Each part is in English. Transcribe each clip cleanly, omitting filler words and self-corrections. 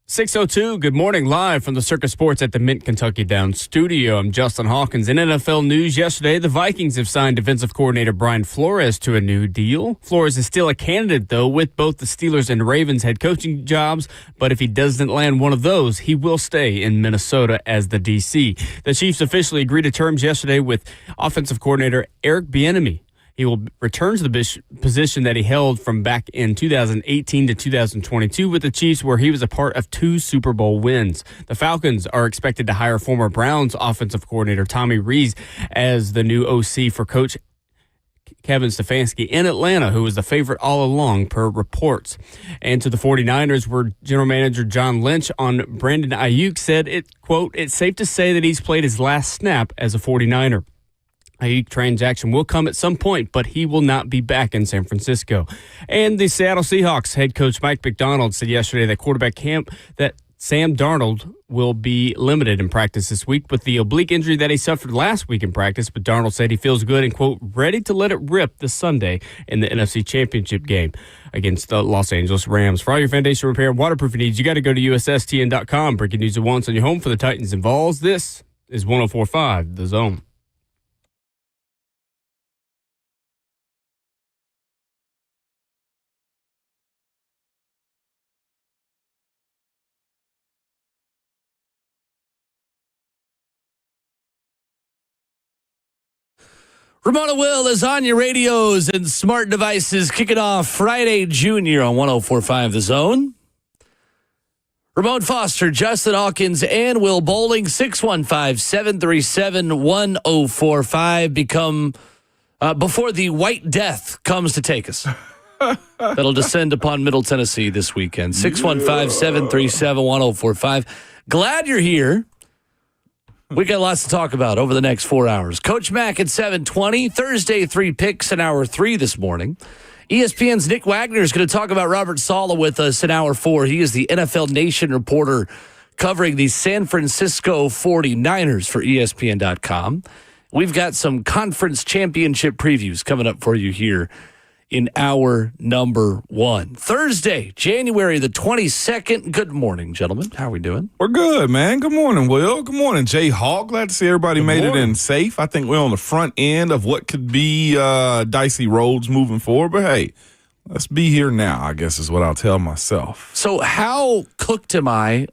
6:02, good morning, live from the Circus Sports at the Mint Kentucky Downs studio. I'm Justin Hawkins. In NFL news yesterday, the Vikings have signed defensive coordinator Brian Flores to a new deal. Flores is still a candidate, though, with both the Steelers and Ravens head coaching jobs, but if he doesn't land one of those, he will stay in Minnesota as the DC. The Chiefs officially agreed to terms yesterday with offensive coordinator Eric Bieniemy. He will return to the position that he held from back in 2018 to 2022 with the Chiefs, where he was a part of 2 Super Bowl wins. The Falcons are expected to hire former Browns offensive coordinator Tommy Rees as the new OC for Coach Kevin Stefanski in Atlanta, who was the favorite all along per reports. And to the 49ers, where general manager John Lynch on Brandon Ayuk said, quote, "It's safe to say that he's played his last snap as a 49er. Ayuk transaction will come at some point, but he will not be back in San Francisco." And the Seattle Seahawks head coach Mike McDonald said yesterday that quarterback camp that Sam Darnold will be limited in practice this week with the oblique injury that he suffered last week in practice. But Darnold said he feels good and, quote, ready to let it rip this Sunday in the NFC Championship game against the Los Angeles Rams. For all your foundation repair and waterproofing needs, you got to go to USSTN.com. Breaking news at once on your home for the Titans and Vols. This is 104.5 The Zone. Ramona Will is on your radios and smart devices, kicking off Friday Junior on 104.5 The Zone. Ramon Foster, Justin Hawkins, and Will Bowling, 615-737-1045. Become, before the White Death comes to take us. That'll descend upon Middle Tennessee this weekend. 615-737-1045. Glad you're here. We got lots to talk about over the next 4 hours. Coach Mack at 7:20. Thursday, 3 picks in hour 3 this morning. ESPN's Nick Wagner is going to talk about Robert Saleh with us in hour 4. He is the NFL Nation reporter covering the San Francisco 49ers for ESPN.com. We've got some conference championship previews coming up for you here in hour number 1. Thursday, January the 22nd. Good morning, gentlemen. How are we doing? We're good, man. Good morning, Will. Good morning, Jay Hawk. Glad to see everybody made it in safe. I think we're on the front end of what could be dicey roads moving forward. But, hey, let's be here now, I guess is what I'll tell myself. So how cooked am I,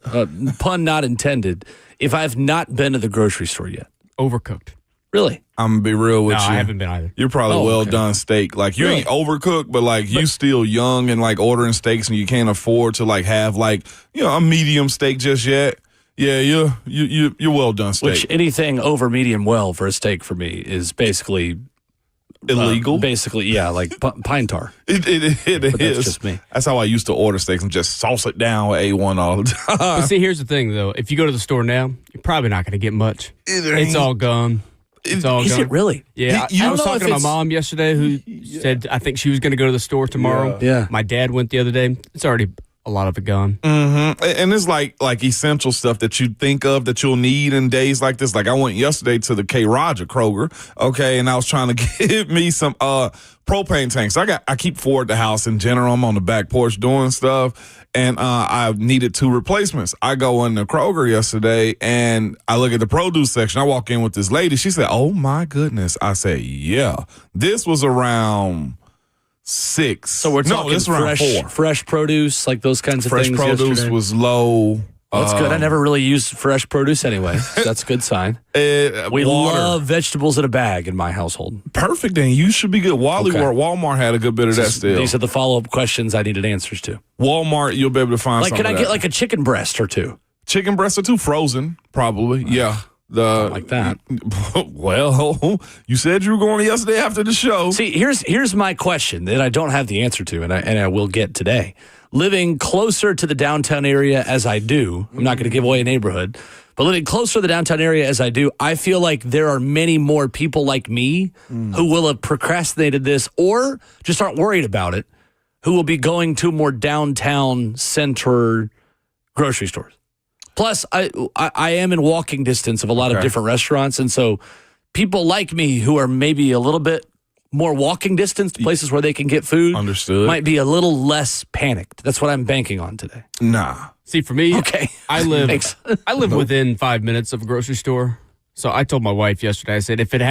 pun not intended, if I've not been to the grocery store yet? Overcooked. Really? I'm going to be real with you. I haven't been either. You're probably well-done steak. Like, you ain't overcooked, but, like, you still young and, like, ordering steaks and you can't afford to, like, have, like, you know, a medium steak just yet. Yeah, you're well-done steak. Which anything over medium well for a steak for me is basically illegal. Basically, yeah, like pine tar. It is. That's just me. That's how I used to order steaks and just sauce it down with A1 all the time. But see, here's the thing, though. If you go to the store now, you're probably not going to get much. It's all gone. It's all Is gone. it really? Yeah, I was talking to my mom yesterday who said I think she was going to go to the store tomorrow. Yeah. My dad went the other day. It's already a lot of it gone. Mm-hmm. And it's like essential stuff that you think of that you'll need in days like this. Like I went yesterday to the K. Roger Kroger, okay, and I was trying to get me some propane tanks. I keep 4 at the house in general. I'm on the back porch doing stuff, and I needed 2 replacements. I go in the Kroger yesterday, and I look at the produce section. I walk in with this lady. She said, "Oh, my goodness." I said, "Yeah." This was around 6. So we're talking this around 4. Fresh produce, like those kinds of Fresh things. produce yesterday. was low. That's good. I never really used fresh produce anyway. So that's a good sign. We love vegetables in a bag in my household. Perfect, then. You should be good. Walmart had a good bit of that still. These are the follow-up questions I needed answers to. Walmart, you'll be able to find like, something. can I get like a chicken breast or 2? Chicken breasts or 2 frozen, probably. Yeah. Like that. Well, you said you were going yesterday after the show. See, here's my question that I don't have the answer to, and I will get today. Living closer to the downtown area as I do, I'm not going to give away a neighborhood, but living closer to the downtown area as I do, I feel like there are many more people like me who will have procrastinated this or just aren't worried about it, who will be going to more downtown center grocery stores. Plus, I am in walking distance of a lot of different restaurants, and so people like me who are maybe a little bit more walking distance to places where they can get food. Understood. Might be a little less panicked. That's what I'm banking on today. Nah. See, for me, Okay. I live Thanks. within 5 minutes of a grocery store. So I told my wife yesterday, I said, if it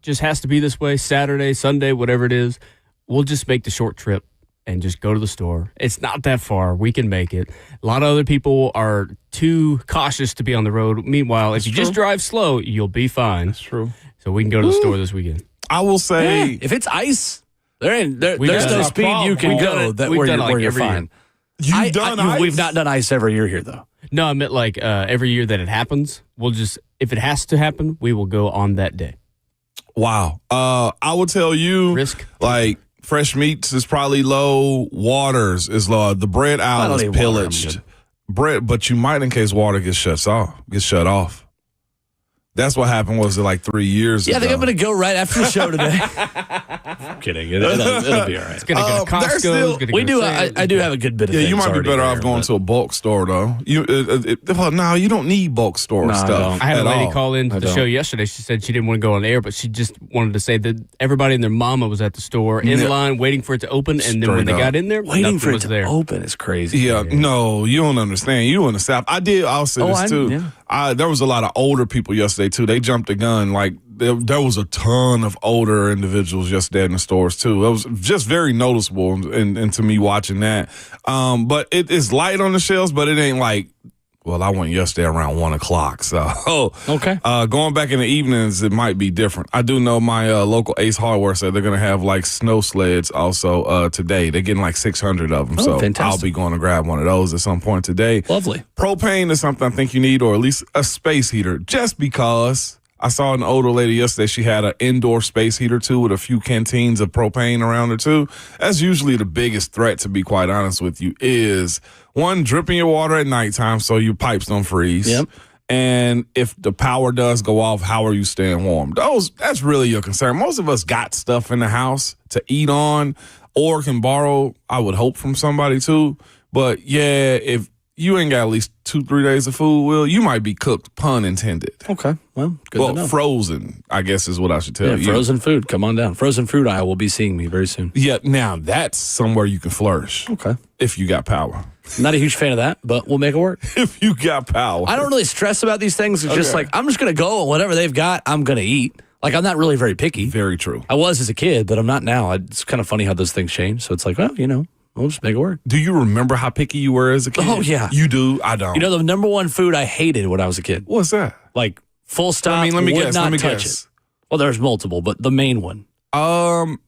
just has to be this way, Saturday, Sunday, whatever it is, we'll just make the short trip and just go to the store. It's not that far. We can make it. A lot of other people are too cautious to be on the road. Meanwhile, if you just drive slow, you'll be fine. That's true. So we can go to the store this weekend. I will say, Yeah, if it's ice, there's done no it. speed you can We've done go it. that We've where done you're, it like where you're every fine. year. you've done ice? We've not done ice every year here, though. No, I meant like every year that it happens, we'll just, if it has to happen, we will go on that day. Wow. I will tell you, Risk. like, fresh meats is probably low. Waters is low. The bread aisle don't is need water, I'm pillaged. good. Bread, but you might in case water gets shut off. That's what happened. Was it like 3 years Yeah, I ago? think I'm going to go right after the show today. I'm kidding. It'll be all right. It's going to go to they're Costco. still- it's gonna We go do. to Sam's. I do have a good bit of Yeah, things you might be already better off there, going but- to a bulk store though. No, you don't need bulk store No, I stuff. don't. I had a at lady all. call into I the don't. show yesterday. She said she didn't want to go on air, but she just wanted to say that everybody and their mama was at the store in Yeah. line waiting for it to open, and then when Straight they up. got in there, Waiting nothing for it was to there. open is crazy. Yeah, no, you don't understand. You in the South. I'll say this too. yeah. There was a lot of older people yesterday too. They jumped the gun. Like there was a ton of older individuals yesterday in the stores too. It was just very noticeable, and to me watching that. But it is light on the shelves, but it ain't like. Well, I went yesterday around 1 o'clock. So, Okay. Going back in the evenings, it might be different. I do know my local Ace Hardware said they're going to have like snow sleds also today. They're getting like 600 of them. So fantastic. I'll be going to grab one of those at some point today. Lovely. Propane is something I think you need, or at least a space heater, just because. I saw an older lady yesterday. She had an indoor space heater, too, with a few canteens of propane around her, too. That's usually the biggest threat, to be quite honest with you, is, one, dripping your water at nighttime so your pipes don't freeze. Yep. And if the power does go off, how are you staying warm? That's really your concern. Most of us got stuff in the house to eat on or can borrow, I would hope, from somebody, too. But, yeah, if you ain't got at least 2-3 days of food, Will, you might be cooked, pun intended. Okay. Well, good to know. Frozen, I guess is what I should tell you. Frozen food. Come on down. Frozen fruit aisle will be seeing me very soon. Yeah, now that's somewhere you can flourish Okay. if you got power. Not a huge fan of that, but we'll make it work. If you got power. I don't really stress about these things. It's just Okay. like, I'm just going to go and whatever they've got, I'm going to eat. Like, I'm not really very picky. Very true. I was as a kid, but I'm not now. It's kind of funny how those things change. So it's like, well, we'll just make it work. Do you remember how picky you were as a kid? Oh, yeah. You do? I don't. You know, the number one food I hated when I was a kid, What's that? like full stop, let me would guess. not Let me touch guess. it. Well, there's multiple, but the main one.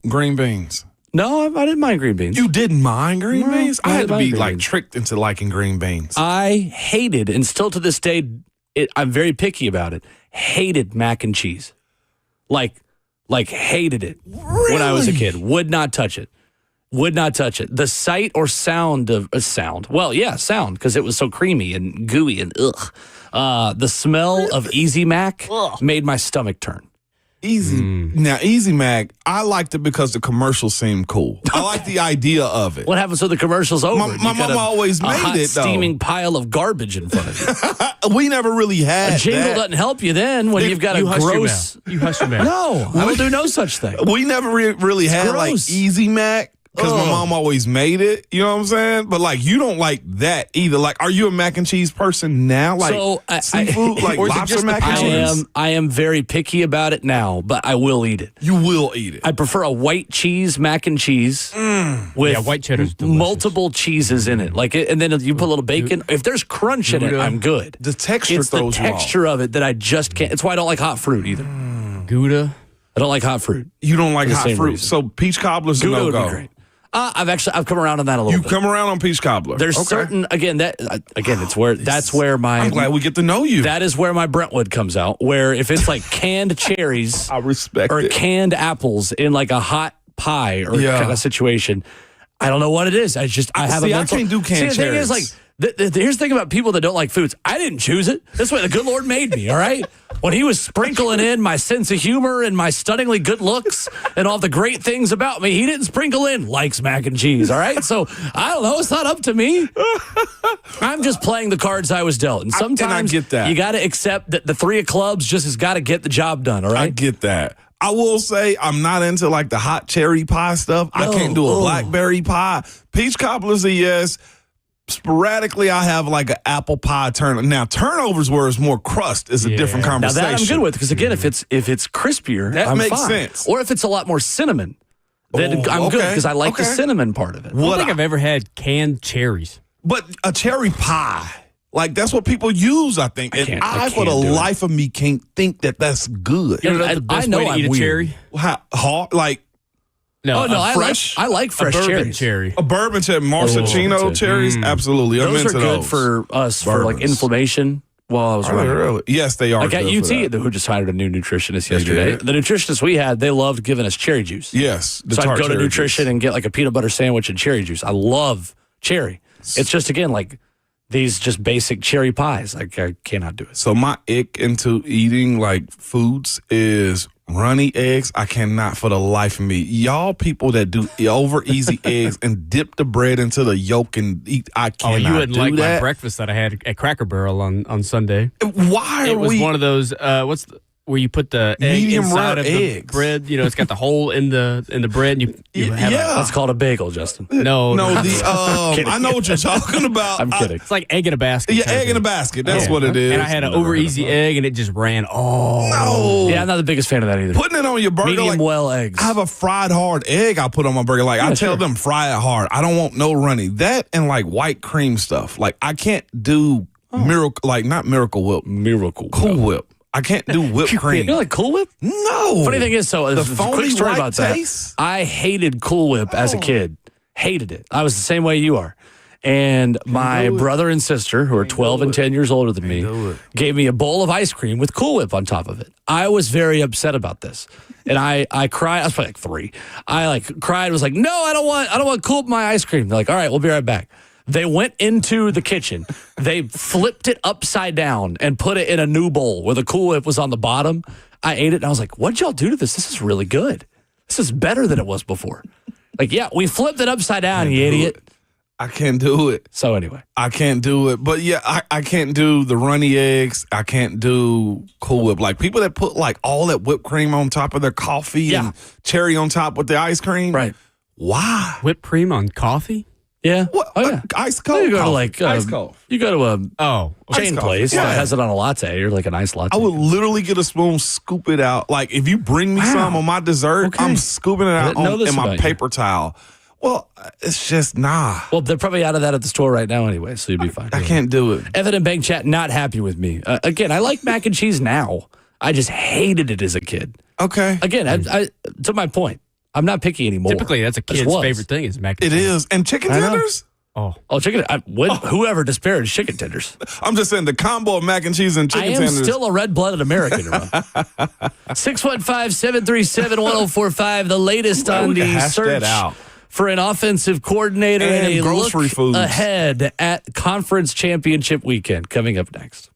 Green beans. No, I didn't mind green beans. You didn't mind green No, beans? I I had didn't to mind be green like beans. tricked into liking green beans. I hated, and still to this day, I'm very picky about it. Hated mac and cheese, like hated it when I was a kid. Would not touch it. Would not touch it. The sight or sound of a sound. Well, yeah, sound because it was so creamy and gooey and ugh. The smell of Easy Mac made my stomach turn. Easy. Now, Easy Mac, I liked it because the commercials seemed cool. I like the idea of it. What happens when the commercial's over? My You got mama always a made hot, it, though. steaming pile of garbage in front of you. We never really had A jingle that. doesn't help you then when you've got a You hush your gross. mouth. You hush your mouth. No, I will do no such thing. We never really had like gross. Easy Mac because my Ugh. mom always made it. You know what I'm saying? But like, you don't like that either. Like, are you a mac and cheese person now? Like So, seafood, like or is it lobster just the mac and cheese? I am very picky about it now, but I will eat it. You will eat it. I prefer a white cheese mac and cheese with Yeah, white cheddar's delicious. multiple cheeses in it. Like, and then you put a little bacon. If there's crunch in it, Gouda. I'm good. The texture It's the throws you off. texture of it that I just can't. It's why I don't like hot fruit either. Gouda. I don't like hot fruit. You don't like For the hot same fruit. reason. So peach cobbler's a Gouda would be no-go. great. I've come around on that a little You bit. come around on peach cobbler. There's Okay. certain it's where that's where my I'm glad we get to know you. that is where my Brentwood comes out. Where if it's like canned cherries I respect or it. canned apples in like a hot pie or Yeah. kind of situation, I don't know what it is. I have See, a I mental. can't do canned See, the thing is, like, cherries. here's the thing about people that don't like foods. I didn't choose it. That's why the good Lord made me. All right. When He was sprinkling in my sense of humor and my stunningly good looks and all the great things about me, He didn't sprinkle in likes mac and cheese. All right. So I don't know. It's not up to me. I'm just playing the cards I was dealt, and sometimes get that. you got to accept that the three of clubs just has got to get the job done. All I right. get that. I will say I'm not into like the hot cherry pie stuff. I can't do a blackberry pie. Peach cobbler's a yes. Sporadically, I have like an apple pie turn. Now, turnovers where it's more crust is a different conversation. Now that I'm good with, because again, if it's crispier, that I'm makes fine. sense. Or if it's a lot more cinnamon, then I'm good because I like the cinnamon part of it. I don't think I've ever had canned cherries. But a cherry pie, like that's what people use, I think. And I for the life of me, can't think that that's good. You know, the best way to eat a cherry? Hard, like. No, I like fresh cherries. A bourbon cherry, Maraschino cherries, absolutely. I'm those into are good for us for like inflammation. While I was running. Really? Yes, they are. Like at UT, who just hired a new nutritionist yesterday. The nutritionist we had, they loved giving us cherry juice. Yes. So I'd go to nutrition and get like a peanut butter sandwich and cherry juice. I love cherry. It's just, again, like these just basic cherry pies. Like I cannot do it. So my ick into eating like foods is runny eggs. I cannot for the life of me. Y'all people that do over easy eggs and dip the bread into the yolk and eat, I cannot do that. You wouldn't like my breakfast that I had at Cracker Barrel on Sunday. Why it was one of those, where you put the egg medium inside of eggs. The bread. You know, it's got the hole in the bread. And you have that's called a bagel, Justin. No. I know what you're talking about. I'm kidding. It's like egg in a basket. Yeah, egg in a basket. That's what it is. And I had an over easy egg, and it just ran. Oh no! Yeah, I'm not the biggest fan of that either. Putting it on your burger, medium well eggs. I have a fried hard egg I put on my burger. Like I tell them, fry it hard. I don't want no runny. That and like white cream stuff. Like I can't do miracle, like not Miracle Whip, Cool Whip. I can't do whipped cream. You know, like Cool Whip? No. Funny thing is, so the quick story about taste? that. I hated Cool Whip as a kid. Hated it. I was the same way you are. And my brother and sister, who are 12 and 10 years older than me, gave me a bowl of ice cream with Cool Whip on top of it. I was very upset about this. And I cried. I was probably like 3. I cried, was like, no, I don't want Cool Whip in my ice cream. They're like, all right, we'll be right back. They went into the kitchen. They flipped it upside down and put it in a new bowl where the Cool Whip was on the bottom. I ate it and I was like, what'd y'all do to this? This is really good. This is better than it was before. Like, yeah, we flipped it upside down, you idiot. I can't do it. So anyway. I can't do it. But yeah, I can't do the runny eggs. I can't do Cool Whip. Like people that put like all that whipped cream on top of their coffee and cherry on top with the ice cream. Right. Why? Whipped cream on coffee? Yeah. What? Oh, yeah. Ice cold. You go to like ice cold. You go to a chain place that has it on a latte or like an iced latte. I would literally get a spoon, scoop it out. Like if you bring me some on my dessert, I'm scooping it out in my paper towel. Well, it's just nah. Well, they're probably out of that at the store right now anyway, so you'll be fine. I can't do it. Evan and Bank Chat not happy with me. Again, I like mac and cheese now. I just hated it as a kid. Okay. Again, I to my point. I'm not picky anymore. Typically, that's a kid's favorite thing is mac and cheese. It is. And chicken tenders? Oh, chicken. Whoever disparaged chicken tenders. I'm just saying the combo of mac and cheese and chicken tenders. I am still a red-blooded American. 615-737-1045. The latest on the search for an offensive coordinator and a grocery look ahead at conference championship weekend. Coming up next.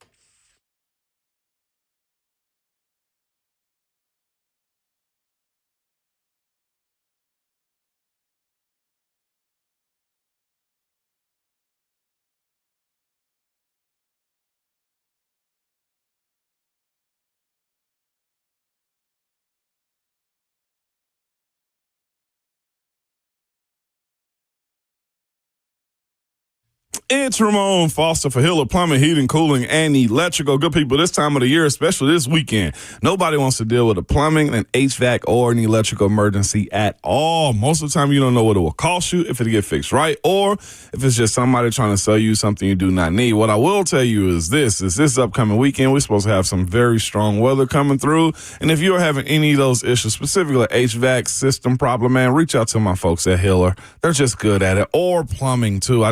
It's Ramon Foster for Hiller Plumbing, Heating, Cooling, and Electrical. Good people, this time of the year, especially this weekend, nobody wants to deal with a plumbing, an HVAC, or an electrical emergency at all. Most of the time, you don't know what it will cost you if it get fixed right, or if it's just somebody trying to sell you something you do not need. What I will tell you is this upcoming weekend, we're supposed to have some very strong weather coming through, and if you're having any of those issues, specifically HVAC system problem, man, reach out to my folks at Hiller. They're just good at it, or plumbing too.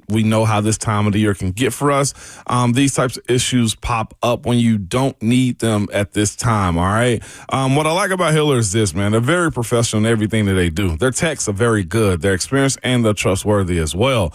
We know how this time of the year can get for us. These types of issues pop up when you don't need them at this time, all right? What I like about Hiller is this, man. They're very professional in everything that they do. Their techs are very good. They're experienced and they're trustworthy as well.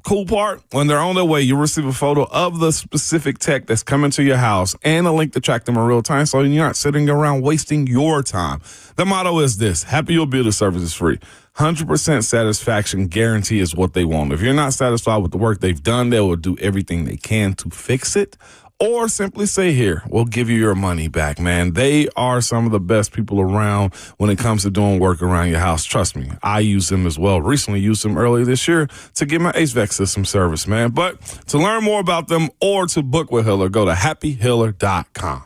Cool part, when they're on their way, you'll receive a photo of the specific tech that's coming to your house and a link to track them in real time so you're not sitting around wasting your time. The motto is this: happy you'll be, the service is free. 100% satisfaction guarantee is what they want. If you're not satisfied with the work they've done, they will do everything they can to fix it or simply say, here, we'll give you your money back, man. They are some of the best people around when it comes to doing work around your house. Trust me, I use them as well. Recently used them earlier this year to get my HVAC system service, man. But to learn more about them or to book with Hiller, go to happyhiller.com.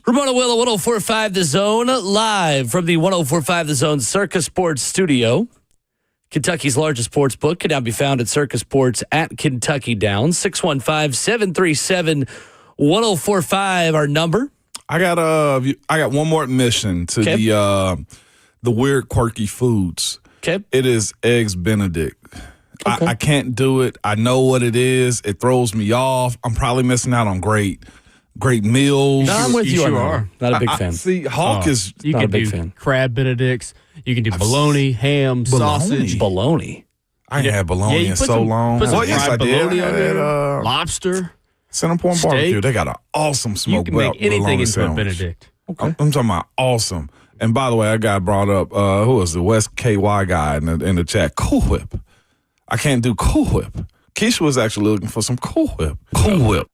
Ramona Willow, 104.5 The Zone, live from the 104.5 The Zone Circus Sports studio. Kentucky's largest sports book can now be found at Circus Sports at Kentucky Downs. 615-737-1045, our number. I got one more admission to the weird, quirky foods. Okay. It is Eggs Benedict. Okay. I can't do it. I know what it is. It throws me off. I'm probably missing out on great meals. No, I'm with you. Sure are. Not a big fan. See, Hawk is you not can a big do fan. crab Benedicts. You can do bologna, ham, sausage. Bologna. I ain't had bologna in so long. Put some Yes, I did. bologna on there. Had, lobster. Centerpoint steak. Barbecue. They got an awesome You smoked can make anything bologna into a sandwich. Benedict. Okay. I'm talking about awesome. And by the way, I got brought up, who was the West KY guy in the chat? Cool Whip. I can't do Cool Whip. Keisha was actually looking for some Cool Whip. Cool Whip.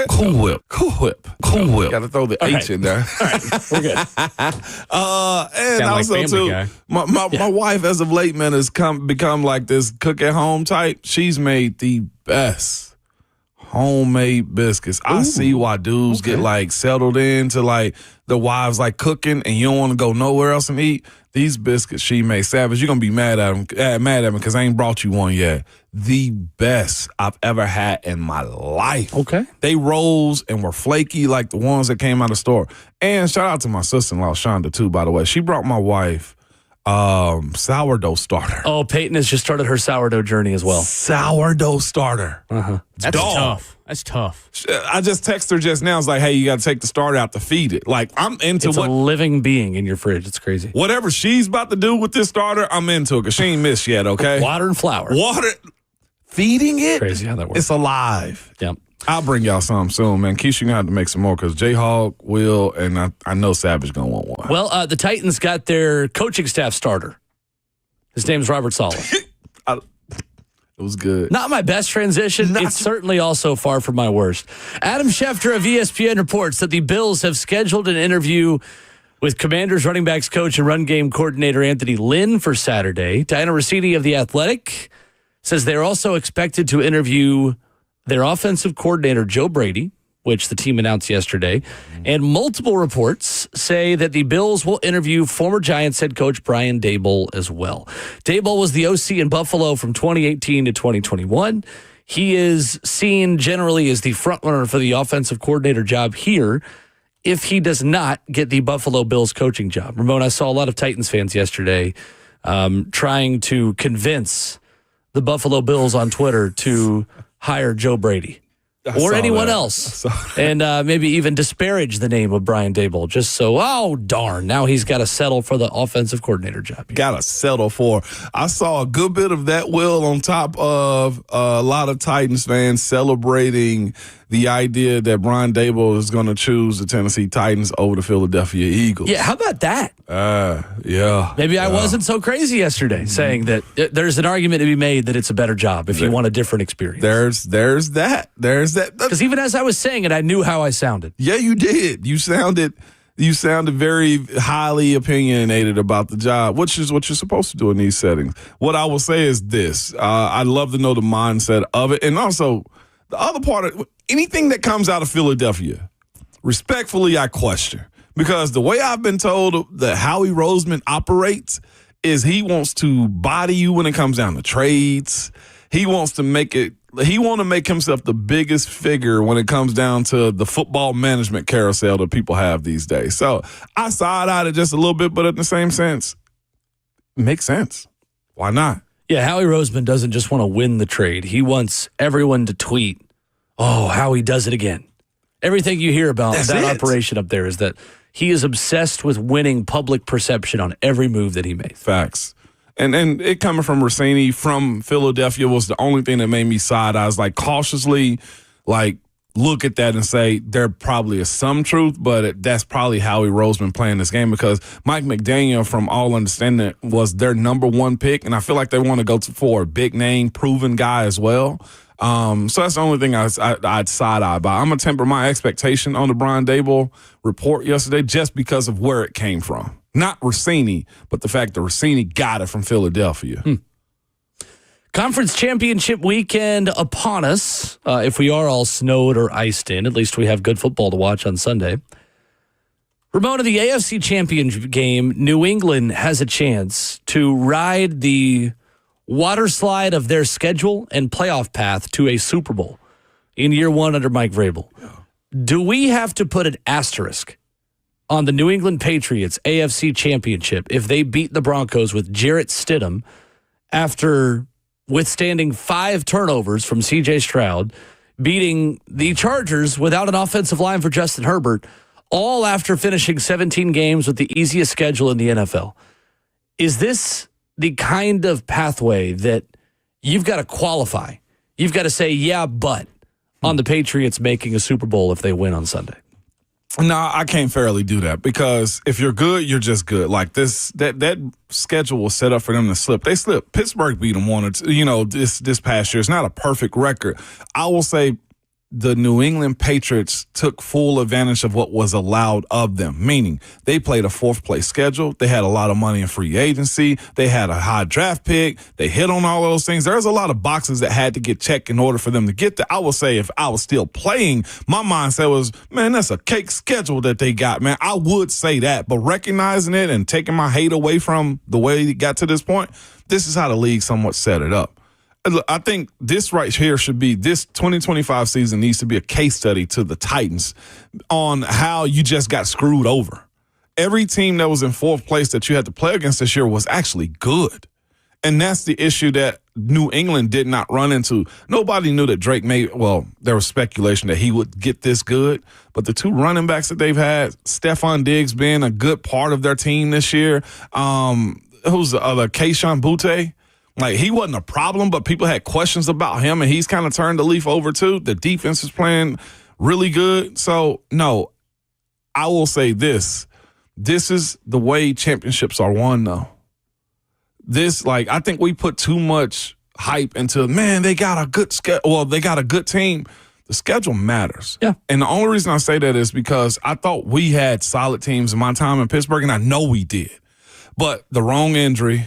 Cool Whip. Cool Whip. Cool Whip. Got to throw the H in there. All right, we're good. And Sound like also Family too, Guy. my wife as of late, man, has become like this cook at home type. She's made the best homemade biscuits. I see why dudes get like settled into like the wives like cooking, and you don't want to go nowhere else and eat. These biscuits she made, Savage, you're gonna be mad at him because I ain't brought you one yet. The best I've ever had in my life. Okay. They rose and were flaky like the ones that came out of the store. And shout out to my sister-in-law, Shonda, too, by the way. She brought my wife sourdough starter. Oh, Peyton has just started her sourdough journey as well. Sourdough starter. That's tough. That's tough. I just texted her just now. It's like, hey, you got to take the starter out to feed it. Like, I'm into It's a living being in your fridge. It's crazy. whatever she's about to do with this starter, I'm into it because she ain't missed yet, okay? Water and flour. Water. Feeding it? Crazy how that works. It's alive. Yep. I'll bring y'all some soon, man. Keisha, you're going to have to make some more because J-Hog, Will, and I know Savage going to want one. Well, the Titans got their coaching staff starter. His name's Robert Saleh. It was good. Not my best transition. It's certainly also far from my worst. Adam Schefter of ESPN reports that the Bills have scheduled an interview with Commanders running backs coach and run game coordinator Anthony Lynn for Saturday. Diana Rossini of The Athletic says they're also expected to interview their offensive coordinator, Joe Brady, which the team announced yesterday. And multiple reports say that the Bills will interview former Giants head coach Brian Daboll as well. Daboll was the OC in Buffalo from 2018 to 2021. He is seen generally as the frontrunner for the offensive coordinator job here if he does not get the Buffalo Bills coaching job. Ramon, I saw a lot of Titans fans yesterday trying to convince the Buffalo Bills on Twitter to hire Joe Brady. Or anyone else. And maybe even disparage the name of Brian Daboll just so, oh, darn, now he's got to settle for the offensive coordinator job. Got to settle for. I saw a good bit of that, Will, on top of a lot of Titans fans celebrating the idea that Brian Daboll is going to choose the Tennessee Titans over the Philadelphia Eagles. Yeah, how about that? Yeah. Maybe I wasn't so crazy yesterday saying that there's an argument to be made that it's a better job if you want a different experience. There's that. Because even as I was saying it, I knew how I sounded. Yeah, you did. You sounded very highly opinionated about the job, which is what you're supposed to do in these settings. What I will say is this. I'd love to know the mindset of it. And also, the other part of anything that comes out of Philadelphia, respectfully, I question. Because the way I've been told that Howie Roseman operates is he wants to body you when it comes down to trades. He wants to make himself the biggest figure when it comes down to the football management carousel that people have these days. So I side-eyed it just a little bit, but in the same sense, it makes sense. Why not? Yeah, Howie Roseman doesn't just want to win the trade. He wants everyone to tweet, oh, Howie does it again. Everything you hear about that operation up there is that he is obsessed with winning public perception on every move that he makes. Facts. And it coming from Rossini from Philadelphia was the only thing that made me side. I was like cautiously like look at that and say there probably is some truth, but that's probably Howie Roseman playing this game because Mike McDaniel, from all understanding, was their number one pick. And I feel like they want to go for a big name, proven guy as well. So that's the only thing I'd side-eye about. I'm going to temper my expectation on the Brian Daboll report yesterday just because of where it came from. Not Rossini, but the fact that Rossini got it from Philadelphia. Conference championship weekend upon us. If we are all snowed or iced in, at least we have good football to watch on Sunday. Ramona, the AFC Championship game, New England has a chance to ride the water slide of their schedule and playoff path to a Super Bowl in year one under Mike Vrabel. Do we have to put an asterisk on the New England Patriots AFC Championship if they beat the Broncos with Jarrett Stidham after withstanding 5 turnovers from C.J. Stroud, beating the Chargers without an offensive line for Justin Herbert, all after finishing 17 games with the easiest schedule in the NFL? Is this the kind of pathway that you've got to qualify? You've got to say, yeah, but on the Patriots making a Super Bowl if they win on Sunday? No, I can't fairly do that because if you're good, you're just good. Like that schedule was set up for them to slip. They slipped. Pittsburgh beat them 1 or 2, this past year. It's not a perfect record. I will say the New England Patriots took full advantage of what was allowed of them, meaning they played a 4th-place schedule. They had a lot of money in free agency. They had a high draft pick. They hit on all those things. There's a lot of boxes that had to get checked in order for them to get there. I would say if I was still playing, my mindset was, man, that's a cake schedule that they got, man. I would say that, but recognizing it and taking my hate away from the way it got to this point, this is how the league somewhat set it up. I think this right here should be, this 2025 season needs to be a case study to the Titans on how you just got screwed over. Every team that was in 4th place that you had to play against this year was actually good. And that's the issue that New England did not run into. Nobody knew that Drake there was speculation that he would get this good. But the 2 running backs that they've had, Stephon Diggs being a good part of their team this year, who's the other, Kayshon Boutte? Like, he wasn't a problem, but people had questions about him, and he's kind of turned the leaf over, too. The defense is playing really good. So, no, I will say this. This is the way championships are won, though. I think we put too much hype into, man, they got a good they got a good team. The schedule matters. Yeah. And the only reason I say that is because I thought we had solid teams in my time in Pittsburgh, and I know we did. But the wrong injury,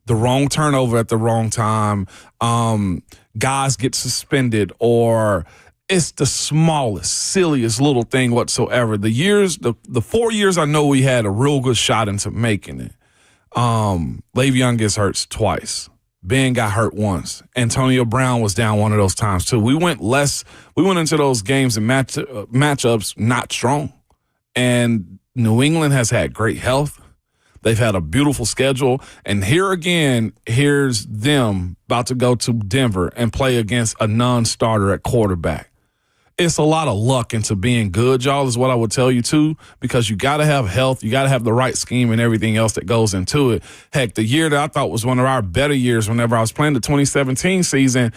the wrong turnover at the wrong time, guys get suspended, or it's the smallest, silliest little thing whatsoever. The 4 years I know we had a real good shot into making it. Le'Veon gets hurt twice. Ben got hurt once. Antonio Brown was down one of those times too. We went into those games and matchups not strong. And New England has had great health. They've had a beautiful schedule. And here's them about to go to Denver and play against a non-starter at quarterback. It's a lot of luck into being good, y'all, is what I would tell you, too, because you got to have health. You got to have the right scheme and everything else that goes into it. Heck, the year that I thought was one of our better years whenever I was playing the 2017 season,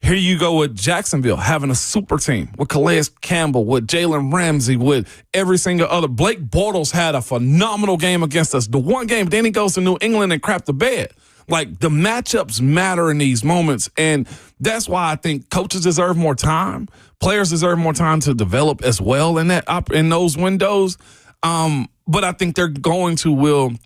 here you go with Jacksonville having a super team with Calais Campbell, with Jalen Ramsey, with every single other. Blake Bortles had a phenomenal game against us. The one game, then he goes to New England and crap the bed. Like, the matchups matter in these moments, and that's why I think coaches deserve more time. Players deserve more time to develop as well in those windows. But I think they're going to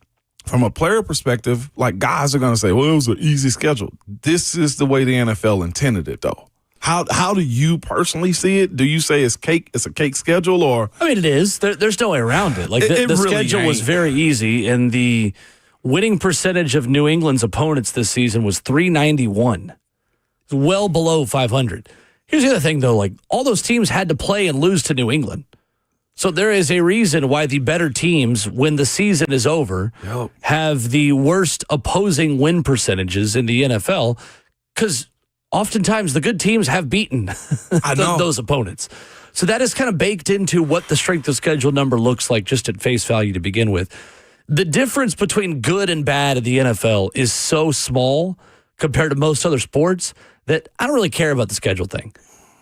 from a player perspective, like, guys are going to say, well, it was an easy schedule. This is the way the NFL intended it, though. How do you personally see it? Do you say it's a cake schedule, or? I mean, it is. There's no way around it. Like, the really schedule was very easy, and the winning percentage of New England's opponents this season was .391. It's well below 500. Here's the other thing, though. Like, all those teams had to play and lose to New England. So there is a reason why the better teams, when the season is over, have the worst opposing win percentages in the NFL, because oftentimes the good teams have beaten those opponents. So that is kind of baked into what the strength of schedule number looks like just at face value to begin with. The difference between good and bad in the NFL is so small compared to most other sports that I don't really care about the schedule thing.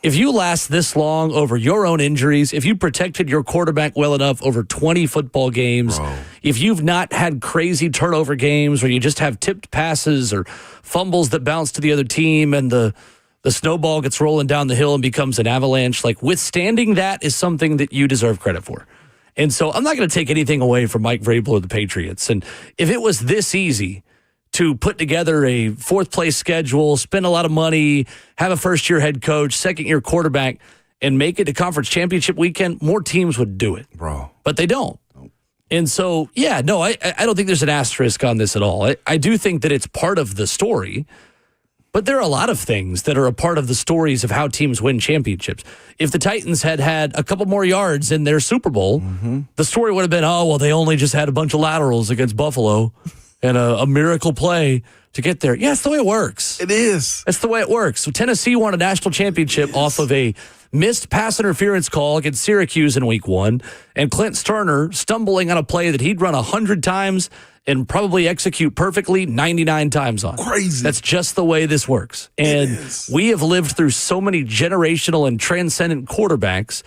If you last this long over your own injuries, if you protected your quarterback well enough over 20 football games, if you've not had crazy turnover games where you just have tipped passes or fumbles that bounce to the other team and the snowball gets rolling down the hill and becomes an avalanche, like, withstanding that is something that you deserve credit for. And so I'm not going to take anything away from Mike Vrabel or the Patriots. And if it was this easy to put together a 4th-place schedule, spend a lot of money, have a first-year head coach, second-year quarterback, and make it to conference championship weekend, more teams would do it. Bro. But they don't. And so, I don't think there's an asterisk on this at all. I do think that it's part of the story, but there are a lot of things that are a part of the stories of how teams win championships. If the Titans had a couple more yards in their Super Bowl, the story would have been, they only just had a bunch of laterals against Buffalo and a miracle play to get there. Yeah, it's the way it works. It is. That's the way it works. So Tennessee won a national championship off of a missed pass interference call against Syracuse in week 1, and Clint Sterner stumbling on a play that he'd run 100 times and probably execute perfectly 99 times on. Crazy. That's just the way this works. And we have lived through so many generational and transcendent quarterbacks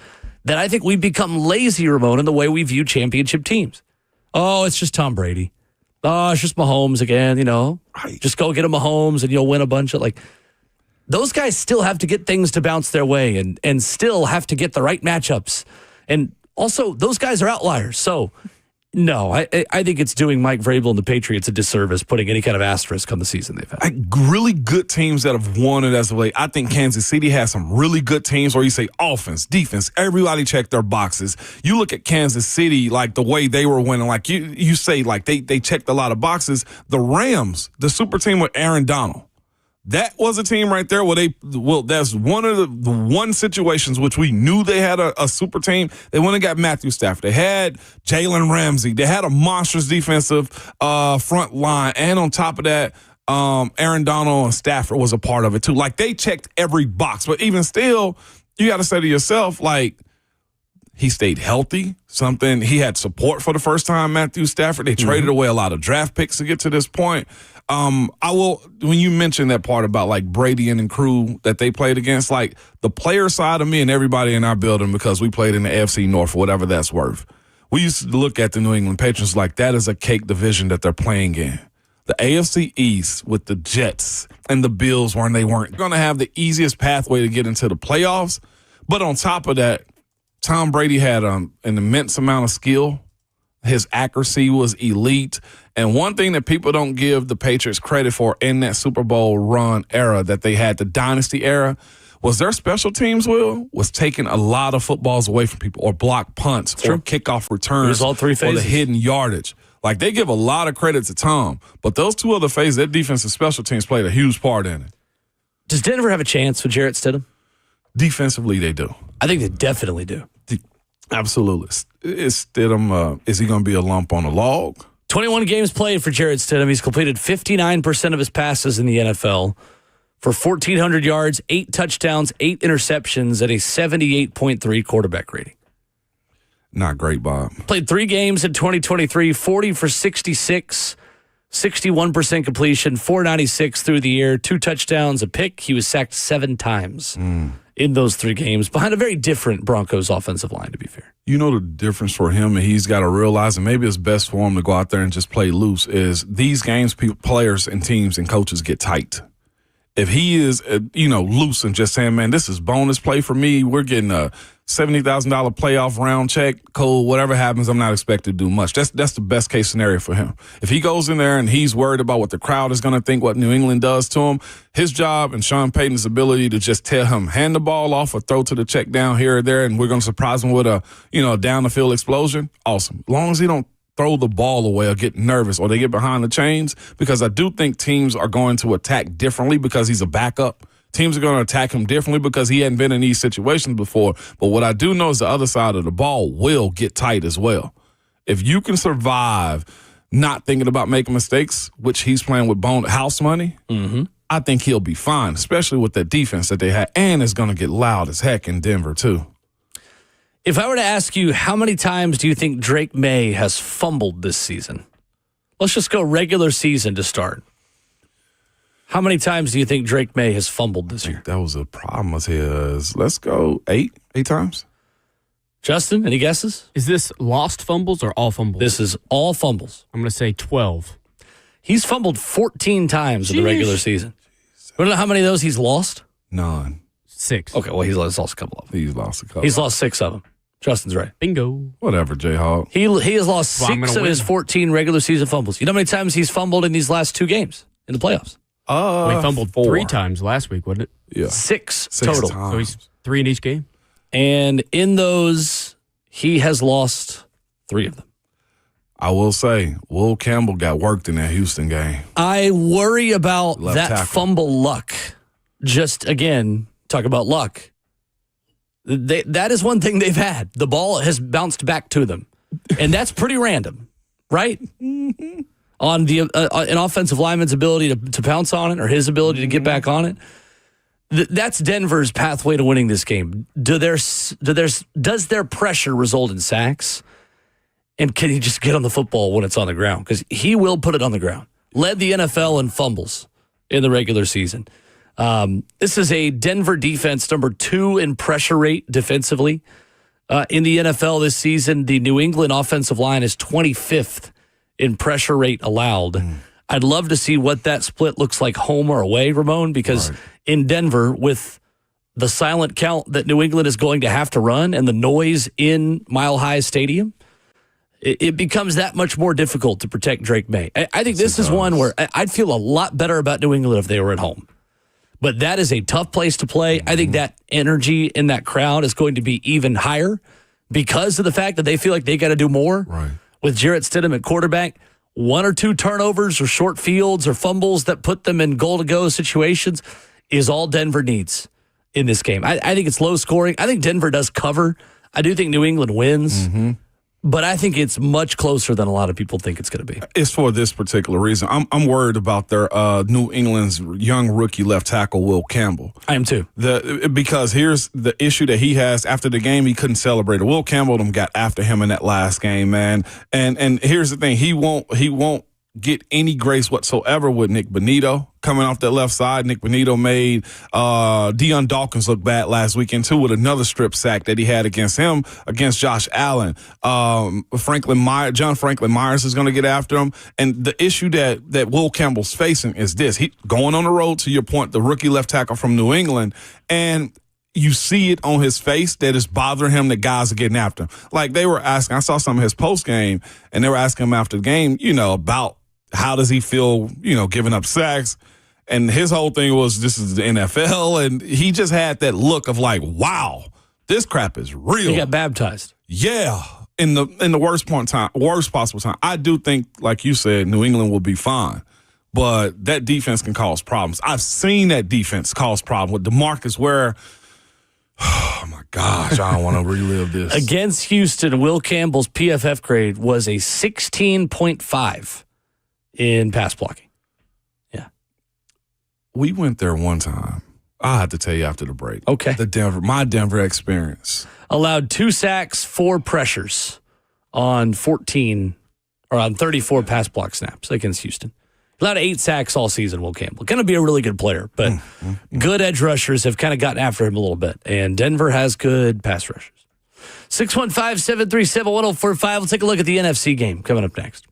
that I think we've become lazy, Ramon, in the way we view championship teams. Oh, it's just Tom Brady. Oh, it's just Mahomes again, Right. Just go get a Mahomes and you'll win a bunch of those guys still have to get things to bounce their way and still have to get the right matchups. And also, those guys are outliers. So, no, I think it's doing Mike Vrabel and the Patriots a disservice putting any kind of asterisk on the season they've had. Really good teams that have won it as of late. I think Kansas City has some really good teams where you say offense, defense, everybody check their boxes. You look at Kansas City, the way they were winning, you say they checked a lot of boxes. The Rams, the super team with Aaron Donald. That was a team right there where that's one of the one situations which we knew they had a super team. They went and got Matthew Stafford. They had Jalen Ramsey. They had a monstrous defensive front line. And on top of that, Aaron Donald and Stafford was a part of it too. They checked every box. But even still, you got to say to yourself, he stayed healthy. He had support for the first time, Matthew Stafford. They traded away a lot of draft picks to get to this point. When you mentioned that part about Brady and crew that they played against, the player side of me and everybody in our building, because we played in the AFC North, whatever that's worth. We used to look at the New England Patriots that is a cake division that they're playing in. The AFC East with the Jets and the Bills they weren't going to have the easiest pathway to get into the playoffs. But on top of that, Tom Brady had an immense amount of skill. His accuracy was elite. And one thing that people don't give the Patriots credit for in that Super Bowl run era that they had, the dynasty era, was their special teams, was taking a lot of footballs away from people or block punts or kickoff returns all three phases. Or the hidden yardage. They give a lot of credit to Tom. But those two other phases, their defensive special teams played a huge part in it. Does Denver have a chance with Jarrett Stidham? Defensively, they do. I think they definitely do. Absolutely. Is Stidham, is he going to be a lump on a log? 21 games played for Jarrett Stidham. He's completed 59% of his passes in the NFL for 1,400 yards, 8 touchdowns, 8 interceptions, and a 78.3 quarterback rating. Not great, Bob. Played 3 games in 2023, 40 for 66, 61% completion, 496 through the air, 2 touchdowns, a pick. He was sacked 7 times in those 3 games behind a very different Broncos offensive line, to be fair. You know the difference for him, and he's got to realize, and maybe it's best for him to go out there and just play loose, is these games players and teams and coaches get tight. If he is, loose and just saying, man, this is bonus play for me, we're getting a $70,000 playoff round check, cool, whatever happens, I'm not expected to do much. That's the best case scenario for him. If he goes in there and he's worried about what the crowd is going to think, what New England does to him, his job and Sean Payton's ability to just tell him, hand the ball off or throw to the check down here or there, and we're going to surprise him with a down the field explosion, awesome. As long as he don't throw the ball away or get nervous or they get behind the chains, because I do think teams are going to attack differently because he's a backup. Teams are going to attack him differently because he hadn't been in these situations before. But what I do know is the other side of the ball will get tight as well. If you can survive not thinking about making mistakes, which he's playing with house money, I think he'll be fine, especially with that defense that they had. And it's going to get loud as heck in Denver, too. If I were to ask you, how many times do you think Drake May has fumbled this season? Let's just go regular season to start. How many times do you think Drake May has fumbled this year? That was a problem of his. Let's go 8 times. Justin, any guesses? Is this lost fumbles or all fumbles? This is all fumbles. I'm going to say 12. He's fumbled 14 times in the regular season. You want to know how many of those he's lost? None. 6. Okay, well, he's lost a couple of them. He's lost a couple. He's lost 6 of them. Justin's right. Bingo. Whatever, J-Hawk. He has lost 6 of his 14 regular season fumbles. You know how many times he's fumbled in these last 2 games in the playoffs? He fumbled 4 3 times last week, wasn't it? Yeah. 6 times. total. So he's 3 in each game? And in those, he has lost 3 of them. I will say, Will Campbell got worked in that Houston game. I worry about Left that tackle. fumble luck. Just, again, talk about luck. That is one thing they've had. The ball has bounced back to them. And that's pretty random, right? On the an offensive lineman's ability to pounce on it or his ability to get back on it. That's Denver's pathway to winning this game. Does their pressure result in sacks? And can he just get on the football when it's on the ground? Because he will put it on the ground. Led the NFL in fumbles in the regular season. This is a Denver defense, number 2 in pressure rate defensively. In the NFL this season, the New England offensive line is 25th in pressure rate allowed. I'd love to see what that split looks like home or away, Ramon, because in Denver, with the silent count that New England is going to have to run and the noise in Mile High Stadium, it becomes that much more difficult to protect Drake May. I think this is one where I'd feel a lot better about New England if they were at home. But that is a tough place to play. I think that energy in that crowd is going to be even higher because of the fact that they feel like they got to do more. Right. With Jarrett Stidham at quarterback, 1 or 2 turnovers or short fields or fumbles that put them in goal-to-go situations is all Denver needs in this game. I think it's low scoring. I think Denver does cover. I do think New England wins. But I think it's much closer than a lot of people think it's going to be. It's for this particular reason. I'm worried about their New England's young rookie left tackle, Will Campbell. I am too. Because here's the issue that he has after the game. He couldn't celebrate it. Will Campbell them got after him in that last game, man. And here's the thing. He won't get any grace whatsoever with Nick Bonito coming off that left side. Nick Bonito made Deion Dawkins look bad last weekend, too, with another strip sack that he had against Josh Allen. John Franklin Myers is going to get after him. And the issue that Will Campbell's facing is this. He going on the road, to your point, the rookie left tackle from New England, and you see it on his face that it's bothering him that guys are getting after him. Like they were asking, I saw some of his post game, and they were asking him after the game, about how does he feel, giving up sacks. And his whole thing was, this is the NFL. And he just had that look of like, wow, this crap is real. He got baptized. Yeah. In the worst possible time. I do think, like you said, New England will be fine. But that defense can cause problems. I've seen that defense cause problems with DeMarcus Ware. Oh, my gosh, I don't want to relive this. Against Houston, Will Campbell's PFF grade was a 16.5 in pass blocking. Yeah. We went there one time. I have to tell you after the break. Okay. My Denver experience. Allowed 2 sacks, 4 pressures on 34 pass block snaps against Houston. Allowed 8 sacks all season, Will Campbell. Going to be a really good player, but good edge rushers have kind of gotten after him a little bit, and Denver has good pass rushers. 615-737-1045. We'll take a look at the NFC game coming up next.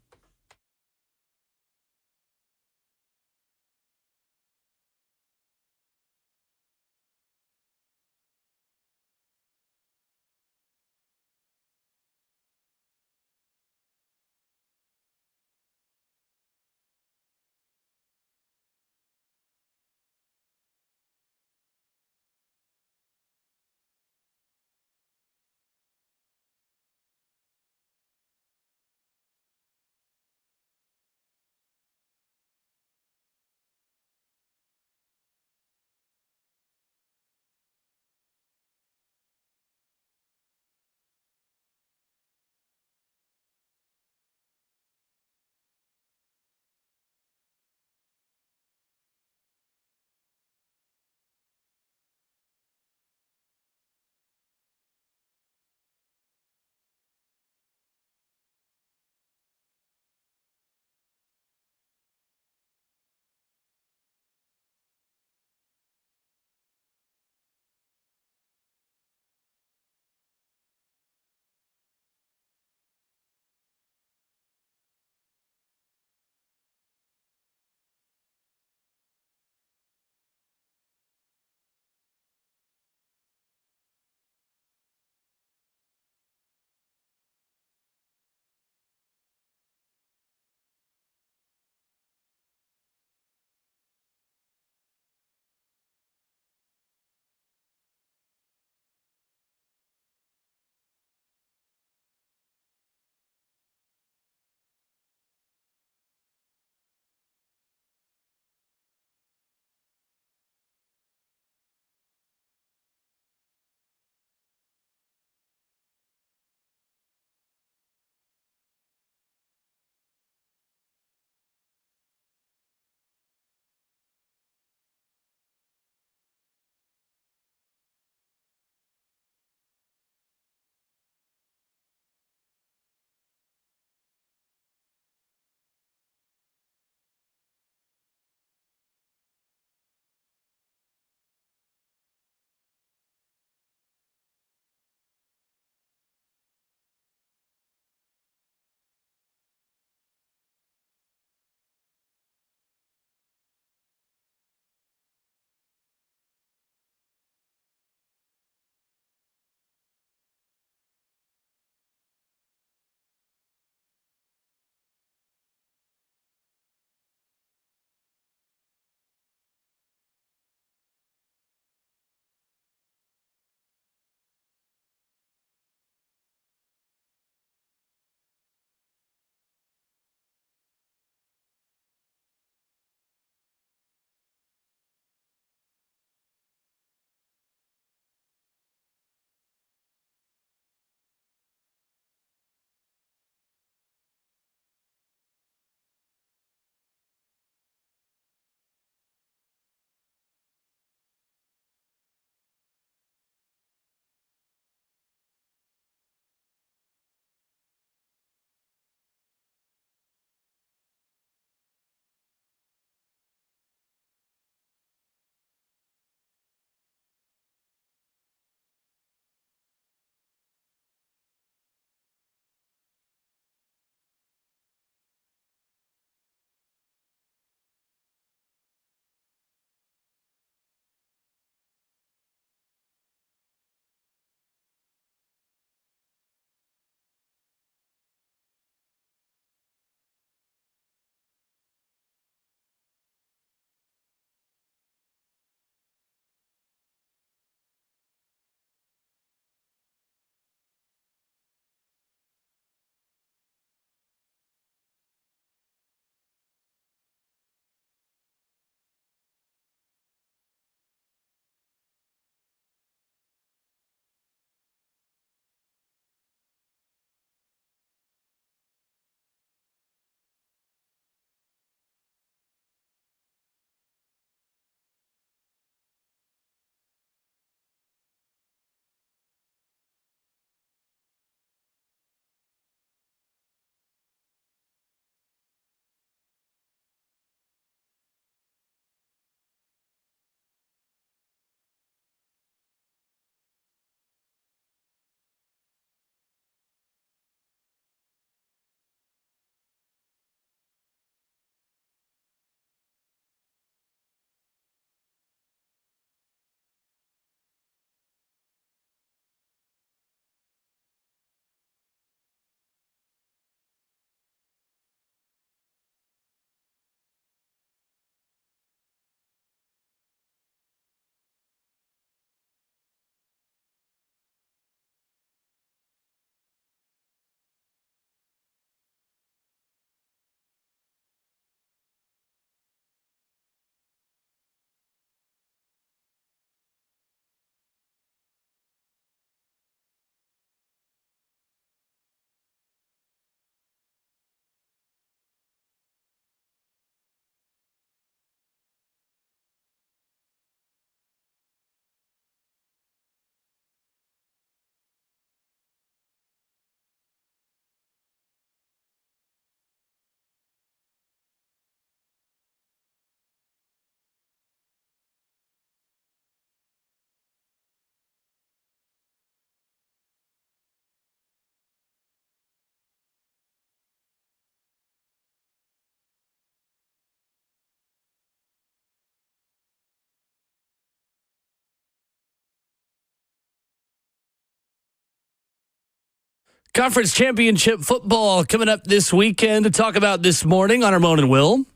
Conference championship football coming up this weekend to talk about this morning on Ramon and Will.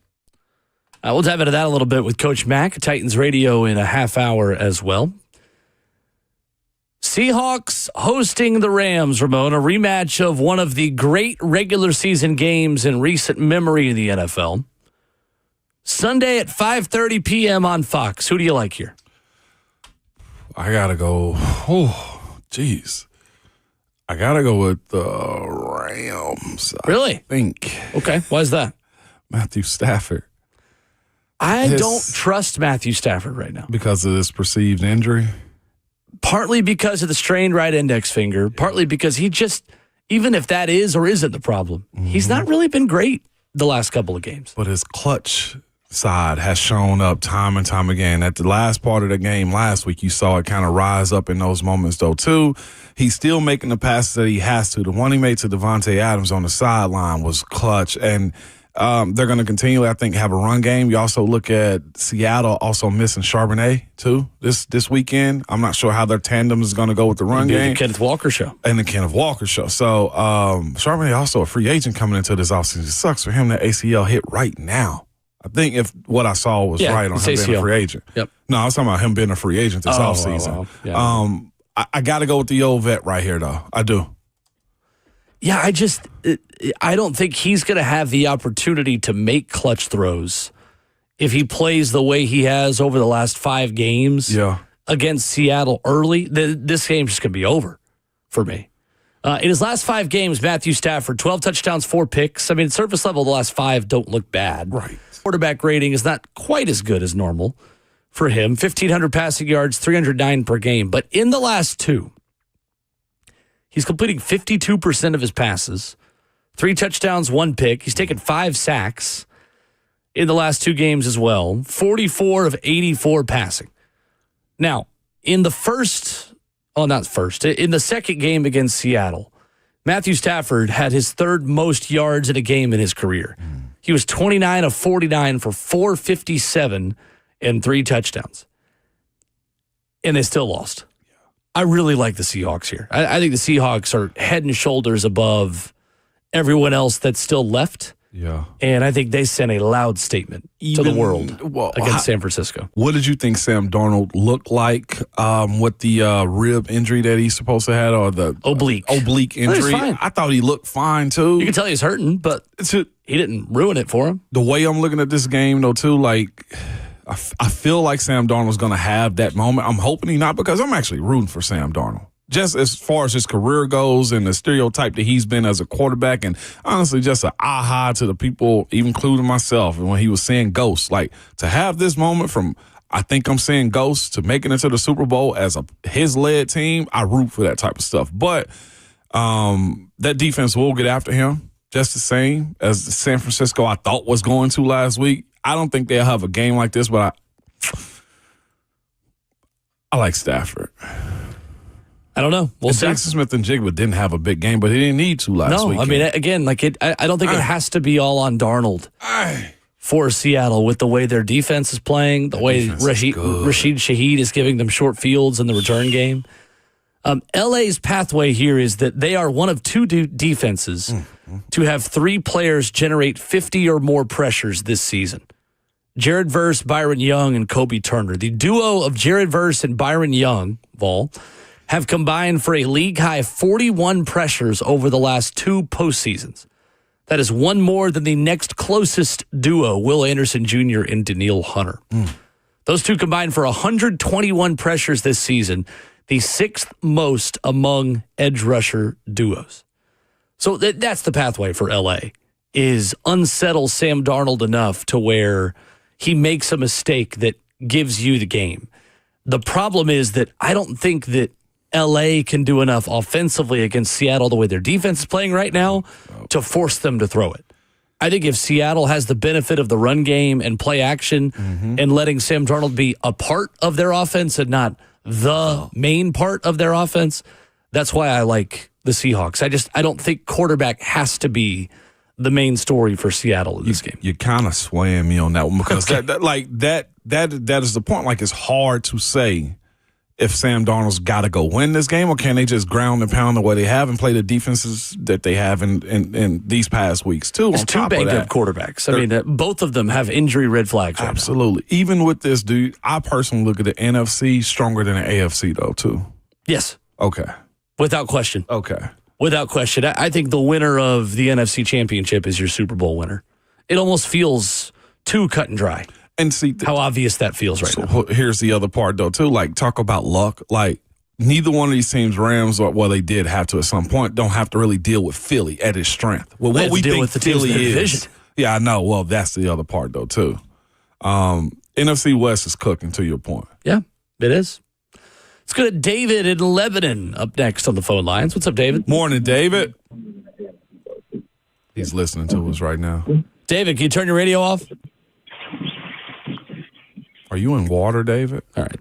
We'll dive into that a little bit with Coach Mack, Titans Radio, in a half hour as well. Seahawks hosting the Rams, Ramon, a rematch of one of the great regular season games in recent memory in the NFL. Sunday at 5:30 p.m. on Fox. Who do you like here? I got to go. Oh, geez. I got to go with the Rams. Really? I think. Okay. Why is that? Matthew Stafford. I don't trust Matthew Stafford right now. Because of this perceived injury? Partly because of the strained right index finger, partly because he just, even if that is or isn't the problem, he's not really been great the last couple of games. But his clutch side has shown up time and time again. At the last part of the game last week, you saw it kind of rise up in those moments, though, too. He's still making the passes that he has to. The one he made to Devontae Adams on the sideline was clutch. And they're going to continually, I think, have a run game. You also look at Seattle also missing Charbonnet, too, this weekend. I'm not sure how their tandem is going to go with the run game. The Kenneth Walker show. And the Kenneth Walker show. So Charbonnet also a free agent coming into this offseason. It sucks for him that ACL hit right now. I think if what I saw was right on him being a free agent. Yep. No, I was talking about him being a free agent this offseason. Yeah. I got to go with the old vet right here, though. I do. Yeah, I don't think he's going to have the opportunity to make clutch throws if he plays the way he has over the last 5 games against Seattle early. This game's just going to be over for me. In his last 5 games, Matthew Stafford, 12 touchdowns, 4 picks. I mean, surface level, the last 5 don't look bad. Right. Quarterback rating is not quite as good as normal for him. 1,500 passing yards, 309 per game. But in the last 2, he's completing 52% of his passes, 3 touchdowns, 1 pick. He's taken 5 sacks in the last 2 games as well, 44 of 84 passing. Now, in the second game against Seattle, Matthew Stafford had his 3rd most yards in a game in his career. He was 29 of 49 for 457 and 3 touchdowns. And they still lost. I really like the Seahawks here. I think the Seahawks are head and shoulders above everyone else that's still left. Yeah. And I think they sent a loud statement to the world against San Francisco. What did you think Sam Darnold looked like with the rib injury that he's supposed to have, or the oblique injury? I thought he looked fine, too. You can tell he's hurting, but he didn't ruin it for him. The way I'm looking at this game, though, too, like, I feel like Sam Darnold's going to have that moment. I'm hoping he not, because I'm actually rooting for Sam Darnold. Just as far as his career goes and the stereotype that he's been as a quarterback, and honestly just an aha to the people, even including myself, and when he was seeing ghosts. Like, to have this moment from I think I'm seeing ghosts to making it to the Super Bowl as his led team, I root for that type of stuff. But that defense will get after him just the same as San Francisco I thought was going to last week. I don't think they'll have a game like this, but I like Stafford. I don't know. We'll see. Jackson Smith-Njigba didn't have a big game, but he didn't need to last week. No, I mean, again, I don't think it has to be all on Darnold for Seattle with the way their defense is playing, the way Rashid Shaheed is giving them short fields in the return game. LA's pathway here is that they are one of 2 defenses to have 3 players generate 50 or more pressures this season. Jared Verse, Byron Young, and Kobe Turner. The duo of Jared Verse and Byron Young, Vol, have combined for a league-high 41 pressures over the last 2 postseasons. That is 1 more than the next closest duo, Will Anderson Jr. and Daniil Hunter. Those 2 combined for 121 pressures this season, the 6th most among edge rusher duos. So that's the pathway for LA, is unsettle Sam Darnold enough to where he makes a mistake that gives you the game. The problem is that I don't think that LA can do enough offensively against Seattle the way their defense is playing right now to force them to throw it. I think if Seattle has the benefit of the run game and play action and letting Sam Darnold be a part of their offense and not the main part of their offense, that's why I like the Seahawks. I don't think quarterback has to be the main story for Seattle in this game. You're kind of swaying me on that one because that is the point. Like, it's hard to say if Sam Darnold's got to go win this game, or can they just ground and pound the way they have and play the defenses that they have in these past weeks too? It's two banged-up quarterbacks. I mean, both of them have injury red flags right absolutely. now. Even with this, dude, I personally look at the NFC stronger than the AFC, though, too. Yes. Okay. Without question. Okay. Without question. I think the winner of the NFC Championship is your Super Bowl winner. It almost feels too cut and dry. And see how obvious that feels right now. Here's the other part, though, too. Like, talk about luck. Like, neither one of these teams, Rams, they did have to at some point, don't have to really deal with Philly at its strength. Well, what we think Philly is. Division. Yeah, I know. Well, that's the other part, though, too. NFC West is cooking, to your point. Yeah, it is. Let's go to David in Lebanon up next on the phone lines. What's up, David? Morning, David. He's listening to us right now. David, can you turn your radio off? Are you in water, David? All right.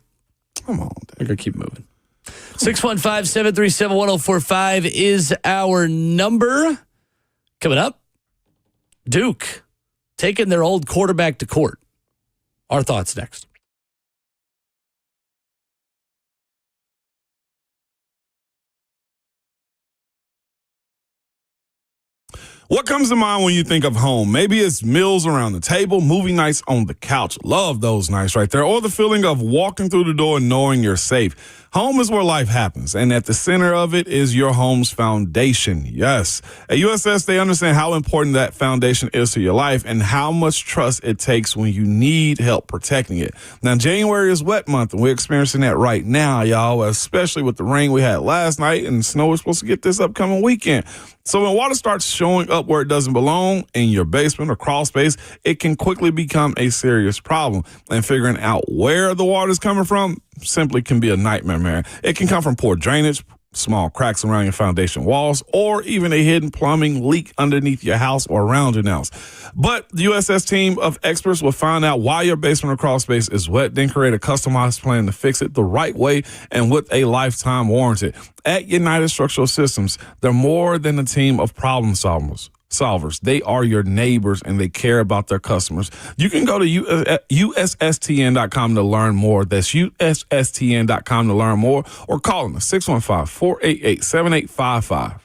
Come on, David. We're going to keep moving. 615-737-1045 is our number. Coming up, Duke taking their old quarterback to court. Our thoughts next. What comes to mind when you think of home? Maybe it's meals around the table, movie nights on the couch. Love those nights right there. Or the feeling of walking through the door and knowing you're safe. Home is where life happens, and at the center of it is your home's foundation. Yes. At USS, they understand how important that foundation is to your life and how much trust it takes when you need help protecting it. Now, January is wet month, and we're experiencing that right now, y'all, especially with the rain we had last night, and snow is supposed to get this upcoming weekend. So when water starts showing up where it doesn't belong, in your basement or crawl space, it can quickly become a serious problem. And figuring out where the water is coming from simply can be a nightmare, man. It can come from poor drainage, small cracks around your foundation walls, or even a hidden plumbing leak underneath your house or around your house. But the USS team of experts will find out why your basement or crawl space is wet, then create a customized plan to fix it the right way and with a lifetime warranty. At United Structural Systems, they're more than a team of problem solvers. They are your neighbors, and they care about their customers. You can go to USSTN.com to learn more. That's USSTN.com to learn more, or call them at 615-488-7855.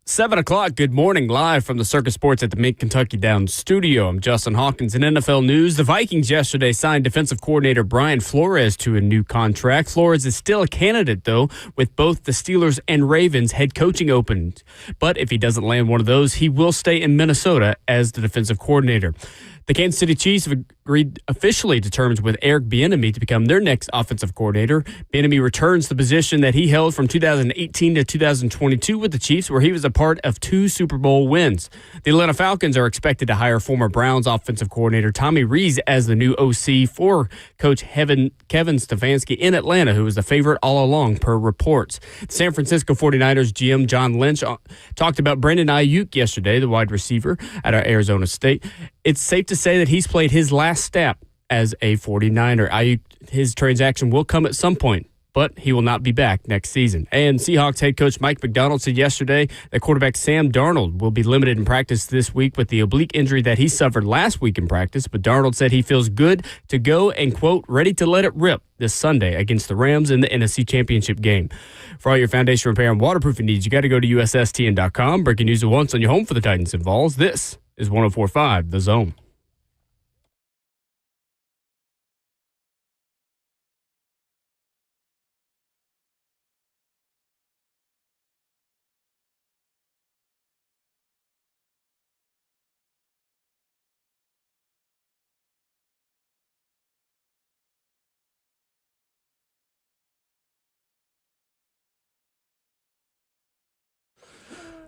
7 o'clock, good morning, live from the Circus Sports at the Mint Kentucky Downs studio. I'm Justin Hawkins. In NFL news, the Vikings yesterday signed defensive coordinator Brian Flores to a new contract. Flores is still a candidate, though, with both the Steelers and Ravens head coaching openings. But if he doesn't land one of those, he will stay in Minnesota as the defensive coordinator. The Kansas City Chiefs have agreed officially to terms with Eric Bieniemy to become their next offensive coordinator. Bieniemy returns the position that he held from 2018 to 2022 with the Chiefs, where he was a part of 2 Super Bowl wins. The Atlanta Falcons are expected to hire former Browns offensive coordinator Tommy Rees as the new OC for coach Kevin Stefanski in Atlanta, who was the favorite all along per reports. The San Francisco 49ers GM John Lynch talked about Brandon Ayuk yesterday, the wide receiver out of Arizona State. It's safe to say that he's played his last step as a 49er. Ayuk, his transaction will come at some point, but he will not be back next season. And Seahawks head coach Mike McDonald said yesterday that quarterback Sam Darnold will be limited in practice this week with the oblique injury that he suffered last week in practice, but Darnold said he feels good to go and, quote, ready to let it rip this Sunday against the Rams in the NFC Championship game. For all your foundation repair and waterproofing needs, you got to go to USSTN.com. Breaking news at once on your home for the Titans and Vols. This is 104.5 The Zone.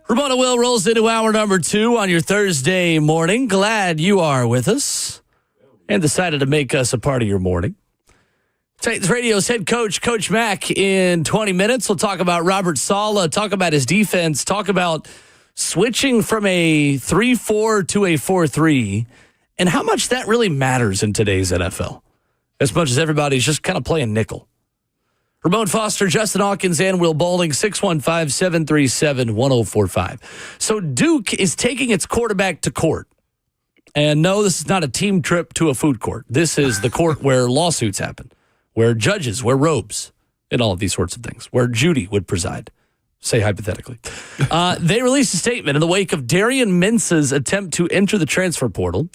Ramona Will rolls into hour number 2 on your Thursday morning. Glad you are with us and decided to make us a part of your morning. Titans Radio's head coach, Coach Mack, in 20 minutes. We'll talk about Robert Saleh, talk about his defense, talk about switching from a 3-4 to a 4-3, and how much that really matters in today's NFL, as much as everybody's just kind of playing nickel. Ramon Foster, Justin Hawkins, and Will Bowling, 615-737-1045. So Duke is taking its quarterback to court. And no, this is not a team trip to a food court. This is the court where lawsuits happen, where judges wear robes, and all of these sorts of things, where Judy would preside, say hypothetically. They released a statement in the wake of Darian Mince's attempt to enter the transfer portal.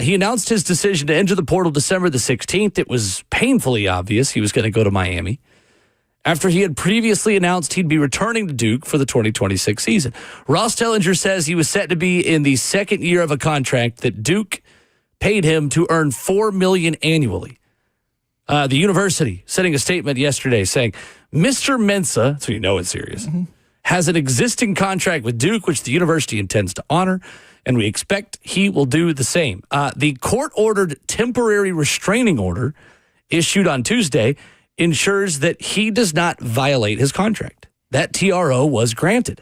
He announced his decision to enter the portal December the 16th. It was painfully obvious he was going to go to Miami after he had previously announced he'd be returning to Duke for the 2026 season. Ross Tellinger says he was set to be in the second year of a contract that Duke paid him to earn $4 million annually. The university sending a statement yesterday saying, Mr. Mensah, so you know it's serious, has an existing contract with Duke, which the university intends to honor, and we expect he will do the same. The court-ordered temporary restraining order issued on Tuesday ensures that he does not violate his contract. That TRO was granted.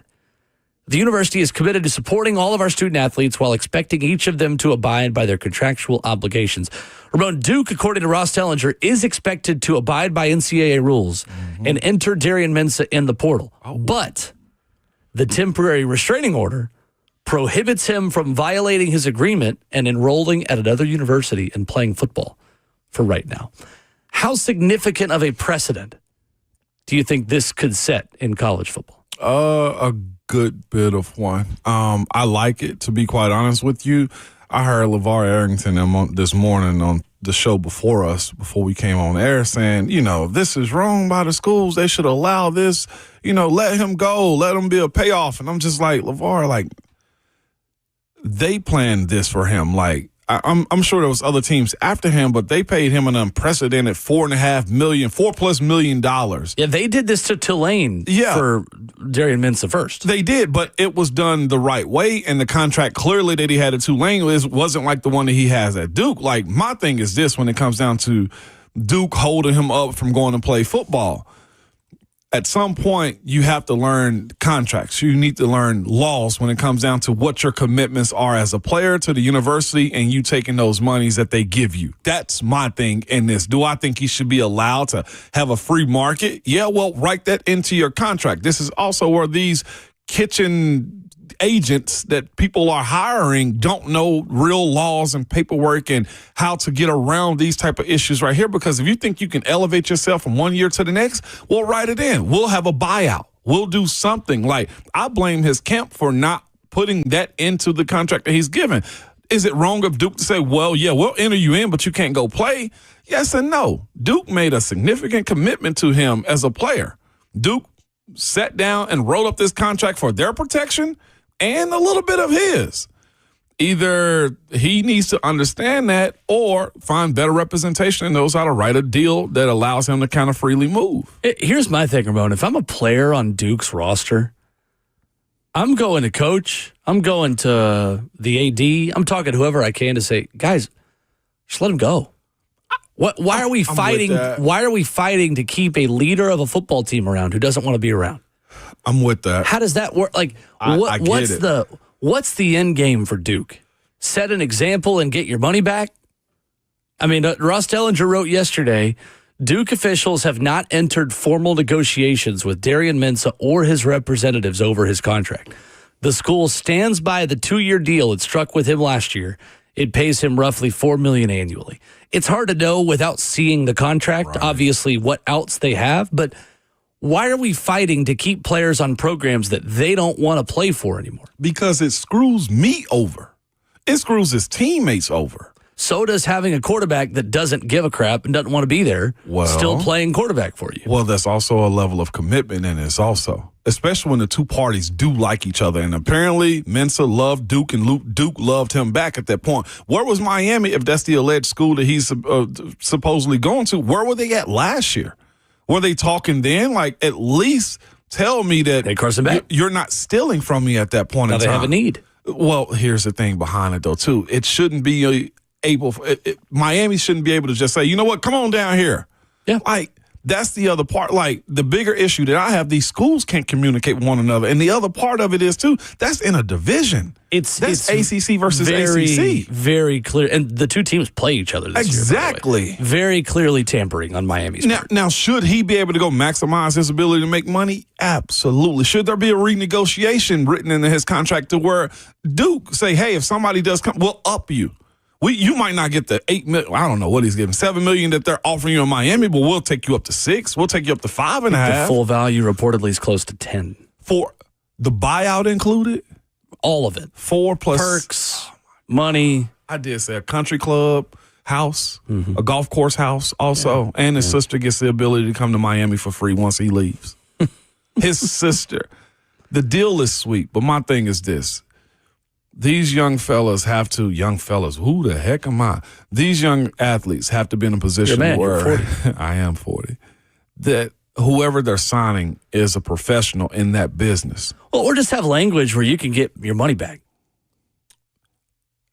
The university is committed to supporting all of our student athletes while expecting each of them to abide by their contractual obligations. Ramon, Duke, according to Ross Tellinger, is expected to abide by NCAA rules and enter Darian Mensah in the portal. But the temporary restraining order prohibits him from violating his agreement and enrolling at another university and playing football for right now. How significant of a precedent do you think this could set in college football? A good bit of one. I like it, to be quite honest with you. I heard LeVar Arrington this morning on the show before we came on air saying, this is wrong by the schools. They should allow this, let him go, let him be a payoff. And I'm just like, LeVar, they planned this for him. I'm sure there was other teams after him, but they paid him an unprecedented $4+ million. Yeah, they did this to Tulane for Darian Mensah first. They did, but it was done the right way, and the contract clearly that he had at Tulane wasn't like the one that he has at Duke. My thing is this when it comes down to Duke holding him up from going to play football. At some point, you have to learn contracts. You need to learn laws when it comes down to what your commitments are as a player to the university and you taking those monies that they give you. That's my thing in this. Do I think he should be allowed to have a free market? Yeah, well, write that into your contract. This is also where these kitchen agents that people are hiring don't know real laws and paperwork and how to get around these type of issues right here. Because if you think you can elevate yourself from one year to the next, well, write it in. We'll have a buyout. We'll do something. Like, I blame his camp for not putting that into the contract that he's given. Is it wrong of Duke to say, well, yeah, we'll enter you in, but you can't go play? Yes and no. Duke made a significant commitment to him as a player. Duke sat down and wrote up this contract for their protection and a little bit of his. Either he needs to understand that or find better representation and knows how to write a deal that allows him to kind of freely move. Here's my thing, Ramon. If I'm a player on Duke's roster, I'm going to coach. I'm going to the AD. I'm talking to whoever I can to say, guys, just let him go. Why are we fighting? Why are we fighting to keep a leader of a football team around who doesn't want to be around? I'm with that. How does that work? Like, what's the end game for Duke? Set an example and get your money back? I mean, Ross Dellinger wrote yesterday, Duke officials have not entered formal negotiations with Darian Mensah or his representatives over his contract. The school stands by the 2-year deal it struck with him last year. It pays him roughly $4 million annually. It's hard to know without seeing the contract, obviously, what outs they have, but why are we fighting to keep players on programs that they don't want to play for anymore? Because it screws me over. It screws his teammates over. So does having a quarterback that doesn't give a crap and doesn't want to be there, still playing quarterback for you. Well, there's also a level of commitment in this also, especially when the two parties do like each other. And apparently Mensah loved Duke and Duke loved him back at that point. Where was Miami, if that's the alleged school that he's supposedly going to? Where were they at last year? Were they talking then? Like, at least tell me that you're not stealing from me at that point in time. Now they have a need. Well, here's the thing behind it, though, too. It shouldn't be Miami shouldn't be able to just say, you know what, come on down here. Yeah. Like, that's the other part. Like, the bigger issue that I have, these schools can't communicate with one another. And the other part of it is, too, that's in a division. That's ACC versus ACC. Very clear. And the two teams play each other this year. Exactly. Very clearly tampering on Miami's part. Now, should he be able to go maximize his ability to make money? Absolutely. Should there be a renegotiation written into his contract to where Duke say, hey, if somebody does come, we'll up you. You might not get the $8 million. I don't know what he's getting, $7 million that they're offering you in Miami, but we'll take you up to $6 million. We'll take you up to $5.5 million. The full value reportedly is close to $10 million. For the buyout included? All of it. 4 plus perks, money. I did say a country club house, a golf course house also, and his sister gets the ability to come to Miami for free once he leaves. His sister. The deal is sweet, but my thing is this. These young fellas, who the heck am I? These young athletes have to be in a position where I am 40, that whoever they're signing is a professional in that business. Well, or just have language where you can get your money back.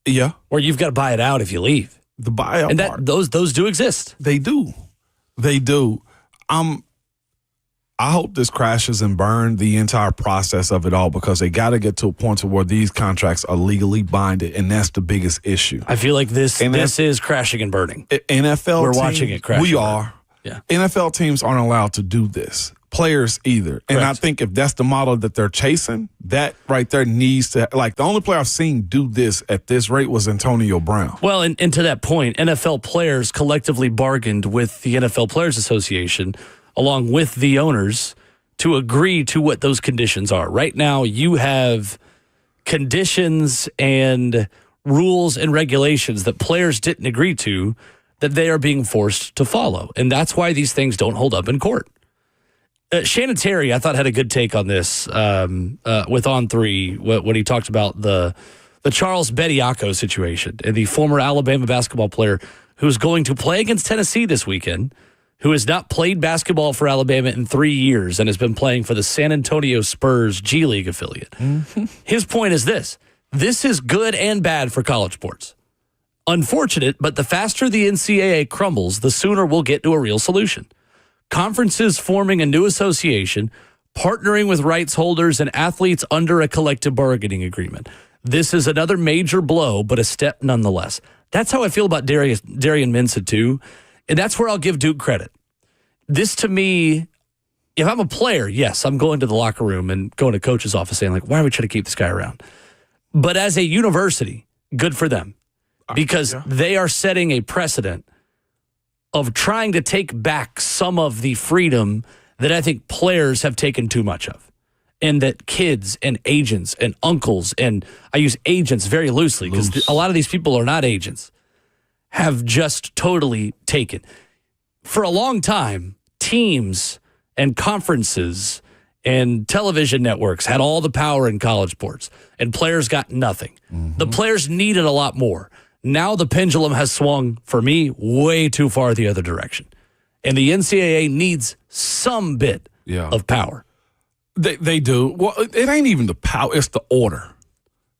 Yeah. Or you've got to buy it out if you leave. The buyout and part. Those do exist. They do. I hope this crashes and burns the entire process of it all, because they got to get to a point to where these contracts are legally binded, and that's the biggest issue. I feel like this is crashing and burning. NFL We're teams, watching it crash. We are. Yeah. NFL teams aren't allowed to do this. Players either. And I think if that's the model that they're chasing, that right there needs to, like, the only player I've seen do this at this rate was Antonio Brown. Well, and to that point, NFL players collectively bargained with the NFL Players Association along with the owners to agree to what those conditions are. Right now, you have conditions and rules and regulations that players didn't agree to that they are being forced to follow. And that's why these things don't hold up in court. Shannon Terry, I thought, had a good take on this with On3 when he talked about the Charles Bediako situation and the former Alabama basketball player who's going to play against Tennessee this weekend, who has not played basketball for Alabama in 3 years and has been playing for the San Antonio Spurs G League affiliate. Mm-hmm. His point is this. This is good and bad for college sports. Unfortunate, but the faster the NCAA crumbles, the sooner we'll get to a real solution. Conferences forming a new association, partnering with rights holders and athletes under a collective bargaining agreement. This is another major blow, but a step nonetheless. That's how I feel about Darian Mensah, too. And that's where I'll give Duke credit. This, to me, if I'm a player, yes, I'm going to the locker room and going to coach's office saying, like, why are we trying to keep this guy around? But as a university, good for them. Because they are setting a precedent of trying to take back some of the freedom that I think players have taken too much of. And that kids and agents and uncles, and I use agents very loosely because a lot of these people are not agents, have just totally taken. For a long time, teams and conferences and television networks had all the power in college sports, and players got nothing. The players needed a lot more. Now the pendulum has swung, for me, way too far the other direction. And the NCAA needs some bit of power. They do. Well, it ain't even the power; it's the order.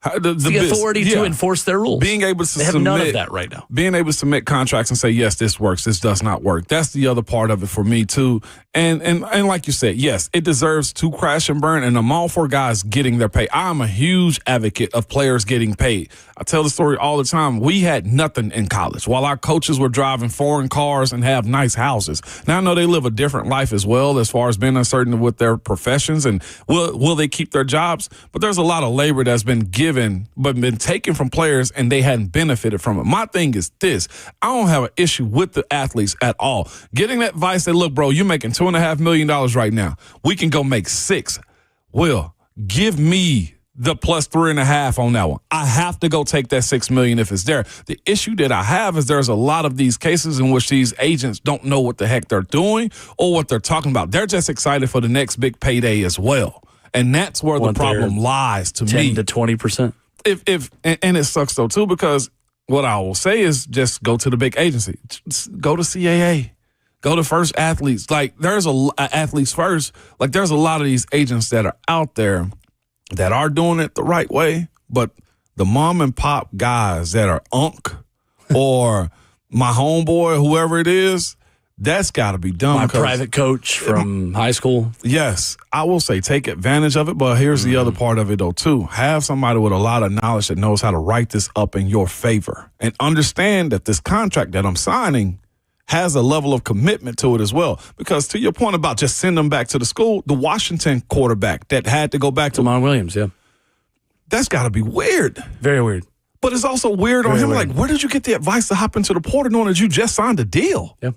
The authority to enforce their rules. Being able to they have none of that right now. Being able to submit contracts and say, yes, this works, this does not work. That's the other part of it for me, too. And like you said, yes, it deserves to crash and burn, and I'm all for guys getting their pay. I'm a huge advocate of players getting paid. I tell the story all the time. We had nothing in college while our coaches were driving foreign cars and have nice houses. Now I know they live a different life as well as far as being uncertain with their professions and will they keep their jobs? But there's a lot of labor that's been given but been taken from players and they hadn't benefited from it. My thing is this. I don't have an issue with the athletes at all. Getting that advice that, look, bro, you're making $2.5 million right now. We can go make $6 million. Will, give me the plus 3.5 on that one. I have to go take that $6 million if it's there. The issue that I have is there's a lot of these cases in which these agents don't know what the heck they're doing or what they're talking about. They're just excited for the next big payday as well. And that's where the problem lies to me. 10 to 20%. And it sucks though too, because what I will say is just go to the big agency. Just go to CAA. Go to First Athletes. Like there's Athletes First. Like there's a lot of these agents that are out there that are doing it the right way, but the mom and pop guys that are Unc or my homeboy, whoever it is, that's got to be done. My private coach from high school. Yes, I will say take advantage of it, but here's the other part of it, though, too. Have somebody with a lot of knowledge that knows how to write this up in your favor and understand that this contract that I'm signing has a level of commitment to it as well. Because to your point about just send them back to the school, the Washington quarterback that had to go back to Lamar Williams, that's got to be weird. Very weird. But it's also weird on him. Like, where did you get the advice to hop into the portal knowing that you just signed a deal? Yeah,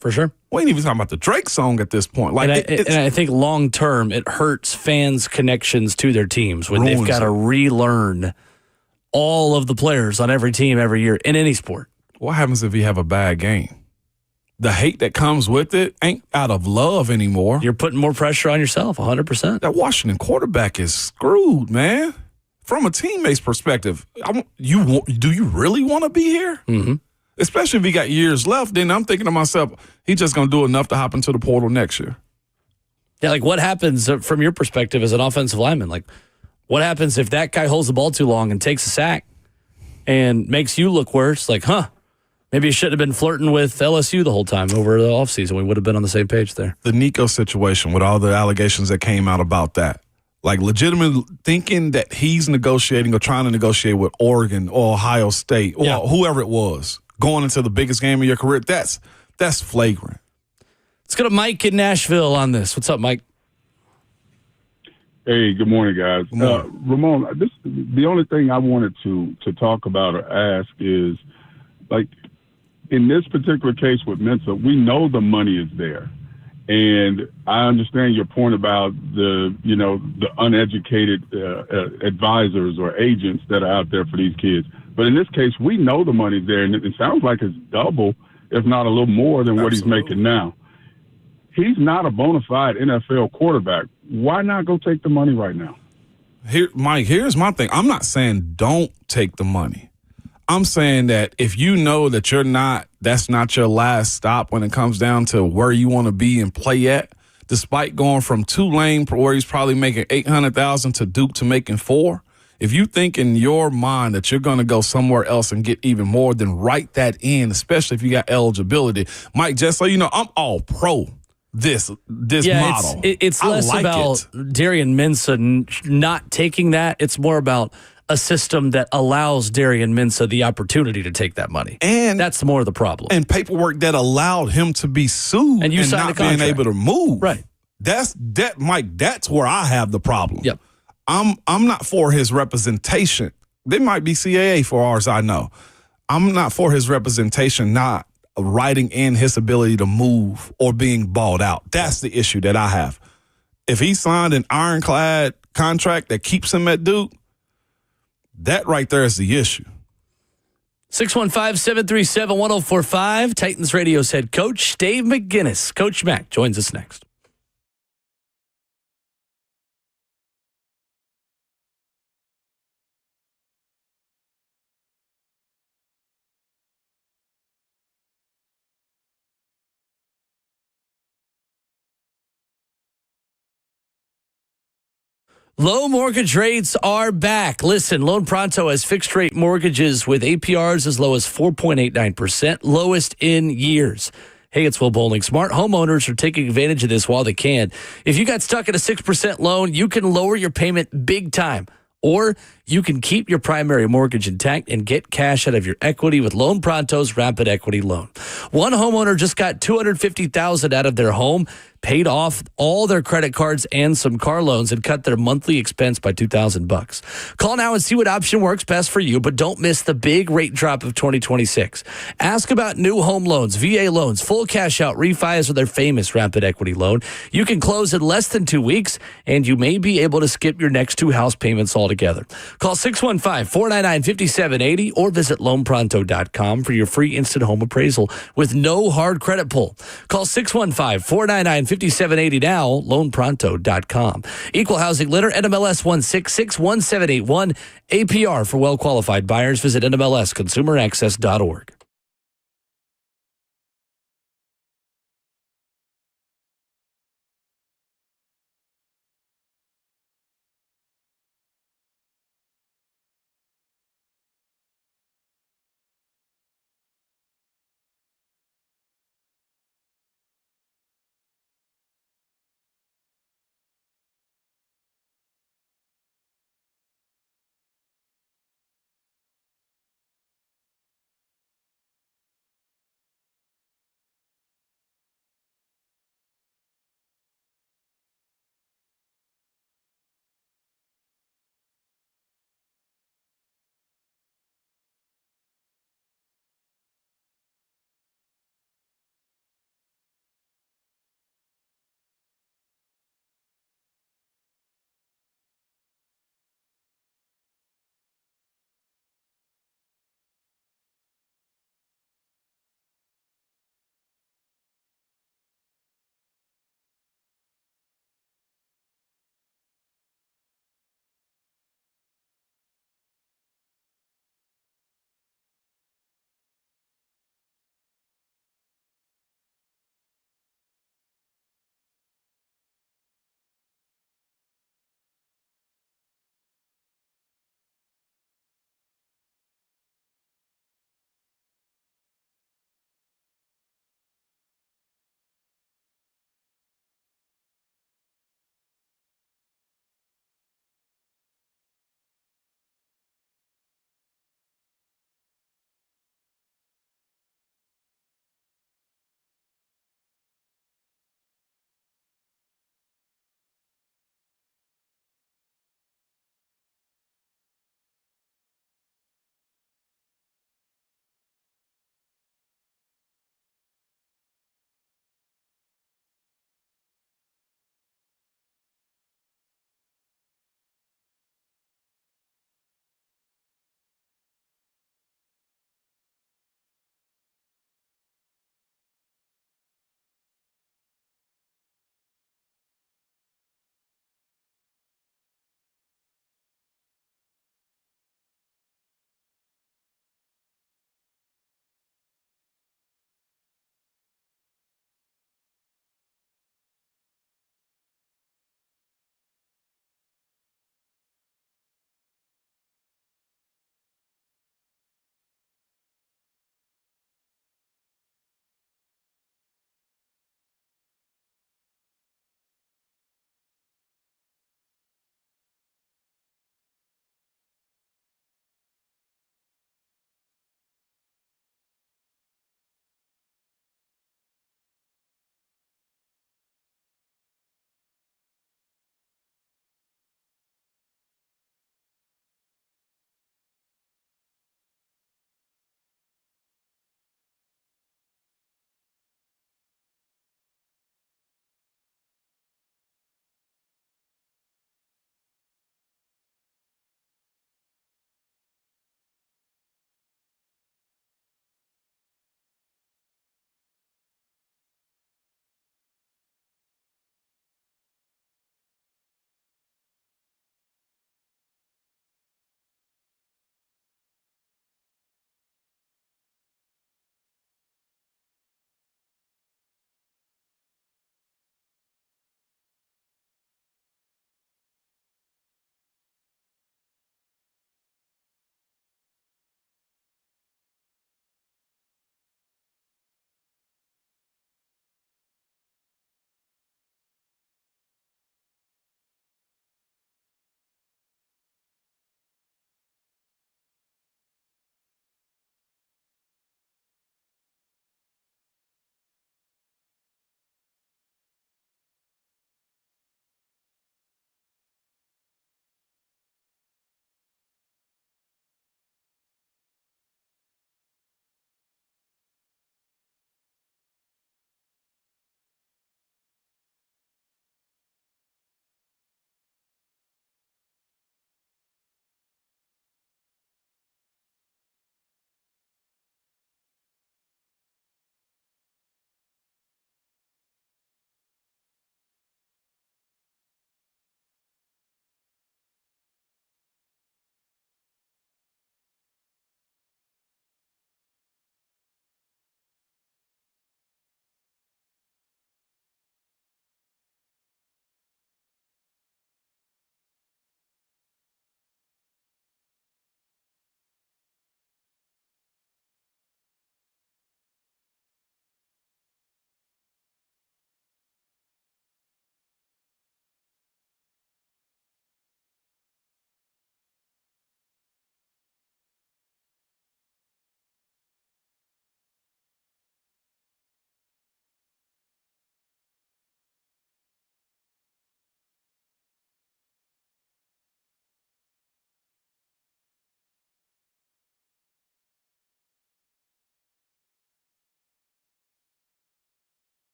for sure. We ain't even talking about the Drake song at this point. Like, and I think long term, it hurts fans' connections to their teams when they've got to relearn all of the players on every team every year in any sport. What happens if you have a bad game? The hate that comes with it ain't out of love anymore. You're putting more pressure on yourself, 100%. That Washington quarterback is screwed, man. From a teammate's perspective, do you really want to be here? Mm-hmm. Especially if he got years left, then I'm thinking to myself, he's just going to do enough to hop into the portal next year. Yeah, like what happens from your perspective as an offensive lineman? Like what happens if that guy holds the ball too long and takes a sack and makes you look worse? Like, maybe you shouldn't have been flirting with LSU the whole time over the offseason. We would have been on the same page there. The Nico situation with all the allegations that came out about that. Like legitimately thinking that he's negotiating or trying to negotiate with Oregon or Ohio State or whoever it was going into the biggest game of your career. That's flagrant. Let's go to Mike in Nashville on this. What's up, Mike? Hey, good morning, guys. Ramon, the only thing I wanted to talk about or ask is, like, in this particular case with Mensa, we know the money is there. And I understand your point about the uneducated advisors or agents that are out there for these kids. But in this case, we know the money's there, and it sounds like it's double, if not a little more than what he's making now. He's not a bona fide NFL quarterback. Why not go take the money right now? Mike, here's my thing. I'm not saying don't take the money. I'm saying that if you know that that's not your last stop when it comes down to where you want to be and play at, despite going from Tulane, where he's probably making $800,000 to Duke to making $4 million, if you think in your mind that you're going to go somewhere else and get even more, then write that in, especially if you got eligibility. Mike, just so you know, I'm all pro this model. It's less about Darian Mensa not taking that. It's more about a system that allows Darian Mensa the opportunity to take that money. And that's more of the problem. And paperwork that allowed him to be sued and not being able to move. Right. Mike, that's where I have the problem. Yep. I'm not for his representation. They might be CAA for ours, I know. I'm not for his representation not writing in his ability to move or being bought out. That's the issue that I have. If he signed an ironclad contract that keeps him at Duke, that right there is the issue. 615-737-1045. Titans Radio's head coach, Dave McGinnis. Coach Mac joins us next. Low mortgage rates are back. Listen, Loan Pronto has fixed rate mortgages with APRs as low as 4.89%, lowest in years. Hey, it's Will Bowling. Smart homeowners are taking advantage of this while they can. If you got stuck at a 6% loan, you can lower your payment big time. Or you can keep your primary mortgage intact and get cash out of your equity with Loan Pronto's Rapid Equity Loan. One homeowner just got $250,000 out of their home, paid off all their credit cards and some car loans, and cut their monthly expense by $2,000. Call now and see what option works best for you, but don't miss the big rate drop of 2026. Ask about new home loans, VA loans, full cash out refis with their famous Rapid Equity Loan. You can close in less than 2 weeks, and you may be able to skip your next 2 house payments altogether. Call 615-499-5780 or visit loanpronto.com for your free instant home appraisal with no hard credit pull. Call 615-499-5780 now, loanpronto.com. Equal housing lender, NMLS 1661781. APR for well-qualified buyers. Visit NMLSconsumeraccess.org.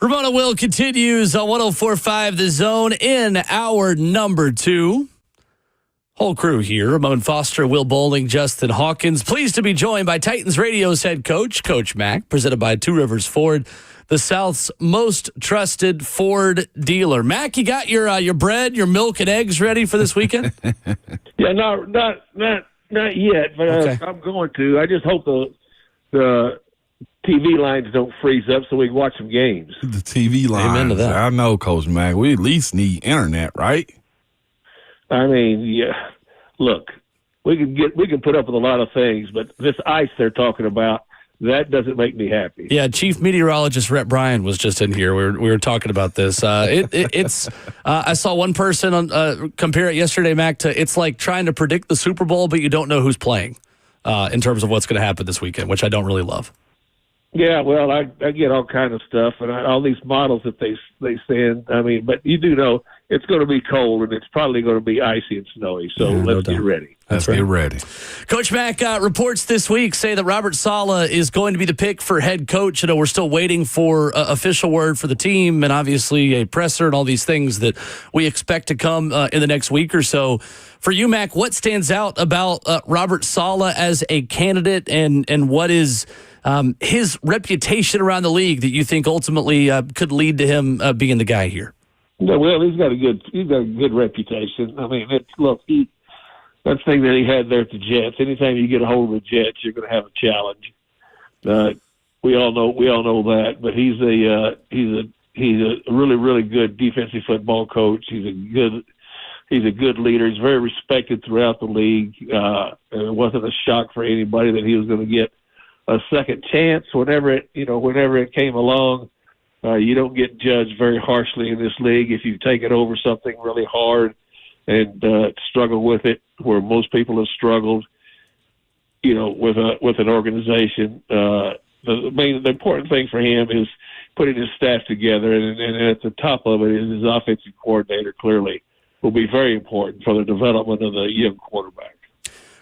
Ramona Will continues on 104.5 The Zone in hour number 2. Whole crew here, Ramon Foster, Will Bowling, Justin Hawkins. Pleased to be joined by Titans Radio's head coach, Coach Mack, presented by Two Rivers Ford, the South's most trusted Ford dealer. Mac, you got your bread, your milk, and eggs ready for this weekend? Yeah, not yet, but Okay. I'm going to. I just hope the TV lines don't freeze up so we can watch some games. The TV lines. Amen to that. I know, Coach Mack. We at least need internet, right? I mean, yeah. Look, we can put up with a lot of things, but this ice they're talking about, that doesn't make me happy. Yeah, Chief Meteorologist Rhett Bryan was just in here. We were talking about this. It's I saw one person compare it yesterday, Mac, to it's like trying to predict the Super Bowl, but you don't know who's playing in terms of what's going to happen this weekend, which I don't really love. Yeah, well, I get all kind of stuff and all these models that they send. I mean, but you do know it's going to be cold and it's probably going to be icy and snowy. So let's get ready. Let's get ready. Coach Mack, reports this week say that Robert Saleh is going to be the pick for head coach. You know, we're still waiting for official word for the team and obviously a presser and all these things that we expect to come in the next week or so. For you, Mac, what stands out about Robert Saleh as a candidate and what is his reputation around the league that you think ultimately could lead to him being the guy here? Yeah, well, he's got a good reputation. I mean, that thing that he had there at the Jets. Anytime you get a hold of the Jets, you're going to have a challenge. We all know that. But he's a really, really good defensive football coach. He's a good leader. He's very respected throughout the league. And it wasn't a shock for anybody that he was going to get a second chance whenever it came along. You don't get judged very harshly in this league if you've taken over something really hard and struggle with it, where most people have struggled, with an organization. The important thing for him is putting his staff together, and at the top of it is his offensive coordinator. Clearly, will be very important for the development of the young quarterback.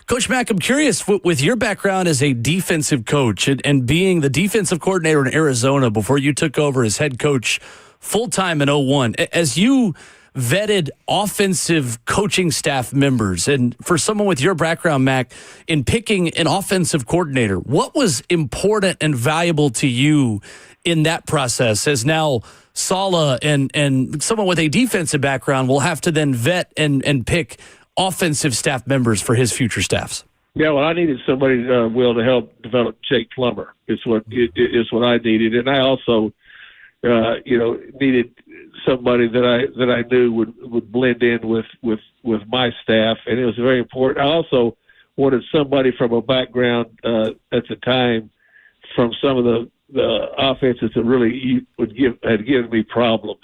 Coach Mack, I'm curious, with your background as a defensive coach and being the defensive coordinator in Arizona before you took over as head coach full-time in 2001, as you vetted offensive coaching staff members, and for someone with your background, Mac, in picking an offensive coordinator, what was important and valuable to you in that process as now Saleh and someone with a defensive background will have to then vet and pick offensive staff members for his future staffs? Yeah, well, I needed somebody, Will, to help develop Jake Plummer. Is what I needed, and I also, needed somebody that I knew would blend in with my staff, and it was very important. I also wanted somebody from a background at the time from some of the offenses that really had given me problems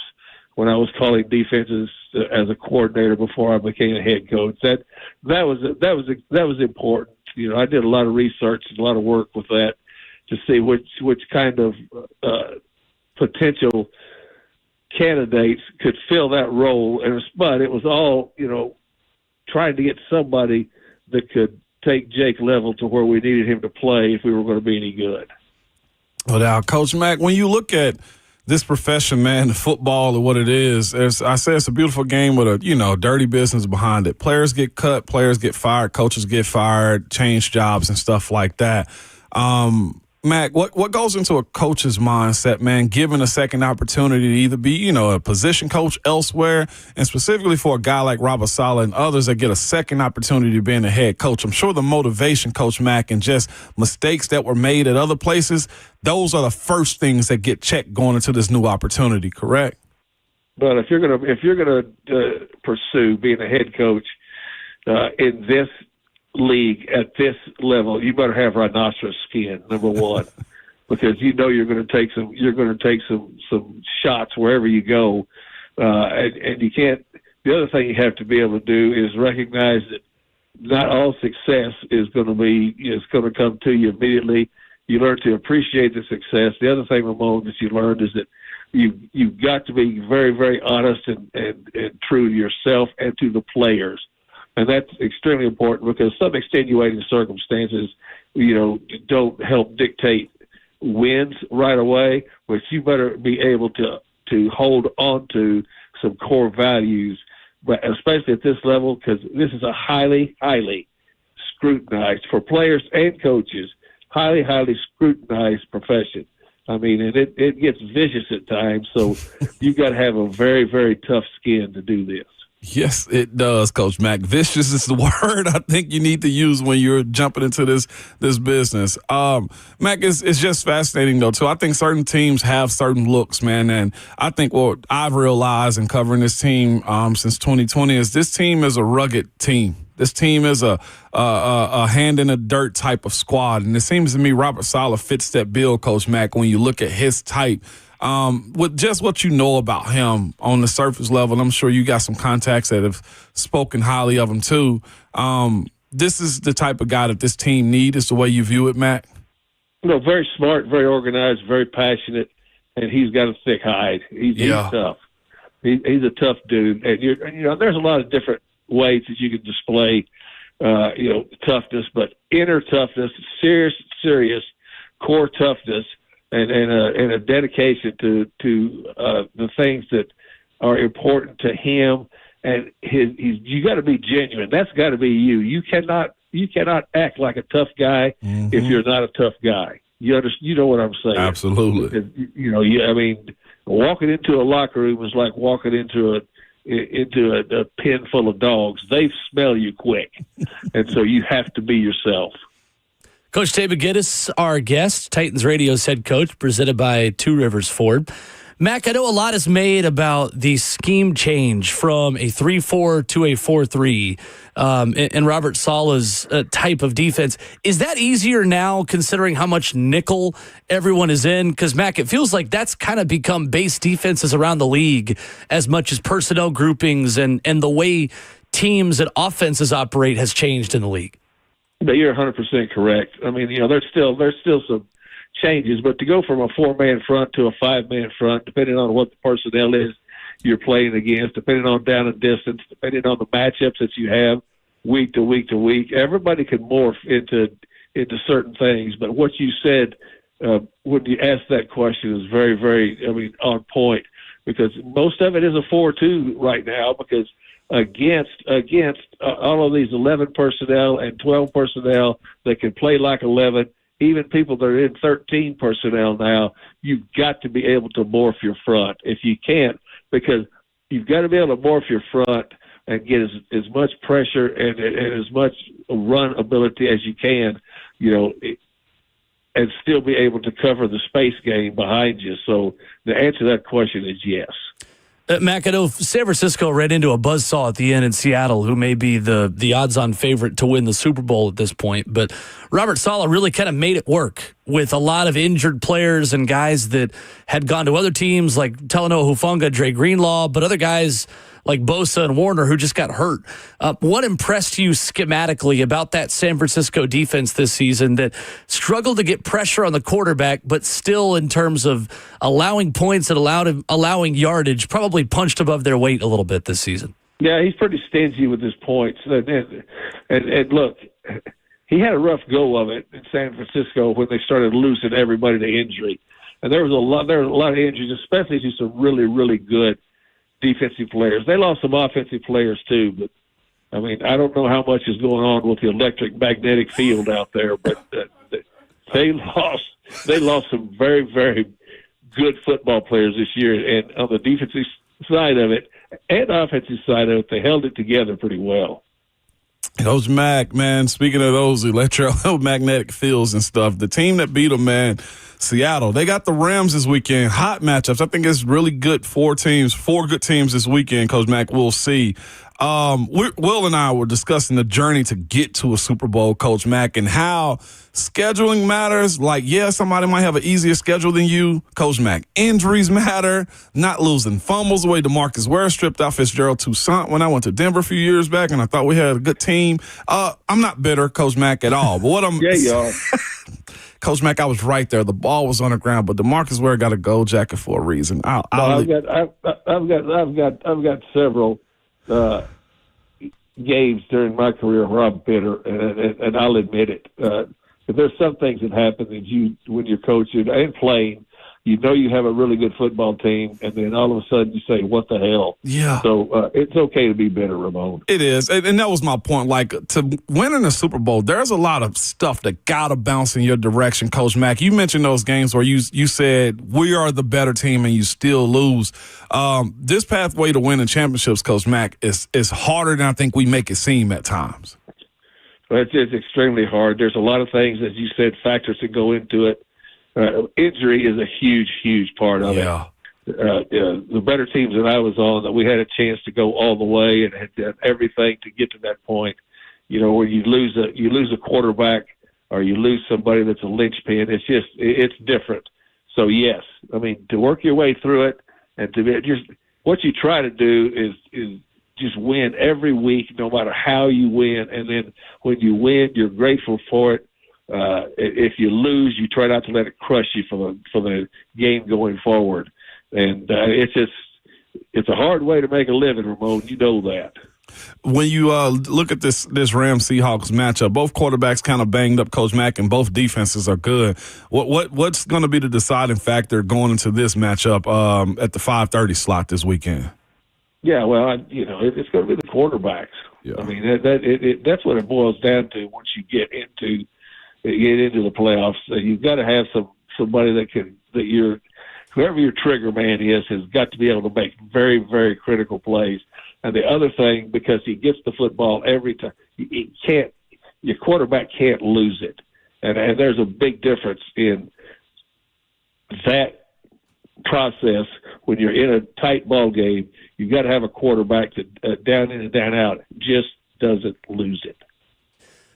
when I was calling defenses as a coordinator before I became a head coach. That was important. I did a lot of research and a lot of work with that to see which kind of potential candidates could fill that role. But it was all, trying to get somebody that could take Jake level to where we needed him to play if we were going to be any good. Well, now, Coach Mack, when you look at this profession, man, the football or what it is, I say it's a beautiful game with a, dirty business behind it. Players get cut, players get fired, coaches get fired, change jobs and stuff like that. Mac, what goes into a coach's mindset, man, given a second opportunity to either be, a position coach elsewhere, and specifically for a guy like Robert Saleh and others that get a second opportunity to being a head coach? I'm sure the motivation, Coach Mack, and just mistakes that were made at other places, those are the first things that get checked going into this new opportunity, correct? But if you're gonna pursue being a head coach in this league at this level, you better have rhinoceros skin, number one, because you're going to take some shots wherever you go, and you can't. The other thing you have to be able to do is recognize that not all success is going to come to you immediately. You learn to appreciate the success. The other thing, Ramon, that you learned is that you've got to be very, very honest and true to yourself and to the players. And that's extremely important because some extenuating circumstances, don't help dictate wins right away, but you better be able to hold on to some core values, but especially at this level, because this is a highly, highly scrutinized, for players and coaches, highly, highly scrutinized profession. I mean, and it gets vicious at times, so you've got to have a very, very tough skin to do this. Yes, it does, Coach Mack. Vicious is the word I think you need to use when you're jumping into this business. Mack, it's just fascinating, though, too. I think certain teams have certain looks, man, and I think what I've realized in covering this team since 2020 is this team is a rugged team. This team is a hand-in-the-dirt type of squad, and it seems to me Robert Saleh fits that bill, Coach Mack, when you look at his type. With just what you know about him on the surface level, I'm sure you got some contacts that have spoken highly of him too. This is the type of guy that this team needs, is the way you view it, Matt? Very smart, very organized, very passionate, and he's got a thick hide. He's tough. He's a tough dude. And there's a lot of different ways that you can display, toughness, but inner toughness, serious core toughness, and a dedication to the things that are important to him, and you got to be genuine. That's got to be you. You cannot act like a tough guy if you're not a tough guy. You know what I'm saying? Absolutely. Walking into a locker room is like walking into a pen full of dogs. They smell you quick, and so you have to be yourself. Coach David Gittes, our guest, Titans Radio's head coach, presented by Two Rivers Ford. Mac, I know a lot is made about the scheme change from a 3-4 to a 4-3 in Robert Saleh's type of defense. Is that easier now, considering how much nickel everyone is in? Because, Mac, it feels like that's kind of become base defenses around the league as much as personnel groupings and the way teams and offenses operate has changed in the league. But you're 100% correct. I mean, there's still some changes, but to go from a 4-man front to a 5-man front, depending on what the personnel is you're playing against, depending on down and distance, depending on the matchups that you have week to week to week, everybody can morph into certain things. But what you said when you asked that question is very, very, on point, because most of it is a 4-2 right now, because against all of these 11 personnel and 12 personnel that can play like 11, even people that are in 13 personnel now, you've got to be able to morph your front. If you can't, because you've got to be able to morph your front and get as much pressure and as much run ability as you can, and still be able to cover the space game behind you. So the answer to that question is yes. Mac, I know San Francisco ran into a buzzsaw at the end in Seattle, who may be the odds-on favorite to win the Super Bowl at this point. But Robert Saleh really kind of made it work with a lot of injured players and guys that had gone to other teams like Talanoa Hufanga, Dre Greenlaw, but other guys like Bosa and Warner who just got hurt. What impressed you schematically about that San Francisco defense this season that struggled to get pressure on the quarterback, but still in terms of allowing points and allowing yardage, probably punched above their weight a little bit this season? Yeah, he's pretty stingy with his points. And look, he had a rough go of it in San Francisco when they started losing everybody to injury. And there was a lot of injuries, especially to some really, really good defensive players. They lost some offensive players too, but I mean, I don't know how much is going on with the electric magnetic field out there, but they lost some very, very good football players this year. And on the defensive side of it and offensive side of it, they held it together pretty well. Coach Mack, man, speaking of those electromagnetic fields and stuff, the team that beat them, man, Seattle, they got the Rams this weekend. Hot matchups. I think it's really good. Four good teams this weekend, Coach Mack. We'll see. Will and I were discussing the journey to get to a Super Bowl, Coach Mack, and how scheduling matters. Like, yeah, somebody might have an easier schedule than you, Coach Mack. Injuries matter. Not losing fumbles the way DeMarcus Ware stripped out Fitzgerald Toussaint when I went to Denver a few years back, and I thought we had a good team. I'm not bitter, Coach Mack, at all. But what I'm yeah, you are. Coach Mack, I was right there. The ball was on the ground, but DeMarcus Ware got a gold jacket for a reason. I've got several games during my career where I'm bitter, and I'll admit it. Because there's some things that happen that when you're coaching and playing, you know you have a really good football team, and then all of a sudden you say, what the hell? Yeah. So it's okay to be bitter, Ramon. It is, and that was my point. Like, to win in the Super Bowl, there's a lot of stuff that got to bounce in your direction, Coach Mack. You mentioned those games where you said, we are the better team, and you still lose. This pathway to winning championships, Coach Mack, is harder than I think we make it seem at times. Well, it's extremely hard. There's a lot of things, as you said, factors that go into it. Injury is a huge, huge part of it. The better teams that I was on, that we had a chance to go all the way and had done everything to get to that point. You know, where you lose a quarterback or you lose somebody that's a linchpin, it's different. So yes, I mean, to work your way through it and to be just what you try to do is just win every week, no matter how you win, and then when you win, you're grateful for it. If you lose, you try not to let it crush you for the game going forward. And it's a hard way to make a living, Ramon. You know that. When you look at this Rams-Seahawks matchup, both quarterbacks kind of banged up, Coach Mack, and both defenses are good. What's going to be the deciding factor going into this matchup at the 5:30 slot this weekend? Yeah, well, it's going to be the quarterbacks. Yeah. I mean, that's what it boils down to once you get into the playoffs. You've got to have somebody whoever your trigger man is has got to be able to make very, very critical plays. And the other thing, because he gets the football every time, your quarterback can't lose it. And there's a big difference in that process when you're in a tight ball game. You've got to have a quarterback that down in and down out just doesn't lose it.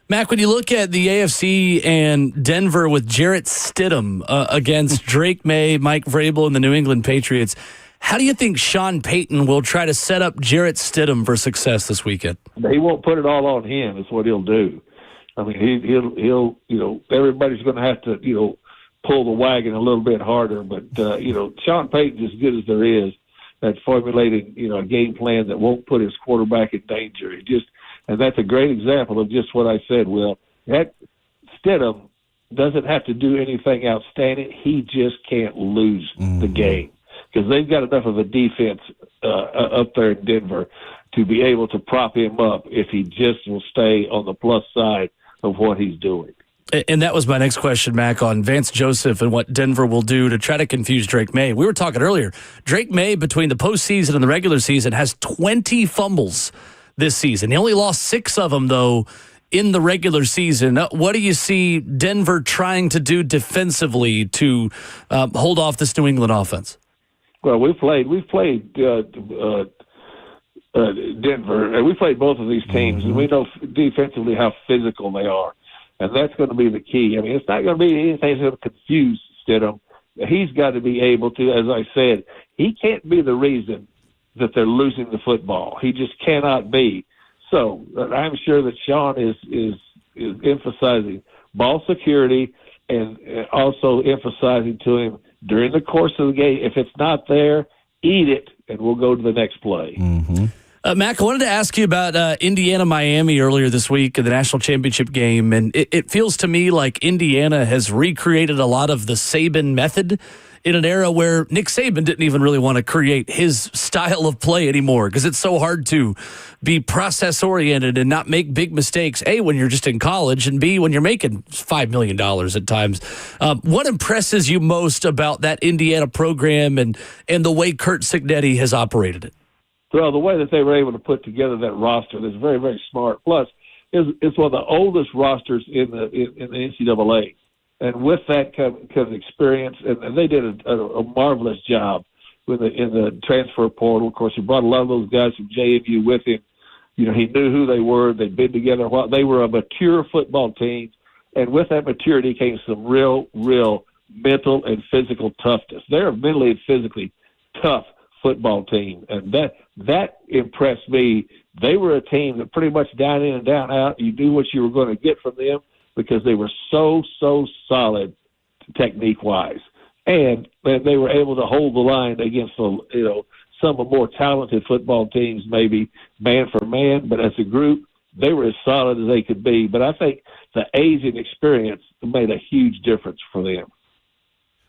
Mac, when you look at the AFC and Denver with Jarrett Stidham against Drake May, Mike Vrabel, and the New England Patriots, how do you think Sean Payton will try to set up Jarrett Stidham for success this weekend? He won't put it all on him. Is what he'll do. I mean, he'll everybody's going to have to pull the wagon a little bit harder. But Sean Payton's as good as there is at formulating a game plan that won't put his quarterback in danger. And that's a great example of just what I said, Will. That Stidham doesn't have to do anything outstanding. He just can't lose the game because they've got enough of a defense up there in Denver to be able to prop him up if he just will stay on the plus side of what he's doing. And that was my next question, Mac, on Vance Joseph and what Denver will do to try to confuse Drake May. We were talking earlier. Drake May, between the postseason and the regular season, has 20 fumbles this season. He only lost 6 of them, though, in the regular season. What do you see Denver trying to do defensively to hold off this New England offense? Well, we've played Denver, and we played both of these teams, and we know defensively how physical they are. And that's going to be the key. I mean, it's not going to be anything that's going to confuse Stidham. He's got to be able to, as I said, he can't be the reason that they're losing the football. He just cannot be. So I'm sure that Sean is emphasizing ball security and also emphasizing to him during the course of the game, if it's not there, eat it, and we'll go to the next play. Mm-hmm. Mac, I wanted to ask you about Indiana-Miami earlier this week in the national championship game, and it feels to me like Indiana has recreated a lot of the Saban method in an era where Nick Saban didn't even really want to create his style of play anymore because it's so hard to be process-oriented and not make big mistakes, A, when you're just in college, and B, when you're making $5 million at times. What impresses you most about that Indiana program and the way Curt Cignetti has operated it? Well, the way that they were able to put together that roster is very, very smart. Plus, it's one of the oldest rosters in the NCAA. And with that comes experience, and they did a marvelous job in the transfer portal. Of course, he brought a lot of those guys from JMU with him. He knew who they were. They'd been together a while. They were a mature football team, and with that maturity came some real mental and physical toughness. They're a mentally and physically tough football team, and that impressed me. They were a team that pretty much down in and down out, you knew what you were going to get from them because they were so solid technique-wise. And they were able to hold the line against some of the more talented football teams, maybe man for man, but as a group, they were as solid as they could be. But I think the age and experience made a huge difference for them.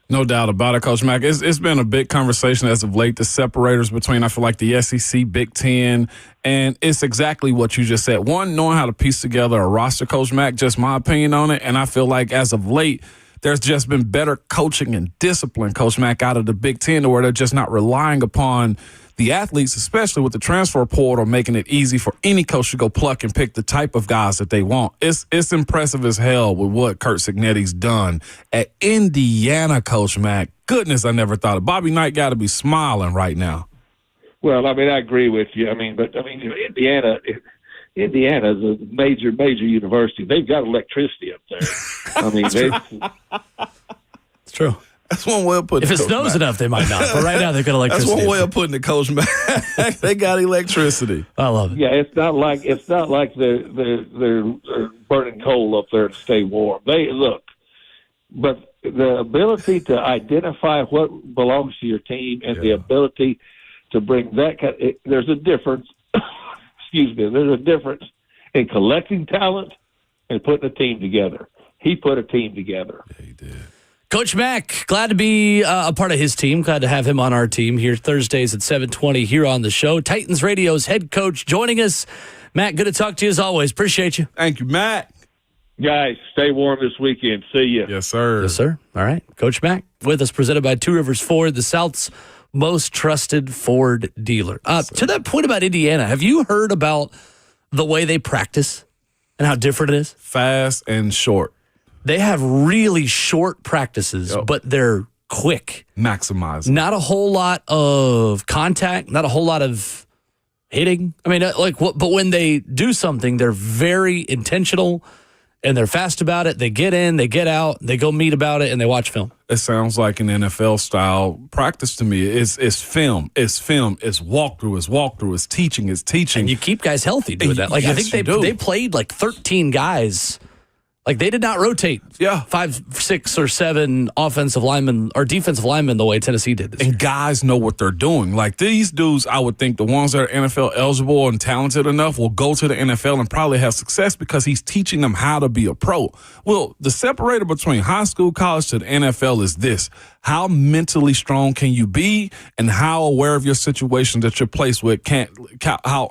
No doubt about it, Coach Mack. It's been a big conversation as of late, the separators between, I feel like, the SEC, Big Ten, and it's exactly what you just said. One, knowing how to piece together a roster, Coach Mack, just my opinion on it, and I feel like as of late, there's just been better coaching and discipline, Coach Mack, out of the Big Ten, to where they're just not relying upon the athletes, especially with the transfer portal, making it easy for any coach to go pluck and pick the type of guys that they want. It's impressive as hell with what Curt Cignetti's done at Indiana, Coach Mack. Goodness, I never thought of. Bobby Knight got to be smiling right now. Well, I mean, I agree with you. Indiana is a major university. They've got electricity up there. I mean, It's true. That's one way of putting it. If it snows enough, they might not. But right now, they've got electricity. That's one way of putting it, Coach Mack. They got electricity. I love it. Yeah, it's not like they're burning coal up there to stay warm. But the ability to identify what belongs to your team and the ability to bring that there's a difference. Excuse me. There's a difference in collecting talent and putting a team together. He put a team together. Yeah, he did. Coach Mack, glad to be a part of his team. Glad to have him on our team here Thursdays at 7:20 here on the show. Titans Radio's head coach joining us. Matt, good to talk to you as always. Appreciate you. Thank you, Matt. Guys, stay warm this weekend. See you. Yes, sir. Yes, sir. All right. Coach Mack with us, presented by Two Rivers Ford, the South's most trusted Ford dealer. To that point about Indiana, have you heard about the way they practice and how different it is? Fast and short. They have really short practices, but they're quick. Maximize. Not a whole lot of contact, not a whole lot of hitting. I mean, but when they do something, they're very intentional and they're fast about it. They get in, they get out, they go meet about it, and they watch film. It sounds like an NFL style practice to me. It's film, it's walkthrough, it's teaching, it's teaching. And you keep guys healthy doing that. Like, yes, I think they played like 13 guys. Like, they did not rotate 5, 6, or 7 offensive linemen or defensive linemen the way Tennessee did this year. And guys know what they're doing. Like, these dudes, I would think the ones that are NFL eligible and talented enough will go to the NFL and probably have success because he's teaching them how to be a pro. Well, the separator between high school, college to the NFL is this. How mentally strong can you be, and how aware of your situation that you're placed with how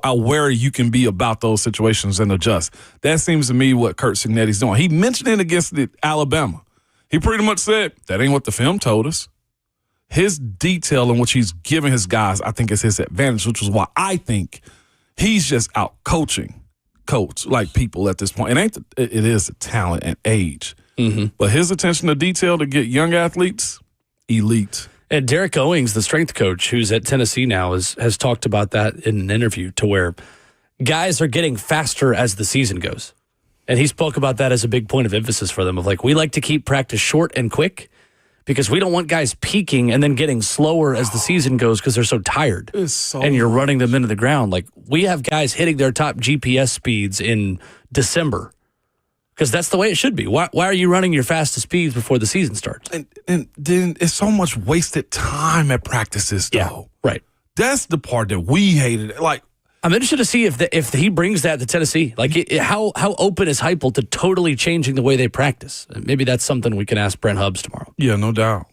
aware you can be about those situations and adjust. That seems to me what Curt Cignetti's doing. He mentioned it against Alabama. He pretty much said, that ain't what the film told us. His detail in which he's giving his guys, I think, is his advantage, which is why I think he's just out coaching like people at this point. It is talent and age. Mm-hmm. But his attention to detail to get young athletes, elite. And Derek Owings, the strength coach, who's at Tennessee now, has talked about that in an interview, to where guys are getting faster as the season goes. And he spoke about that as a big point of emphasis for them, of like, we like to keep practice short and quick because we don't want guys peaking and then getting slower as the season goes because they're so tired. And you're running them into the ground. Like, we have guys hitting their top GPS speeds in December. Because that's the way it should be. Why are you running your fastest speeds before the season starts? And then it's so much wasted time at practices, though. Yeah, right. That's the part that we hated. Like, I'm interested to see if he brings that to Tennessee. Like, how open is Heupel to totally changing the way they practice? Maybe that's something we can ask Brent Hubbs tomorrow. Yeah, no doubt.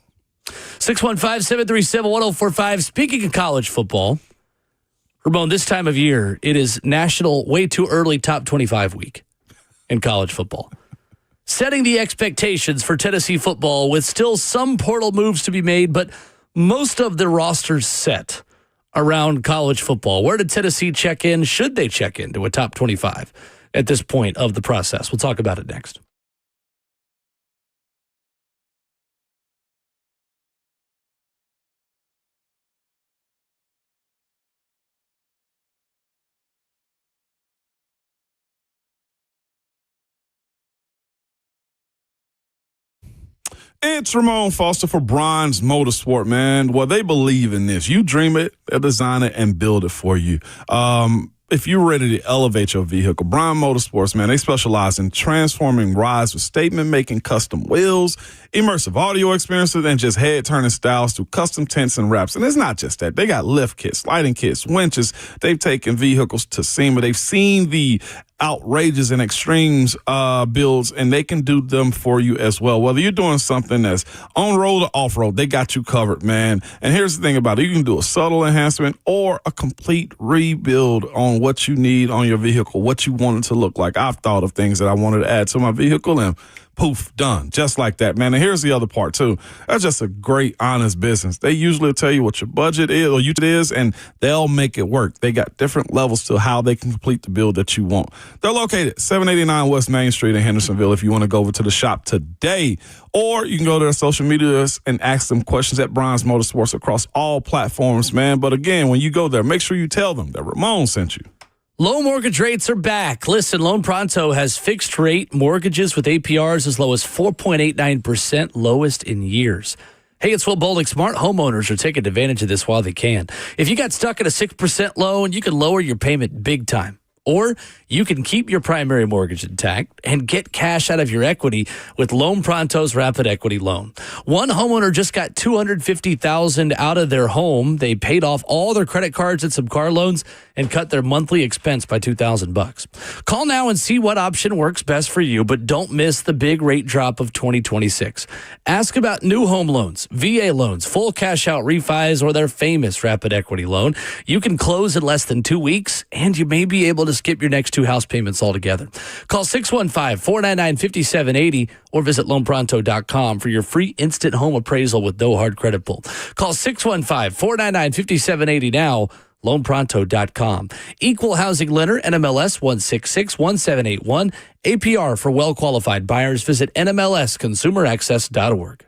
615-737-1045. Speaking of college football, Ramon, this time of year, it is National Way Too Early Top 25 week in college football. Setting the expectations for Tennessee football with still some portal moves to be made, but most of the rosters set around college football. Where did Tennessee check in? Should they check into a top 25 at this point of the process? We'll talk about it next. It's Ramon Foster for Bronze Motorsport, man. Well, they believe in this. You dream it, they'll design it and build it for you. if you're ready to elevate your vehicle, Brian Motorsports, man, they specialize in transforming rides with statement-making custom wheels, immersive audio experiences, and just head-turning styles through custom tints and wraps. And it's not just that. They got lift kits, sliding kits, winches. They've taken vehicles to SEMA. They've seen the outrageous and extremes builds, and they can do them for you as well. Whether you're doing something that's on-road or off-road, they got you covered, man. And here's the thing about it. You can do a subtle enhancement or a complete rebuild on what you need on your vehicle, what you want it to look like. I've thought of things that I wanted to add to my vehicle, and poof, done. Just like that, man. And here's the other part, too. That's just a great, honest business. They usually tell you what your budget is or it is, and they'll make it work. They got different levels to how they can complete the build that you want. They're located at 789 West Main Street in Hendersonville if you want to go over to the shop today. Or you can go to their social medias and ask them questions at Brian's Motorsports across all platforms, man. But again, when you go there, make sure you tell them that Ramon sent you. Low mortgage rates are back. Listen, Loan Pronto has fixed rate mortgages with APRs as low as 4.89%, lowest in years. Hey, it's Will Bowling. Smart homeowners are taking advantage of this while they can. If you got stuck at a 6% loan, you can lower your payment big time. Or you can keep your primary mortgage intact and get cash out of your equity with Loan Pronto's Rapid Equity Loan. One homeowner just got $250,000 out of their home. They paid off all their credit cards and some car loans and cut their monthly expense by $2,000. Call now and see what option works best for you, but don't miss the big rate drop of 2026. Ask about new home loans, VA loans, full cash out refis, or their famous Rapid Equity Loan. You can close in less than 2 weeks, and you may be able to skip your next 2 house payments altogether. Call 615-499-5780 or visit loanpronto.com for your free instant home appraisal with no hard credit pull. Call 615-499-5780 now, loanpronto.com. Equal housing lender, NMLS 1661781. APR for well-qualified buyers. Visit nmlsconsumeraccess.org.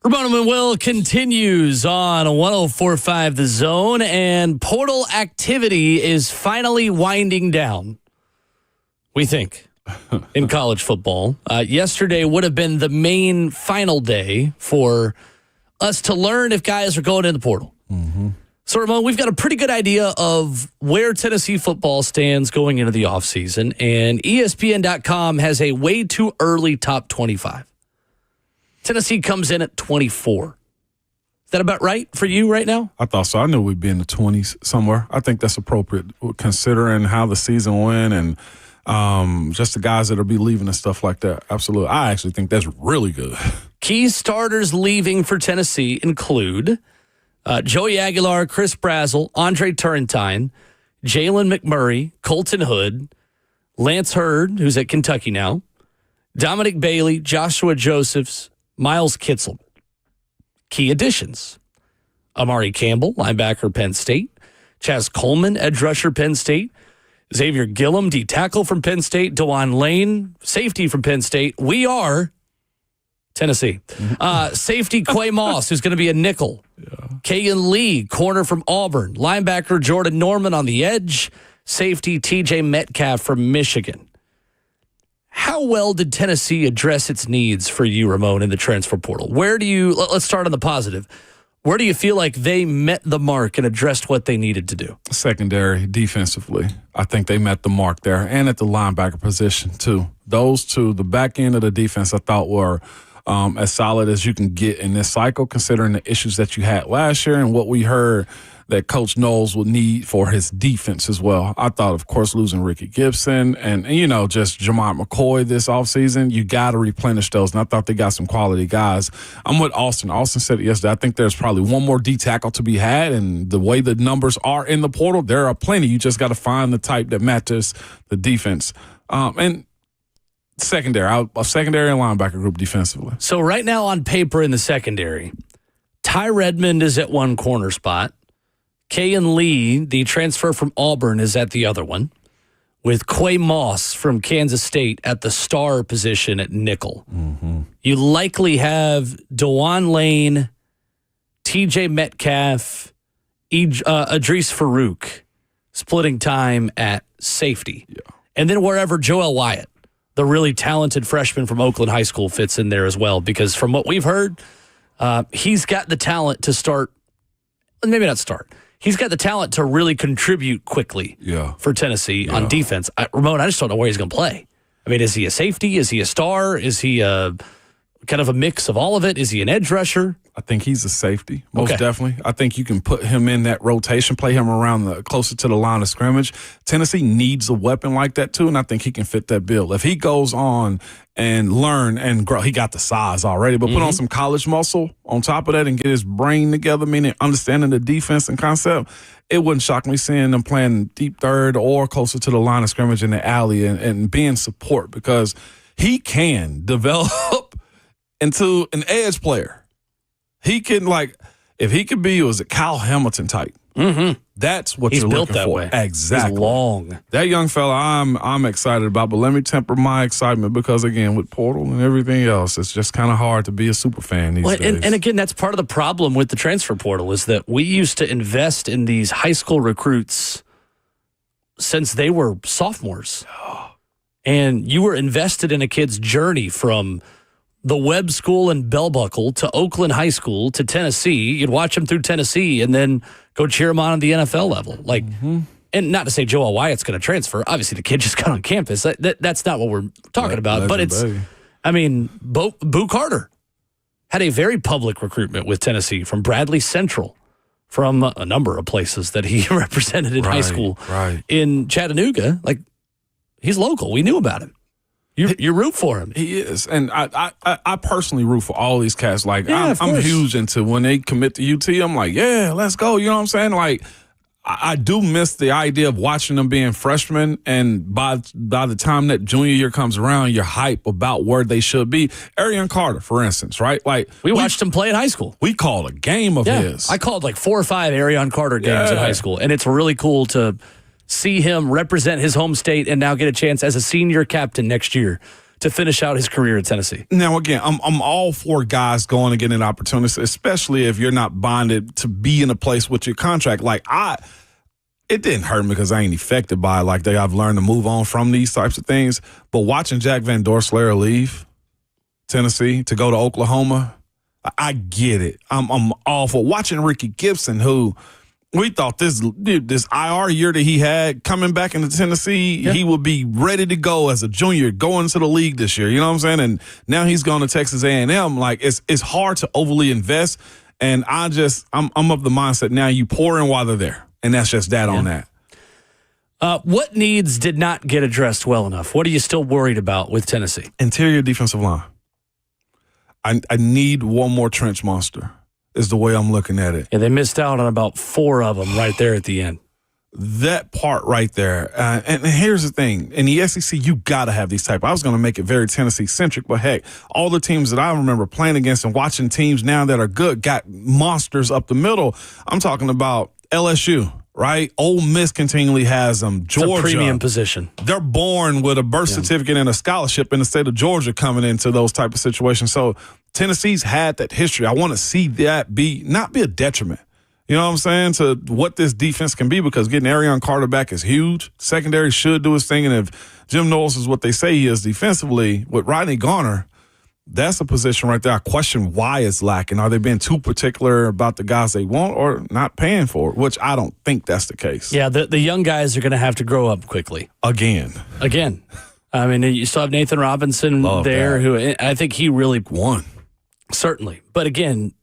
Ramon and Will continues on 104.5 The Zone, and portal activity is finally winding down, we think, in college football. Yesterday would have been the main final day for us to learn if guys are going in the portal. Mm-hmm. So, Ramon, we've got a pretty good idea of where Tennessee football stands going into the offseason, and ESPN.com has a way too early top 25. Tennessee comes in at 24. Is that about right for you right now? I thought so. I knew we'd be in the 20s somewhere. I think that's appropriate considering how the season went and just the guys that'll be leaving and stuff like that. Absolutely. I actually think that's really good. Key starters leaving for Tennessee include Joey Aguilar, Chris Brazzell, Andre Turrentine, Jalen McMurray, Colton Hood, Lance Hurd, who's at Kentucky now, Dominic Bailey, Joshua Josephs, Miles Kitzel. Key additions: Amari Campbell, linebacker, Penn State; Chaz Coleman, edge rusher, Penn State; Xavier Gillum, D tackle from Penn State; DeJuan Lane, safety from Penn State. We are Tennessee. Safety Quay Moss, who's going to be a nickel. Kagan Lee, corner from Auburn; linebacker Jordan Norman on the edge; safety TJ Metcalf from Michigan. How well did Tennessee address its needs for you, Ramon, in the transfer portal? Let's start on the positive. Where do you feel like they met the mark and addressed what they needed to do? Secondary, defensively. I think they met the mark there, and at the linebacker position, too. Those two, the back end of the defense, I thought were as solid as you can get in this cycle, considering the issues that you had last year and what we heard that Coach Knowles would need for his defense as well. I thought, of course, losing Ricky Gibson and just Jamont McCoy this offseason, you got to replenish those. And I thought they got some quality guys. I'm with Austin. Austin said it yesterday. I think there's probably one more D tackle to be had. And the way the numbers are in the portal, there are plenty. You just got to find the type that matches the defense. And secondary, a secondary and linebacker group defensively. So right now on paper in the secondary, Ty Redmond is at one corner spot. Kayan Lee, the transfer from Auburn, is at the other one, with Quay Moss from Kansas State at the star position at nickel. Mm-hmm. You likely have DeJuan Lane, TJ Metcalf, Idris Farouk splitting time at safety. Yeah. And then wherever Joel Wyatt, the really talented freshman from Oakland High School, fits in there as well, because from what we've heard, he's got the talent to start, maybe not start. He's got the talent to really contribute quickly for Tennessee on defense. Ramon, I just don't know where he's going to play. I mean, is he a safety? Is he a star? Is he kind of a mix of all of it? Is he an edge rusher? I think he's a safety, most definitely. I think you can put him in that rotation, play him around closer to the line of scrimmage. Tennessee needs a weapon like that, too, and I think he can fit that bill. If he goes on and learn and grow, he got the size already, but put on some college muscle on top of that and get his brain together, meaning understanding the defense and concept, it wouldn't shock me seeing them playing deep third or closer to the line of scrimmage in the alley and being support, because he can develop into an edge player. He can, if he could be, was it Kyle Hamilton type? Mm-hmm. That's what he's you're built looking that for. way. Exactly. He's long. That young fella, I'm excited about, but let me temper my excitement because, again, with portal and everything else, it's just kind of hard to be a super fan these days. And again, that's part of the problem with the transfer portal is that we used to invest in these high school recruits since they were sophomores. And you were invested in a kid's journey from the Webb School in Bell Buckle to Oakland High School to Tennessee. You'd watch him through Tennessee and then go cheer him on at the NFL level. And not to say Joel Wyatt's going to transfer. Obviously, the kid just got on campus. That's not what we're talking about. But it's, Boo Carter had a very public recruitment with Tennessee from Bradley Central, from a number of places that he represented in high school. Right. In Chattanooga, he's local. We knew about him. You root for him. He is. And I personally root for all these cats. I'm huge into when they commit to UT. I'm like, yeah, let's go. You know what I'm saying? I do miss the idea of watching them being freshmen, and by the time that junior year comes around, you're hype about where they should be. Arian Carter, for instance, right? We watched him play in high school. We called a game of his. I called 4 or 5 Arian Carter games in high school, and it's really cool to see him represent his home state and now get a chance as a senior captain next year to finish out his career at Tennessee. Now, again, I'm all for guys going and getting opportunities, especially if you're not bonded to be in a place with your contract. It didn't hurt me because I ain't affected by it. I've learned to move on from these types of things. But watching Jack Van Dorselaer leave Tennessee to go to Oklahoma, I get it. I'm all for watching Ricky Gibson, who we thought this IR year that he had coming back into Tennessee, he would be ready to go as a junior, going to the league this year. You know what I'm saying? And now he's going to Texas A&M. It's hard to overly invest. And I'm of the mindset now you pour in while they're there. And that's just that on that. What needs did not get addressed well enough? What are you still worried about with Tennessee? Interior defensive line. I need one more trench monster is the way I'm looking at it. Yeah, they missed out on about 4 of them right there at the end. That part right there. And here's the thing. In the SEC, you got to have these type. I was going to make it very Tennessee-centric, but heck, all the teams that I remember playing against and watching teams now that are good got monsters up the middle. I'm talking about LSU, right? Ole Miss continually has them. Georgia. It's a premium position. They're born with a birth certificate and a scholarship in the state of Georgia coming into those type of situations. So Tennessee's had that history. I want to see that not be a detriment. You know what I'm saying, to what this defense can be, because getting Arion Carter back is huge. Secondary should do his thing, and if Jim Knowles is what they say he is defensively, with Rodney Garner, that's a position right there. I question why it's lacking. Are they being too particular about the guys they want or not paying for it, which I don't think that's the case. Yeah, the young guys are going to have to grow up quickly. Again. I mean, you still have Nathan Robinson there, who I think he really won. Certainly. But again,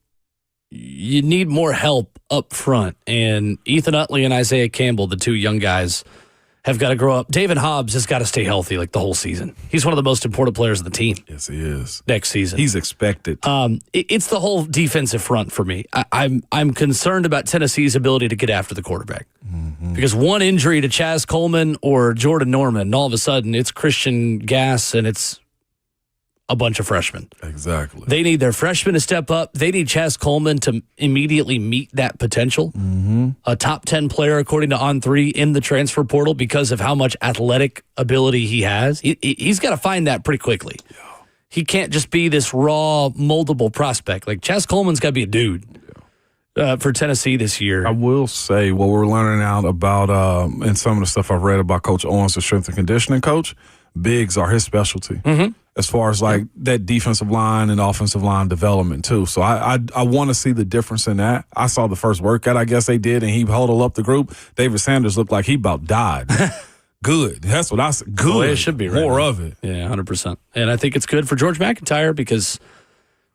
you need more help up front. And Ethan Utley and Isaiah Campbell, the 2 young guys, have got to grow up. David Hobbs has got to stay healthy the whole season. He's one of the most important players of the team. Yes, he is. Next season. He's expected. It's the whole defensive front for me. I'm concerned about Tennessee's ability to get after the quarterback. Mm-hmm. Because one injury to Chaz Coleman or Jordan Norman, and all of a sudden it's Christian Gass and it's a bunch of freshmen. Exactly. They need their freshmen to step up. They need Chaz Coleman to immediately meet that potential. Mm-hmm. A top 10 player, according to On3, in the transfer portal because of how much athletic ability he has. He's got to find that pretty quickly. Yeah. He can't just be this raw, moldable prospect. Chaz Coleman's got to be a dude for Tennessee this year. I will say what we're learning out about, and some of the stuff I've read about Coach Owens, the strength and conditioning coach, bigs are his specialty. Mm-hmm. As far as that defensive line and offensive line development too. So I want to see the difference in that. I saw the first workout I guess they did, and he huddled up the group. David Sanders looked like he about died. Good. That's what I said. Good. Well, it should be more of it. Yeah, 100%. And I think it's good for George McIntyre because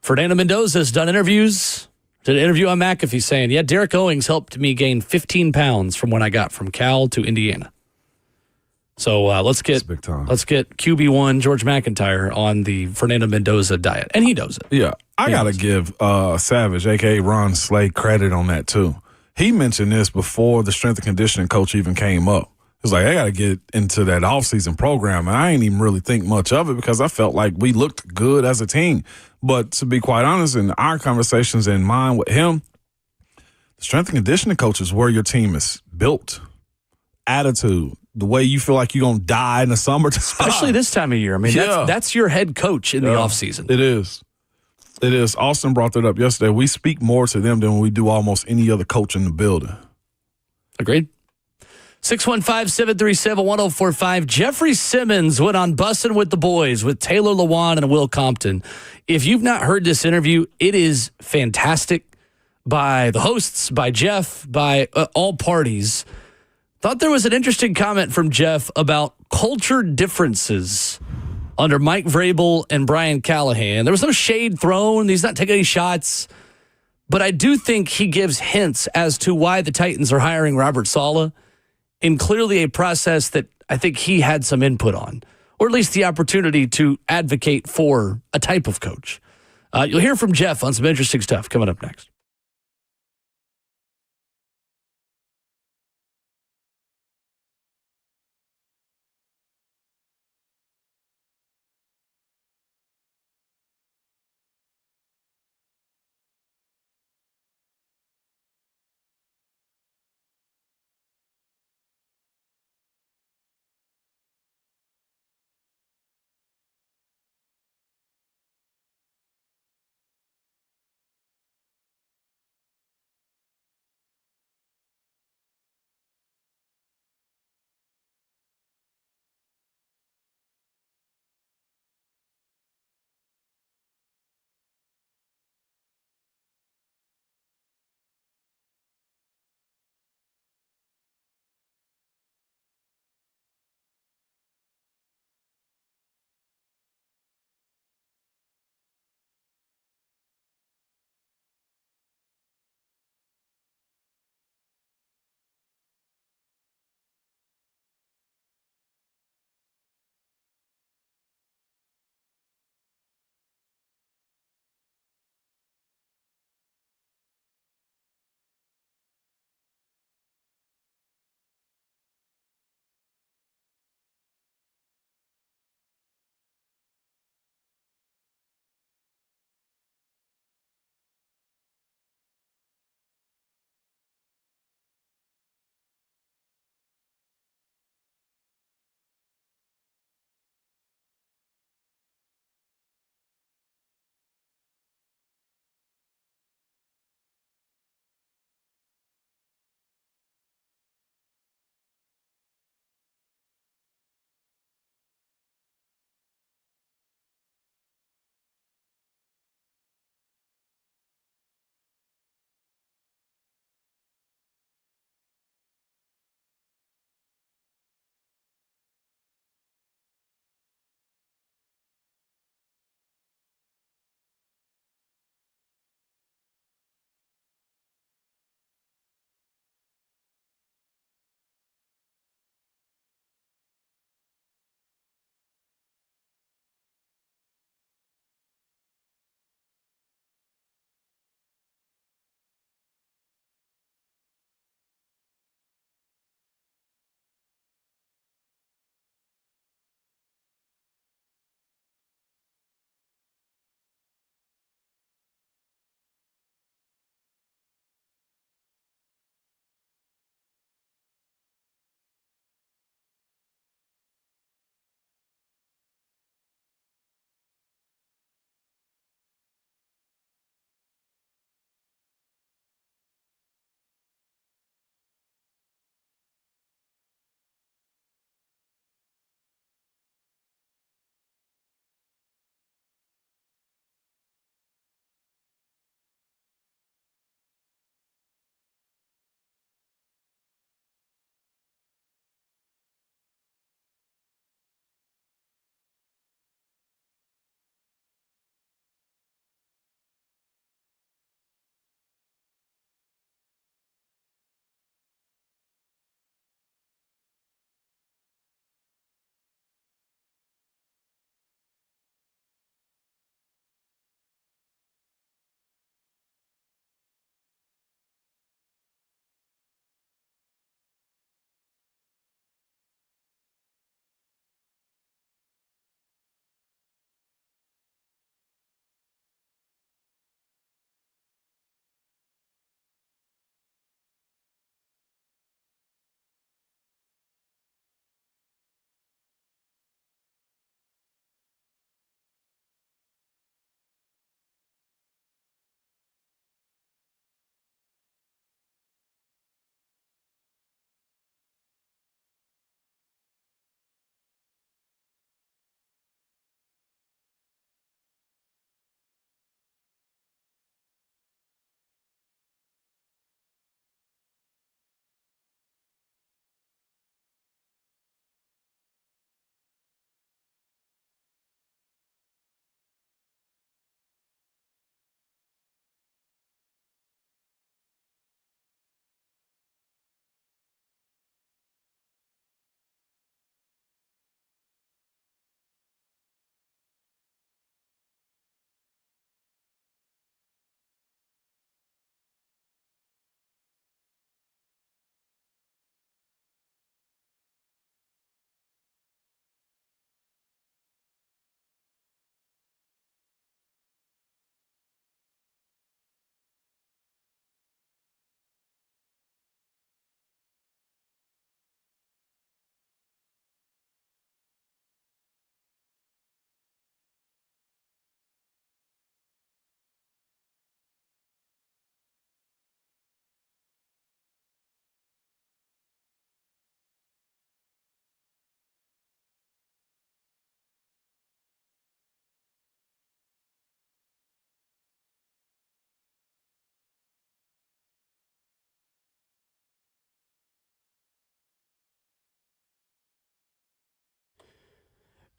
Fernando Mendoza has done interviews. Did an interview on McAfee saying, yeah, Derek Owings helped me gain 15 pounds from when I got from Cal to Indiana. So let's get QB1 George McIntyre on the Fernando Mendoza diet, and he knows it. Yeah, I got to give Savage, a.k.a. Ron Slay, credit on that too. He mentioned this before the strength and conditioning coach even came up. He was like, I got to get into that offseason program, and I ain't even really think much of it because I felt like we looked good as a team. But to be quite honest, in our conversations and mine with him, the strength and conditioning coach is where your team is built. Attitude. The way you feel like you're going to die in the summer. Especially this time of year. I mean, that's your head coach in the offseason. It is. It is. Austin brought that up yesterday. We speak more to them than we do almost any other coach in the building. Agreed. 615-737-1045. Jeffrey Simmons went on Bussin' with the Boys with Taylor Lewan and Will Compton. If you've not heard this interview, it is fantastic by the hosts, by Jeff, by all parties. Thought there was an interesting comment from Jeff about culture differences under Mike Vrabel and Brian Callahan. There was no shade thrown. He's not taking any shots. But I do think he gives hints as to why the Titans are hiring Robert Saleh, in clearly a process that I think he had some input on, or at least the opportunity to advocate for a type of coach. You'll hear from Jeff on some interesting stuff coming up next.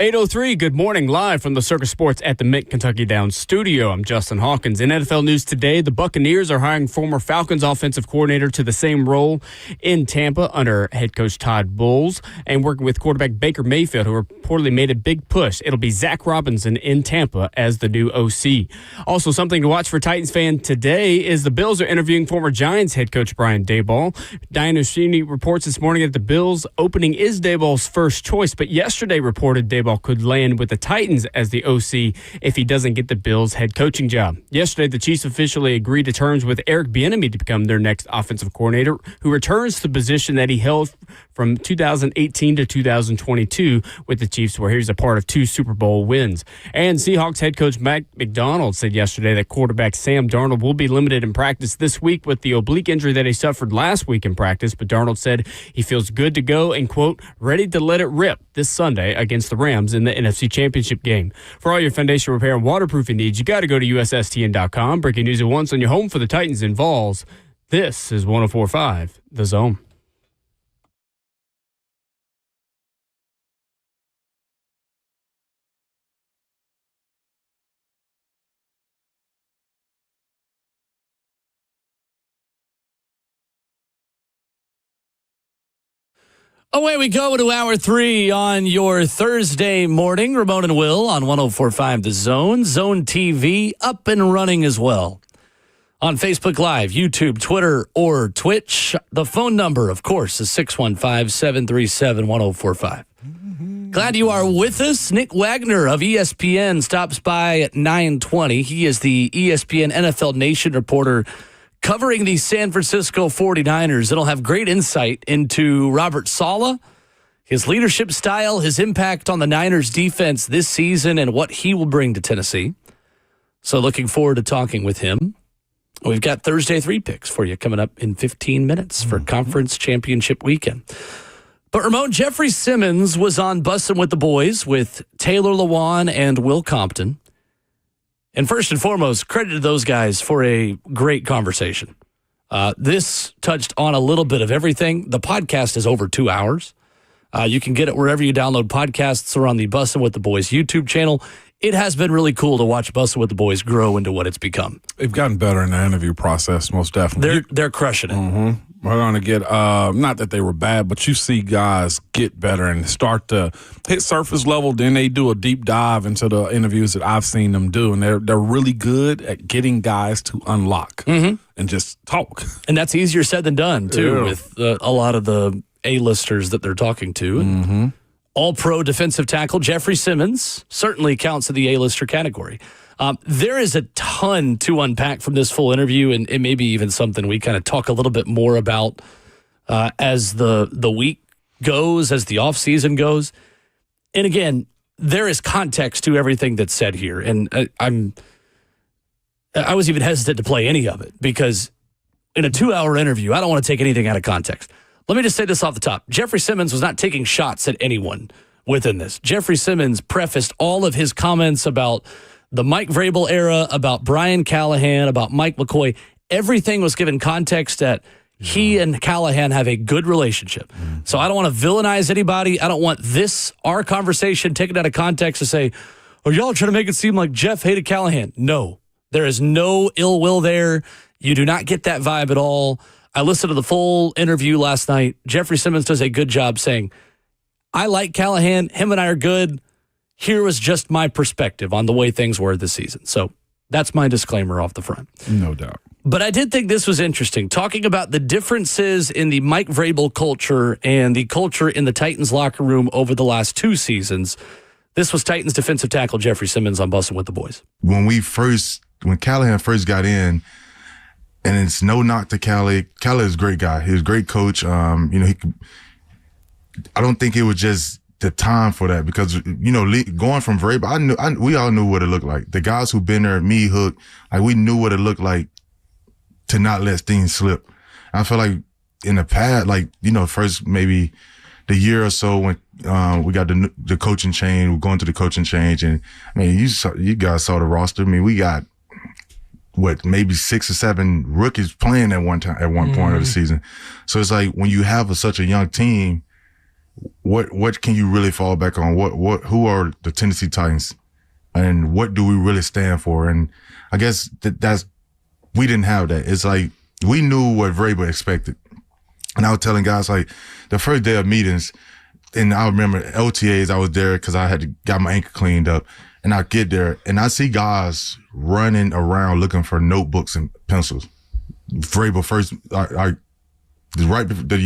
8:03, good morning, live from the Circus Sports at the Mint Kentucky Downs studio. I'm Justin Hawkins. In NFL news today, the Buccaneers are hiring former Falcons offensive coordinator to the same role in Tampa under head coach Todd Bowles, and working with quarterback Baker Mayfield, who reportedly made a big push. It'll be Zach Robinson in Tampa as the new OC. Also, something to watch for Titans fan today is the Bills are interviewing former Giants head coach Brian Daboll. Diane Oshini reports this morning that the Bills opening is Daboll's first choice, but yesterday reported Daboll could land with the Titans as the OC if he doesn't get the Bills' head coaching job. Yesterday, the Chiefs officially agreed to terms with Eric Bieniemy to become their next offensive coordinator, who returns to the position that he held from 2018 to 2022 with the Chiefs, where he was a part of 2 Super Bowl wins. And Seahawks head coach Matt McDonald said yesterday that quarterback Sam Darnold will be limited in practice this week with the oblique injury that he suffered last week in practice, but Darnold said he feels good to go and, quote, ready to let it rip this Sunday against the Rams in the NFC Championship game. For all your foundation repair and waterproofing needs, you got to go to USSTN.com. Breaking news at once on your home for the Titans in Vols. This is 104.5 The Zone. Away we go to Hour 3 on your Thursday morning. Ramon and Will on 104.5 The Zone. Zone TV up and running as well. On Facebook Live, YouTube, Twitter, or Twitch. The phone number, of course, is 615-737-1045. Glad you are with us. Nick Wagner of ESPN stops by at 9:20. He is the ESPN NFL Nation reporter covering the San Francisco 49ers. It'll have great insight into Robert Saleh, his leadership style, his impact on the Niners defense this season, and what he will bring to Tennessee. So looking forward to talking with him. We've got Thursday 3 picks for you coming up in 15 minutes for Conference Championship weekend. But Ramon, Jeffrey Simmons was on Bussin' with the Boys with Taylor Lewan and Will Compton. And first and foremost, credit to those guys for a great conversation. This touched on a little bit of everything. The podcast is over 2 hours. You can get it wherever you download podcasts or on the Bussin' with the Boys YouTube channel. It has been really cool to watch Bussin' with the Boys grow into what it's become. They've gotten better in the interview process, most definitely. They're crushing it. Mm-hmm. We're going to get, not that they were bad, but you see guys get better and start to hit surface level. Then they do a deep dive into the interviews that I've seen them do. And they're really good at getting guys to unlock and just talk. And that's easier said than done, too, with a lot of the A-listers that they're talking to. All-pro defensive tackle Jeffrey Simmons certainly counts in the A-lister category. There is a ton to unpack from this full interview, and maybe even something we kind of talk a little bit more about as the week goes, as the offseason goes. And again, there is context to everything that's said here, and I was even hesitant to play any of it because in a 2-hour interview, I don't want to take anything out of context. Let me just say this off the top. Jeffrey Simmons was not taking shots at anyone within this. Jeffrey Simmons prefaced all of his comments about the Mike Vrabel era, about Brian Callahan, about Mike McCoy. Everything was given context that he and Callahan have a good relationship. So I don't want to villainize anybody. I don't want our conversation taken out of context to say, oh, y'all trying to make it seem like Jeff hated Callahan. No, there is no ill will there. You do not get that vibe at all. I listened to the full interview last night. Jeffrey Simmons does a good job saying, I like Callahan. Him and I are good. Here was just my perspective on the way things were this season. So that's my disclaimer off the front. No doubt. But I did think this was interesting, talking about the differences in the Mike Vrabel culture and the culture in the Titans locker room over the last 2 seasons. This was Titans defensive tackle Jeffrey Simmons on Bussin' with the Boys. When Callahan first got in, and it's no knock to Callie. Callie is a great guy. He was a great coach. I don't think it was just the time for that because, going from Vrabel, we all knew what it looked like. The guys who've been there, me, Hook, like we knew what it looked like to not let things slip. I feel like in the past, first maybe the year or so when we got the coaching change, we're going through the coaching change, and I mean, you guys saw the roster. I mean, we got maybe 6 or 7 rookies playing at one point of the season. So it's like when you have such a young team, what can you really fall back on? Who are the Tennessee Titans, and what do we really stand for? And I guess we didn't have that. It's like we knew what Vrabel expected, and I was telling guys like the first day of meetings, and I remember OTAs. I was there because I had got my ankle cleaned up, and I get there and I see guys running around looking for notebooks and pencils. Vrabel first, the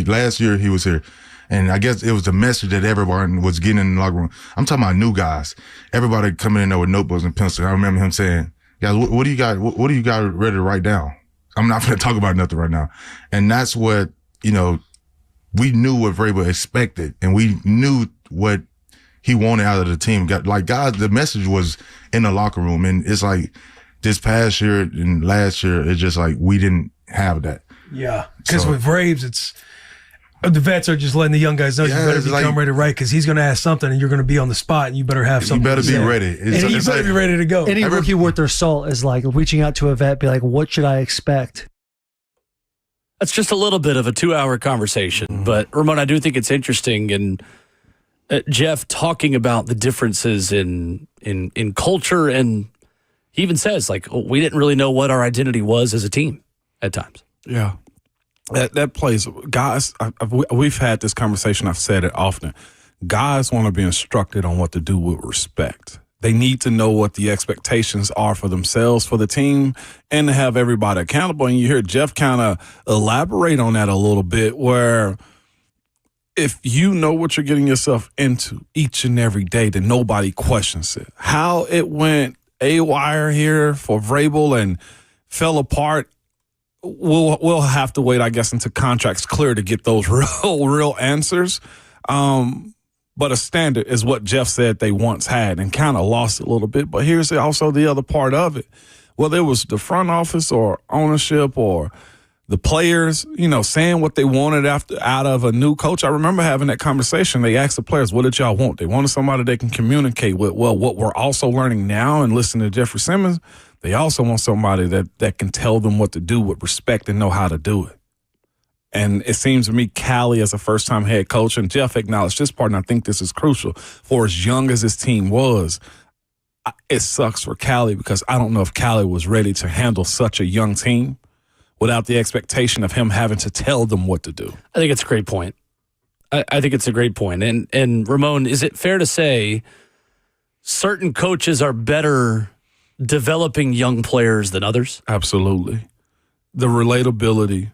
last year he was here. And I guess it was the message that everyone was getting in the locker room. I'm talking about new guys. Everybody coming in there with notebooks and pencils. I remember him saying, guys, what do you got? What do you got ready to write down? I'm not going to talk about nothing right now. And that's what, we knew what Vrabel expected, and we knew what he wanted out of the team. Guys, the message was in the locker room. And it's like this past year and last year, it's just like we didn't have that. Yeah. Because with Braves, it's the vets are just letting the young guys know you better become ready to write, because he's going to ask something and you're going to be on the spot and you better have something. You better to be say. ready. And you better be ready to go. Any rookie worth their salt is like reaching out to a vet, be like, what should I expect? That's just a little bit of a 2-hour conversation. But, Ramon, I do think it's interesting. And Jeff talking about the differences in culture. And he even says, we didn't really know what our identity was as a team at times. Yeah. That plays, guys, we've had this conversation. I've said it often. Guys want to be instructed on what to do with respect. They need to know what the expectations are for themselves, for the team, and to have everybody accountable. And you hear Jeff kind of elaborate on that a little bit, where if you know what you're getting yourself into each and every day, then nobody questions it. How it went AWire here for Vrabel and fell apart, We'll have to wait, I guess, until contracts clear to get those real answers. But a standard is what Jeff said they once had and kind of lost it a little bit. But here's also the other part of it. Whether it was the front office or ownership or the players, saying what they wanted out of a new coach. I remember having that conversation. They asked the players, what did y'all want? They wanted somebody they can communicate with. Well, what we're also learning now and listening to Jeffrey Simmons, they also want somebody that can tell them what to do with respect and know how to do it. And it seems to me Callie, as a first-time head coach, and Jeff acknowledged this part, and I think this is crucial, for as young as his team was, it sucks for Callie because I don't know if Callie was ready to handle such a young team without the expectation of him having to tell them what to do. I think it's a great point. I think it's a great point. And Ramon, is it fair to say certain coaches are better developing young players than others? Absolutely. The relatability,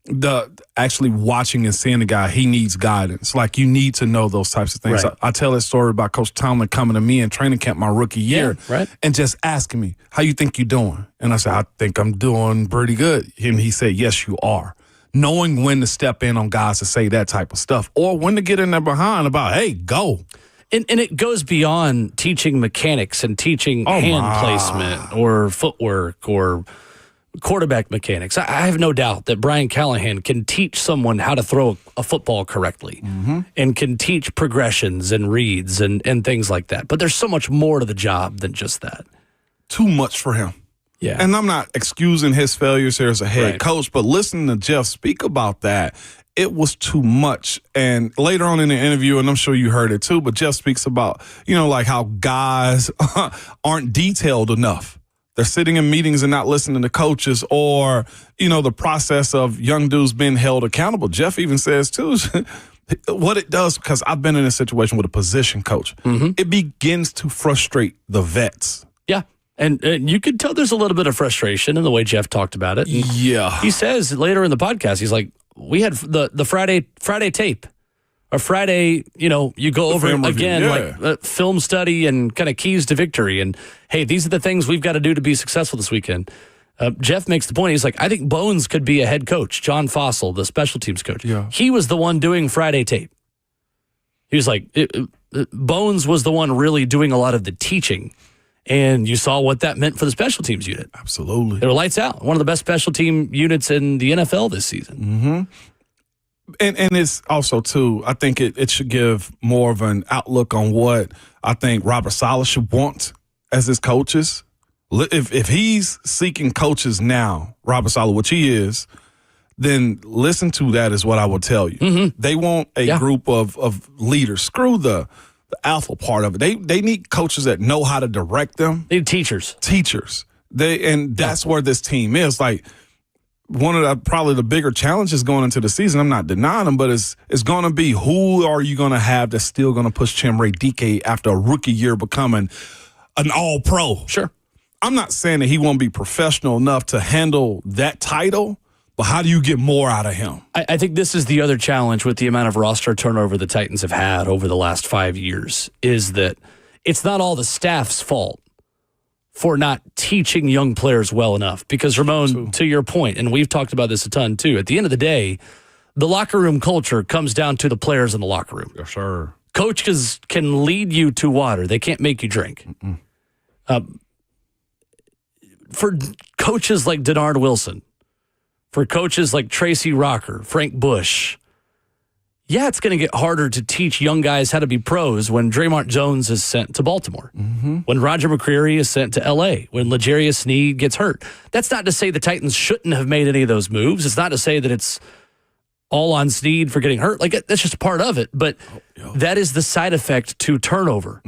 the actually watching and seeing the guy, he needs guidance. Like, you need to know those types of things. Right. I tell that story about Coach Tomlin coming to me in training camp my rookie year, right, and just asking me, how you think you're doing? And I said, I think I'm doing pretty good. And he said, yes, you are. Knowing when to step in on guys to say that type of stuff, or when to get in there behind about, hey, go. And it goes beyond teaching mechanics and teaching hand placement or footwork or quarterback mechanics. I have no doubt that Brian Callahan can teach someone how to throw a football correctly and can teach progressions and reads and things like that. But there's so much more to the job than just that. Too much for him. Yeah. And I'm not excusing his failures here as a head coach, but listening to Jeff speak about that, it was too much. And later on in the interview, and I'm sure you heard it too, but Jeff speaks about, like how guys aren't detailed enough. They're sitting in meetings and not listening to coaches, or, the process of young dudes being held accountable. Jeff even says too, what it does, because I've been in a situation with a position coach, it begins to frustrate the vets. Yeah. And you could tell there's a little bit of frustration in the way Jeff talked about it. And yeah. He says later in the podcast, he's like, we had the Friday tape. Or Friday, you go over it again, like film study and kind of keys to victory. And, hey, these are the things we've got to do to be successful this weekend. Jeff makes the point. He's like, I think Bones could be a head coach. John Fossil, the special teams coach. Yeah. He was the one doing Friday tape. He was like, Bones was the one really doing a lot of the teaching. And you saw what that meant for the special teams unit. Absolutely. They were lights out. One of the best special team units in the NFL this season. Mm-hmm. And it's also, too, I think it should give more of an outlook on what I think Robert Saleh should want as his coaches. If he's seeking coaches now, Robert Saleh, which he is, then listen to that is what I will tell you. Mm-hmm. They want a group of leaders. Screw the alpha part of it. They need coaches that know how to direct them. They need teachers. That's where this team is. Like, one of probably the bigger challenges going into the season, I'm not denying them, but it's going to be, who are you going to have that's still going to push Chimere Dike after a rookie year becoming an all-pro? Sure. I'm not saying that he won't be professional enough to handle that title, but how do you get more out of him? I think this is the other challenge with the amount of roster turnover the Titans have had over the last 5 years, is that it's not all the staff's fault for not teaching young players well enough. Because, Ramon, to your point, and we've talked about this a ton too, at the end of the day, the locker room culture comes down to the players in the locker room. Yes, sir. Coaches can lead you to water. They can't make you drink. For coaches like Denard Wilson, for coaches like Tracy Rocker, Frank Bush, it's going to get harder to teach young guys how to be pros when Draymond Jones is sent to Baltimore, when Roger McCreary is sent to L.A., when L'Jarius Sneed gets hurt. That's not to say the Titans shouldn't have made any of those moves. It's not to say that it's all on Sneed for getting hurt. Like, that's just a part of it. But that is the side effect to turnover.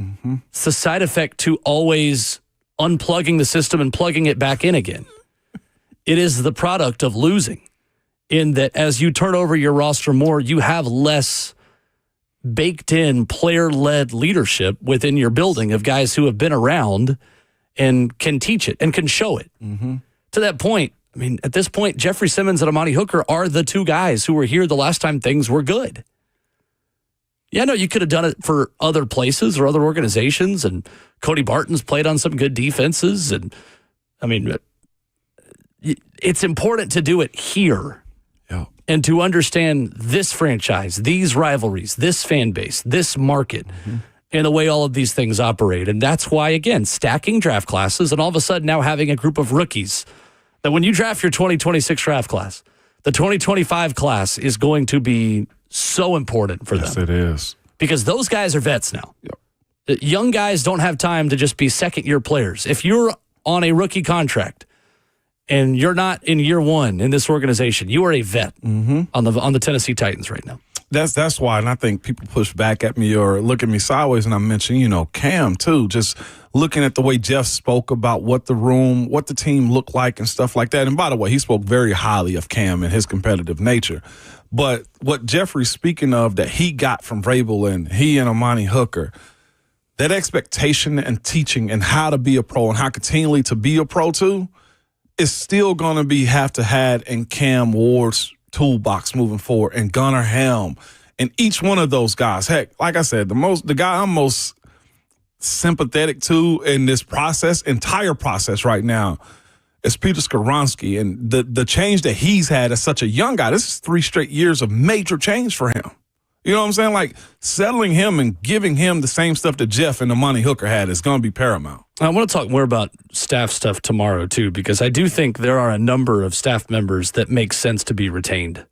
It's the side effect to always unplugging the system and plugging it back in again. It is the product of losing, in that as you turn over your roster more, you have less baked-in player-led leadership within your building of guys who have been around and can teach it and can show it. To that point, I mean, at this point, Jeffrey Simmons and Amani Hooker are the two guys who were here the last time things were good. Yeah, no, you could have done it for other places or other organizations, and Cody Barton's played on some good defenses, and I mean, it's important to do it here and to understand this franchise, these rivalries, this fan base, this market, and the way all of these things operate. And that's why, again, stacking draft classes and all of a sudden now having a group of rookies that when you draft your 2026 draft class, the 2025 class is going to be so important for them. Yes, it is. Because those guys are vets now. Young guys don't have time to just be second-year players. If you're on a rookie contract and you're not in year one in this organization, you are a vet on the Tennessee Titans right now. That's why, and I think people push back at me or look at me sideways, and I mentioned, Cam too, just looking at the way Jeff spoke about what the team looked like and stuff like that. And by the way, he spoke very highly of Cam and his competitive nature. But what Jeffrey's speaking of that he got from Vrabel and he and Amani Hooker, that expectation and teaching and how to be a pro and how continually to be a pro too, is still going to have to have in Cam Ward's toolbox moving forward, and Gunnar Helm, and each one of those guys. Heck, like I said, the guy I'm most sympathetic to in this entire process right now, is Peter Skoronski, and the change that he's had as such a young guy. This is 3 straight years of major change for him. You know what I'm saying? Like, settling him and giving him the same stuff that Jeff and Amani Hooker had is going to be paramount. I want to talk more about staff stuff tomorrow, too, because I do think there are a number of staff members that make sense to be retained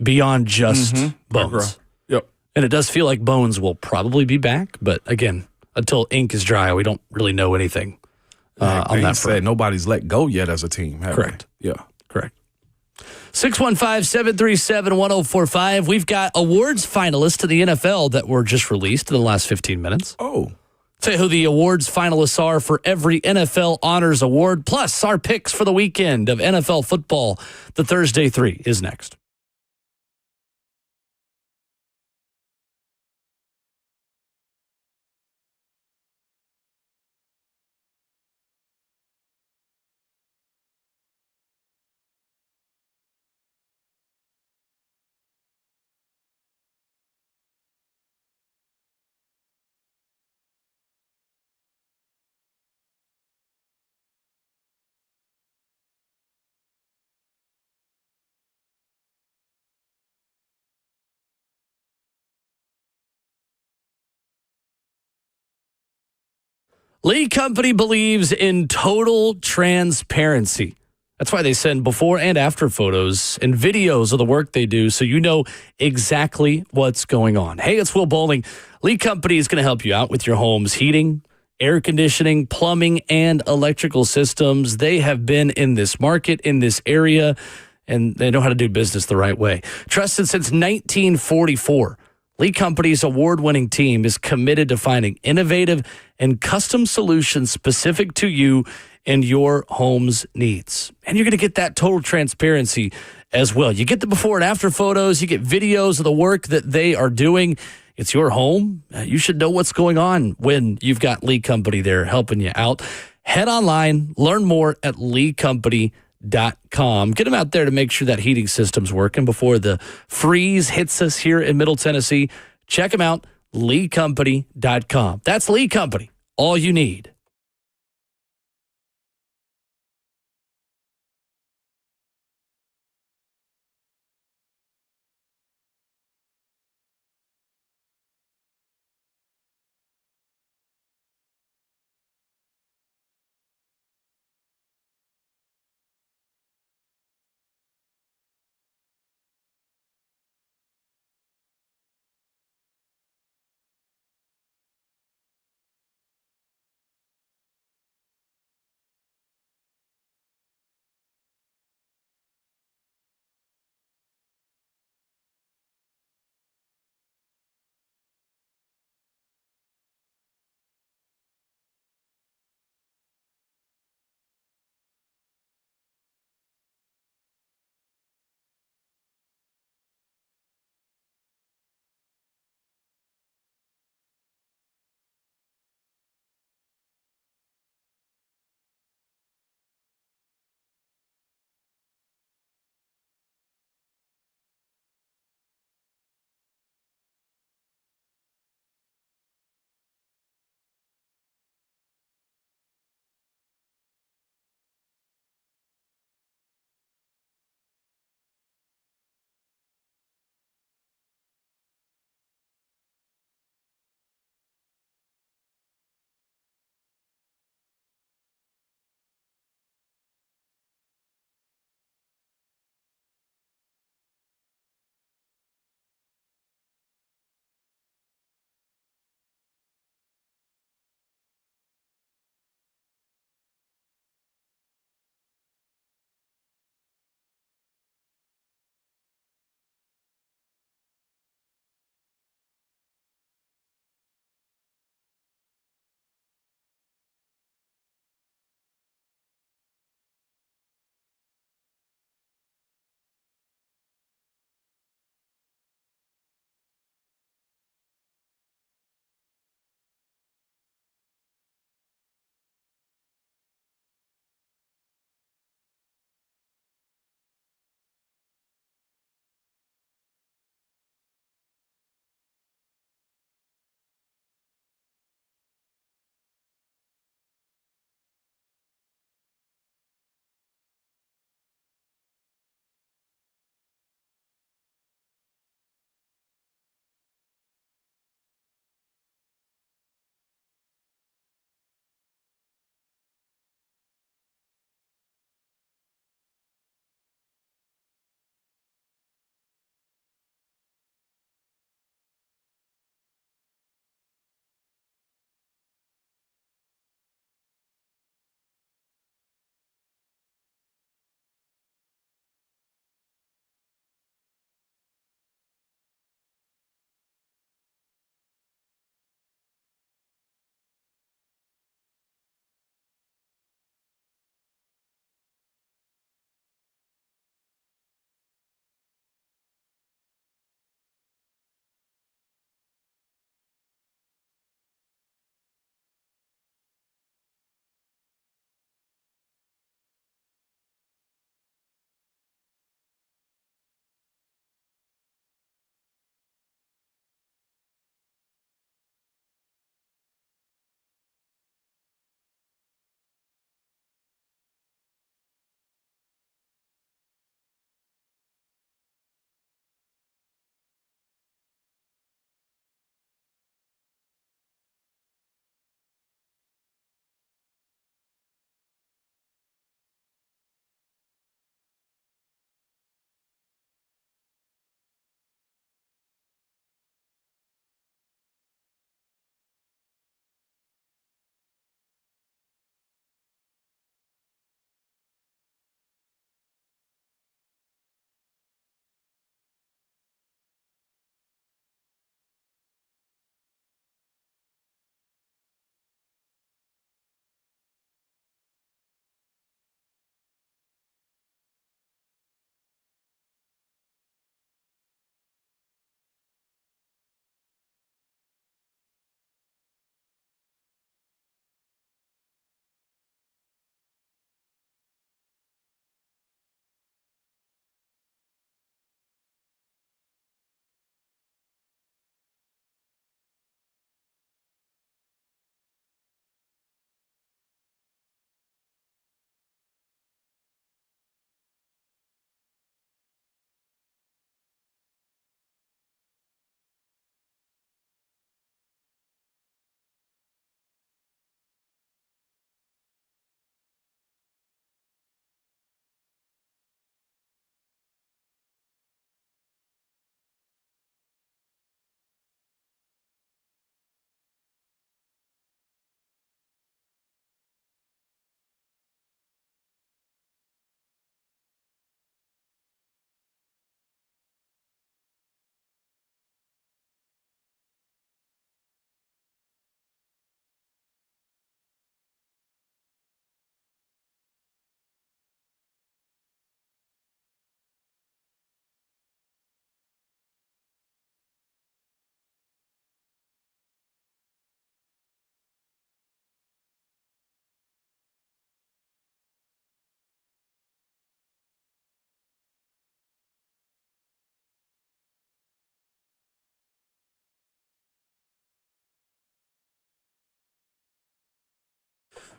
beyond just Bones. Yep. And it does feel like Bones will probably be back, but again, until ink is dry, we don't really know anything on that front. Nobody's let go yet as a team. Correct. Yeah. Correct. 615-737-1045. We've got awards finalists to the NFL that were just released in the last 15 minutes. Oh. Say who the awards finalists are for every NFL Honors Award, plus our picks for the weekend of NFL football. The Thursday 3 is next. Lee Company believes in total transparency. That's why they send before and after photos and videos of the work they do so you know exactly what's going on. Hey, it's Will Bowling. Lee Company is going to help you out with your home's heating, air conditioning, plumbing, and electrical systems. They have been in this market, in this area, and they know how to do business the right way. Trusted since 1944, Lee Company's award-winning team is committed to finding innovative and custom solutions specific to you and your home's needs. And you're going to get that total transparency as well. You get the before and after photos. You get videos of the work that they are doing. It's your home. You should know what's going on when you've got Lee Company there helping you out. Head online, learn more at leecompany.com. Get them out there to make sure that heating system's working before the freeze hits us here in Middle Tennessee. Check them out, leecompany.com. That's Lee Company, all you need.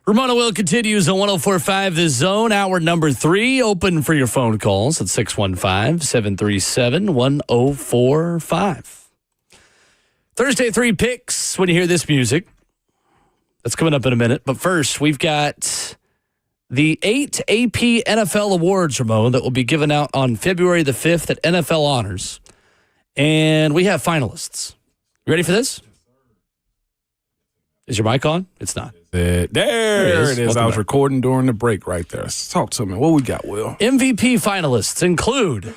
Ramona Will continues on 104.5 The Zone, hour number 3. Open for your phone calls at 615-737-1045. Thursday 3 picks when you hear this music. That's coming up in a minute. But first, we've got the 8 AP NFL awards, Ramon, that will be given out on February the 5th at NFL Honors. And we have finalists. You ready for this? Is your mic on? It's not. There it is. Welcome I was back. recording during the break right there. Talk to me. What we got, Will? MVP finalists include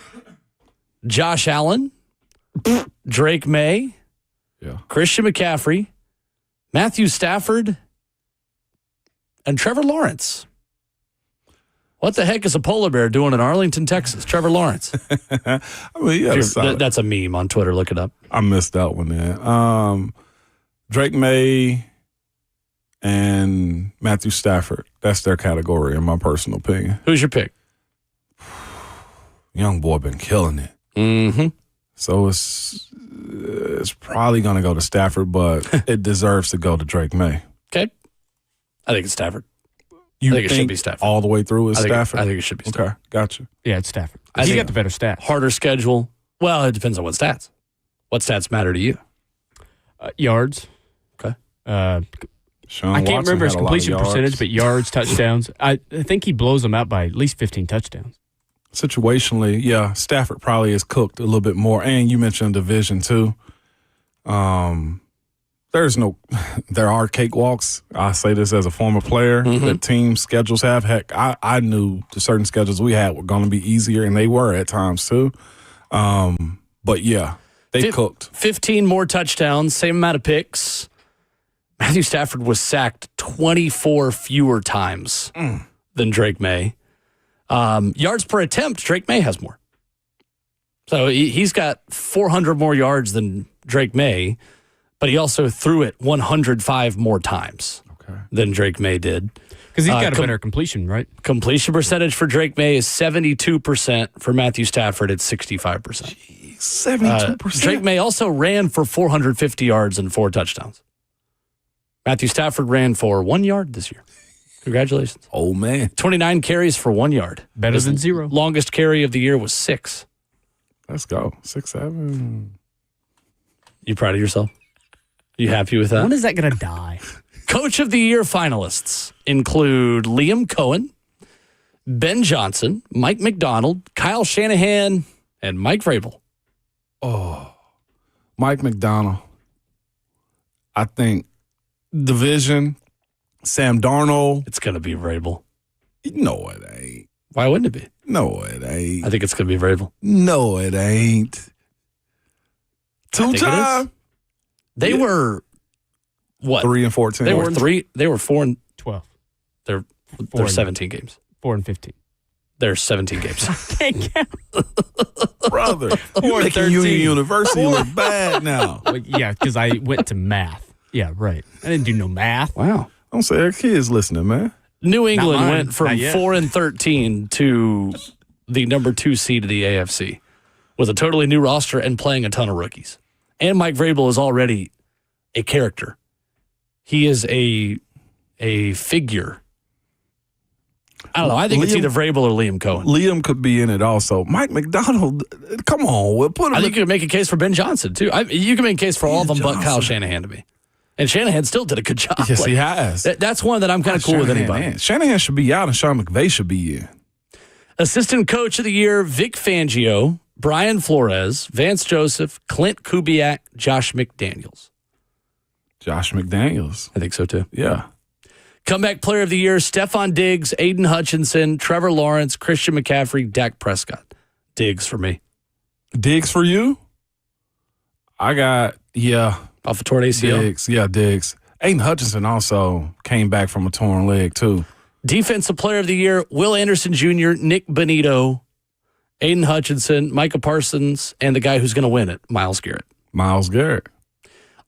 Josh Allen, Drake May, Christian McCaffrey, Matthew Stafford, and Trevor Lawrence. What the heck is a polar bear doing in Arlington, Texas? Trevor Lawrence. I mean, yeah, That's a meme on Twitter. Look it up. I missed that one, man. Drake May and Matthew Stafford. That's their category, in my personal opinion. Who's your pick? Young boy been killing it. Mm-hmm. So it's probably going to go to Stafford, but it deserves to go to Drake May. Okay. I think it's Stafford. You I think it should think be Stafford. all the way through is Stafford? I think it should be Stafford. Okay, gotcha. Yeah, it's Stafford. I He think- got the better stats. Harder schedule. Well, it depends on what stats. What stats matter to you? Yards. Okay. Sean I can't Watson remember his had a lot of completion yards. percentage, but yards, touchdowns. I think he blows them out by at least 15 touchdowns. Situationally, yeah, Stafford probably is cooked a little bit more. And you mentioned division too. There are cakewalks. I say this as a former player that team schedules have. Heck, I knew the certain schedules we had were going to be easier, and they were at times too. But yeah, they cooked. 15 more touchdowns, same amount of picks. Matthew Stafford was sacked 24 fewer times than Drake May. Yards per attempt, Drake May has more. So he's got 400 more yards than Drake May, but he also threw it 105 more times than Drake May did. Because he's got a better completion, right? Completion percentage for Drake May is 72%. For Matthew Stafford, it's 65%. 72%. Drake May also ran for 450 yards and 4 touchdowns. Matthew Stafford ran for 1 yard this year. Congratulations. Oh, man. 29 carries for 1 yard. Better than 0. Longest carry of the year was 6. Let's go. 6-7. You proud of yourself? You happy with that? When is that going to die? Coach of the Year finalists include Liam Cohen, Ben Johnson, Mike McDonald, Kyle Shanahan, and Mike Vrabel. Oh, Mike McDonald. I think division, Sam Darnold. It's going to be Vrabel. No, it ain't. Why wouldn't it be? No, it ain't. I think it's going to be Vrabel. No, it ain't. Two-time. They were what? 3-14. They were 3. They were 4 and 12. They're 4 17 games. 4 and 15. They're 17 games. Can't count. Brother, 4 you're and making 13. Union University look bad now. Well, yeah, because I went to math. Yeah, right. I didn't do no math. Wow. Don't say our kids listening, man. New England mine. went from Not yet. 4 and 13 to the number 2 seed of the AFC with a totally new roster and playing a ton of rookies. And Mike Vrabel is already a character. He is a figure. I don't know. I think it's either Vrabel or Liam Cohen. Liam could be in it also. Mike McDonald, come on. We'll put him I think you could make a case for Ben Johnson, too. You can make a case for all of them but Kyle Shanahan to me. And Shanahan still did a good job. Yes, he has. That's one that I'm kind of cool with anybody. Man. Shanahan should be out and Sean McVay should be in. Assistant Coach of the Year, Vic Fangio, Brian Flores, Vance Joseph, Clint Kubiak, Josh McDaniels. Josh McDaniels. I think so, too. Yeah. Comeback Player of the Year, Stephon Diggs, Aiden Hutchinson, Trevor Lawrence, Christian McCaffrey, Dak Prescott. Diggs for me. Diggs for you? I got, Off a torn ACL. Diggs. Yeah, Diggs. Aiden Hutchinson also came back from a torn leg, too. Defensive Player of the Year, Will Anderson Jr., Nick Bonito, Aiden Hutchinson, Micah Parsons, and the guy who's going to win it, Myles Garrett. Myles Garrett.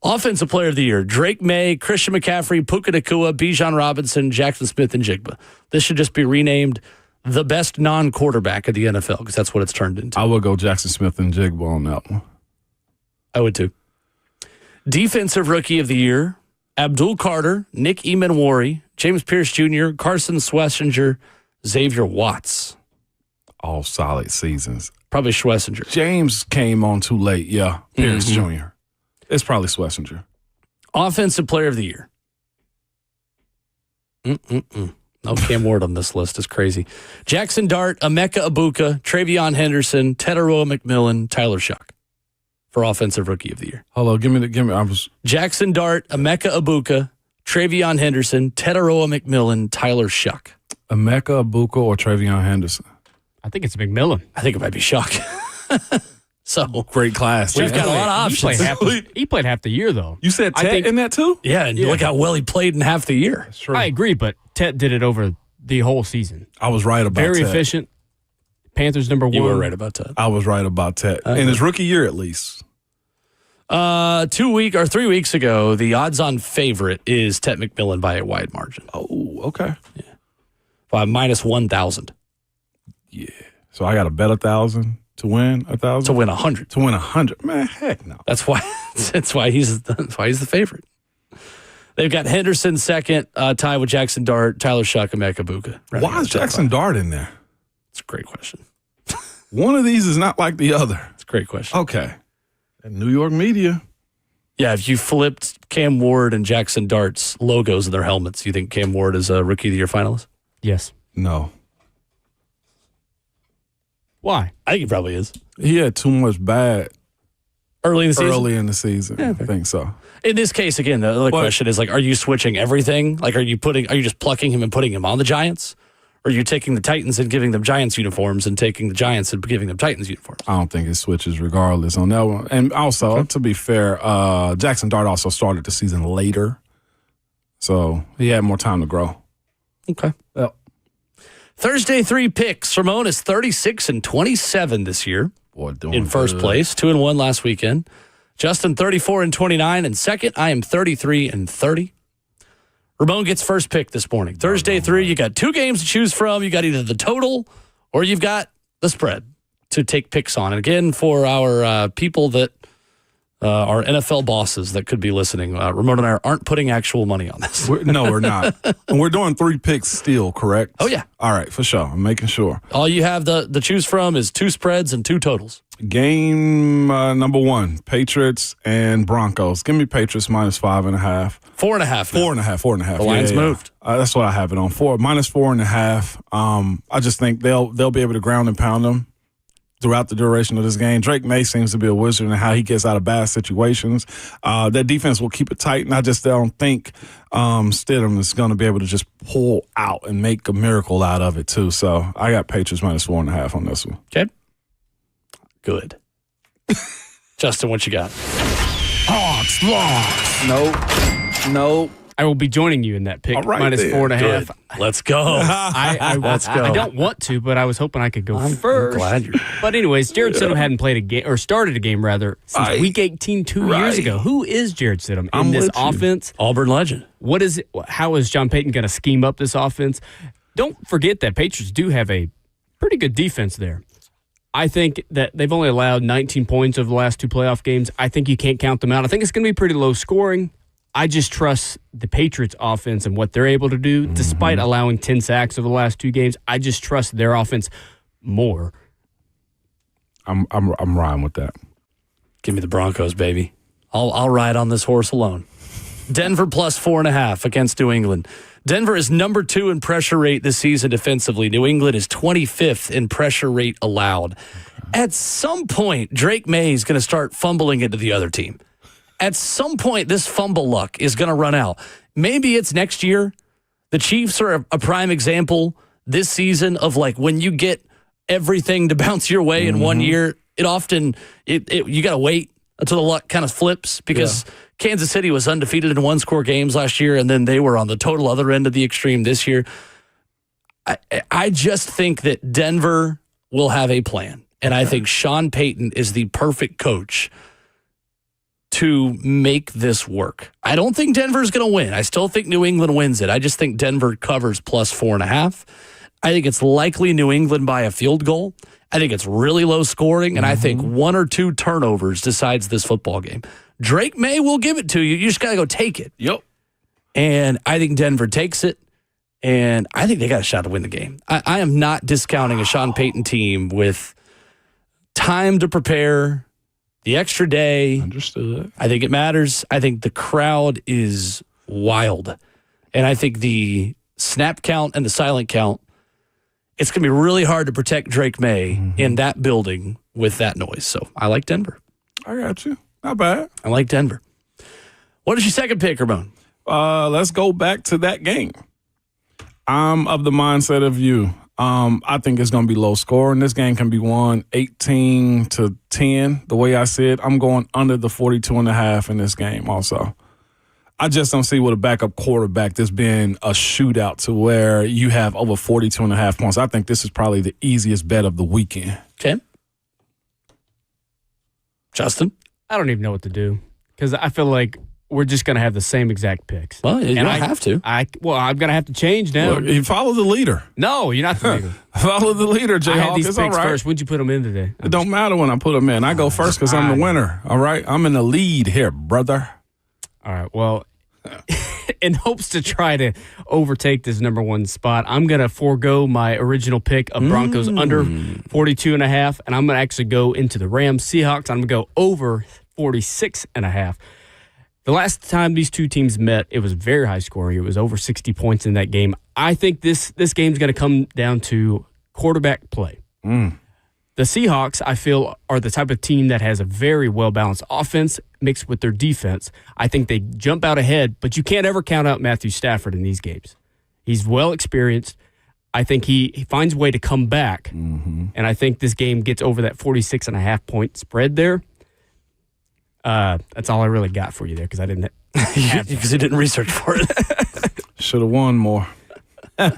Offensive Player of the Year, Drake May, Christian McCaffrey, Puka Nacua, Bijan Robinson, Jackson Smith, and Jigba. This should just be renamed the best non-quarterback of the NFL because that's what it's turned into. I would go Jackson Smith and Jigba on that one. I would too. Defensive Rookie of the Year, Abdul Carter, Nick Emanwari, James Pierce Jr., Carson Schlesinger, Xavier Watts. All solid seasons. Probably Schlesinger. James came on too late. Yeah, Pierce Jr. It's probably Schlesinger. Offensive Player of the Year. No Cam Ward on this list is crazy. Jackson Dart, Emeka Ibuka, Travion Henderson, Tetaroa McMillan, Tyler Shuck for Offensive Rookie of the Year. Hello, give me. Jackson Dart, Emeka Ibuka, Travion Henderson, Tetaroa McMillan, Tyler Shuck. Emeka Ibuka or Travion Henderson? I think it's McMillan. I think it might be Shuck. So great class. We've got a lot of options. He played half the year, though. You said Tet in that too? Yeah, and look how well he played in half the year. That's true. I agree, but Tet did it over the whole season. I was right about Very Tet. efficient. Panthers number 1. You were right about that. I was right about Tet. In his rookie year, at least. 3 weeks ago, the odds-on favorite is Tet McMillan by a wide margin. Oh, okay. Yeah. By minus 1,000. Yeah. So I got to bet 1,000 to win 1,000? To win 100. To win 100. Man, heck no. That's why he's the favorite. They've got Henderson second, tied with Jackson Dart, Tyler Shuck, and Emeka Ibuka. Why is Jackson Dart in there? It's a great question. One of these is not like the other. It's a great question. Okay. And New York media. Yeah, if you flipped Cam Ward and Jackson Dart's logos of their helmets, you think Cam Ward is a Rookie of the Year finalist? Yes. No. Why? I think he probably is. He had too much bad Early in the season? early in the season. Yeah, I think so. In this case, again, the other question is, like, are you switching everything? Like, are you just plucking him and putting him on the Giants? Or are you taking the Titans and giving them Giants uniforms and taking the Giants and giving them Titans uniforms? I don't think it switches regardless on that one. And also, to be fair, Jackson Dart also started the season later. So he had more time to grow. Okay. Yep. Thursday 3 picks. Ramon is 36-27 this year. Boy, doing in first good. place, 2-1 last weekend. Justin 34-29 and second. I am 33-30. Ramon gets first pick this morning. Thursday 3, you got 2 games to choose from. You got either the total or you've got the spread to take picks on. And again, for our people that are NFL bosses that could be listening, Ramon and I aren't putting actual money on this. No, we're not. And we're doing 3 picks still, correct? Oh, yeah. All right, for sure. I'm making sure. All you have to choose from is 2 spreads and 2 totals. Game number 1, Patriots and Broncos. Give me Patriots minus 5.5. 4.5. 4.5. The line's moved. That's what I have it on. Minus 4.5. I just think they'll be able to ground and pound them throughout the duration of this game. Drake May seems to be a wizard in how he gets out of bad situations. That defense will keep it tight, and I just don't think Stidham is going to be able to just pull out and make a miracle out of it, too. So I got Patriots minus 4.5 on this one. Okay. Good. Justin, what you got? Hawks, Locks. Nope. I will be joining you in that pick. All right, minus then. 4.5. Good. Let's go. Let's go. I don't want to, but I was hoping I could go I'm first. glad you're. But anyways, Jared Stidham hadn't played a game, or started a game rather, since week 18 2 years ago. Who is Jared Stidham in this offense? Auburn legend. What is it? How is John Payton going to scheme up this offense? Don't forget that Patriots do have a pretty good defense there. I think that they've only allowed 19 points over the last 2 playoff games. I think you can't count them out. I think it's going to be pretty low scoring. I just trust the Patriots offense and what they're able to do, despite allowing 10 sacks over the last 2 games. I just trust their offense more. I'm riding with that. Give me the Broncos, baby. I'll ride on this horse alone. Denver plus 4.5 against New England. Denver is number 2 in pressure rate this season defensively. New England is 25th in pressure rate allowed. Okay. At some point, Drake May is going to start fumbling into the other team. At some point, this fumble luck is going to run out. Maybe it's next year. The Chiefs are a prime example this season of, like, when you get everything to bounce your way in 1 year, you got to wait until the luck kind of flips, because Kansas City was undefeated in 1-score games last year, and then they were on the total other end of the extreme this year. I just think that Denver will have a plan, and I think Sean Payton is the perfect coach to make this work. I don't think Denver's going to win. I still think New England wins it. I just think Denver covers plus 4.5. I think it's likely New England by a field goal. I think it's really low scoring, and I think 1 or 2 turnovers decides this football game. Drake May will give it to you. You just got to go take it. Yep. And I think Denver takes it. And I think they got a shot to win the game. I am not discounting a Sean Payton team with time to prepare, the extra day. Understood. I think it matters. I think the crowd is wild. And I think the snap count and the silent count, it's going to be really hard to protect Drake May in that building with that noise. So I like Denver. I got you. Not bad. I like Denver. What is your second pick, Ramon? Let's go back to that game. I'm of the mindset of you. I think it's going to be low scoring. This game can be won 18-10. The way I see it, I'm going under the 42.5 in this game also. I just don't see with a backup quarterback this being a shootout to where you have over 42.5 points. I think this is probably the easiest bet of the weekend. Okay. Justin? I don't even know what to do because I feel like we're just going to have the same exact picks. Well, you don't have to. I'm going to have to change now. Look, you follow the leader. No, you're not the leader. Follow the leader, Jay I had Hawk. these It's picks all right. first. When'd you put them in today? It don't matter when I put them in. I go first because I'm the winner. All right? I'm in the lead here, brother. All right. Well, in hopes to try to overtake this number one spot, I'm going to forego my original pick of Broncos under 42.5, and I'm going to actually go into the Rams Seahawks. I'm going to go over 46.5. The last time these two teams met, it was very high scoring. It was over 60 points in that game. I think this game's going to come down to quarterback play. The Seahawks, I feel, are the type of team that has a very well-balanced offense mixed with their defense. I think they jump out ahead, but you can't ever count out Matthew Stafford in these games. He's well experienced. I think he finds a way to come back, and I think this game gets over that 46.5 point spread there. That's all I really got for you there because I didn't Because you didn't research for it. Should have won more. Be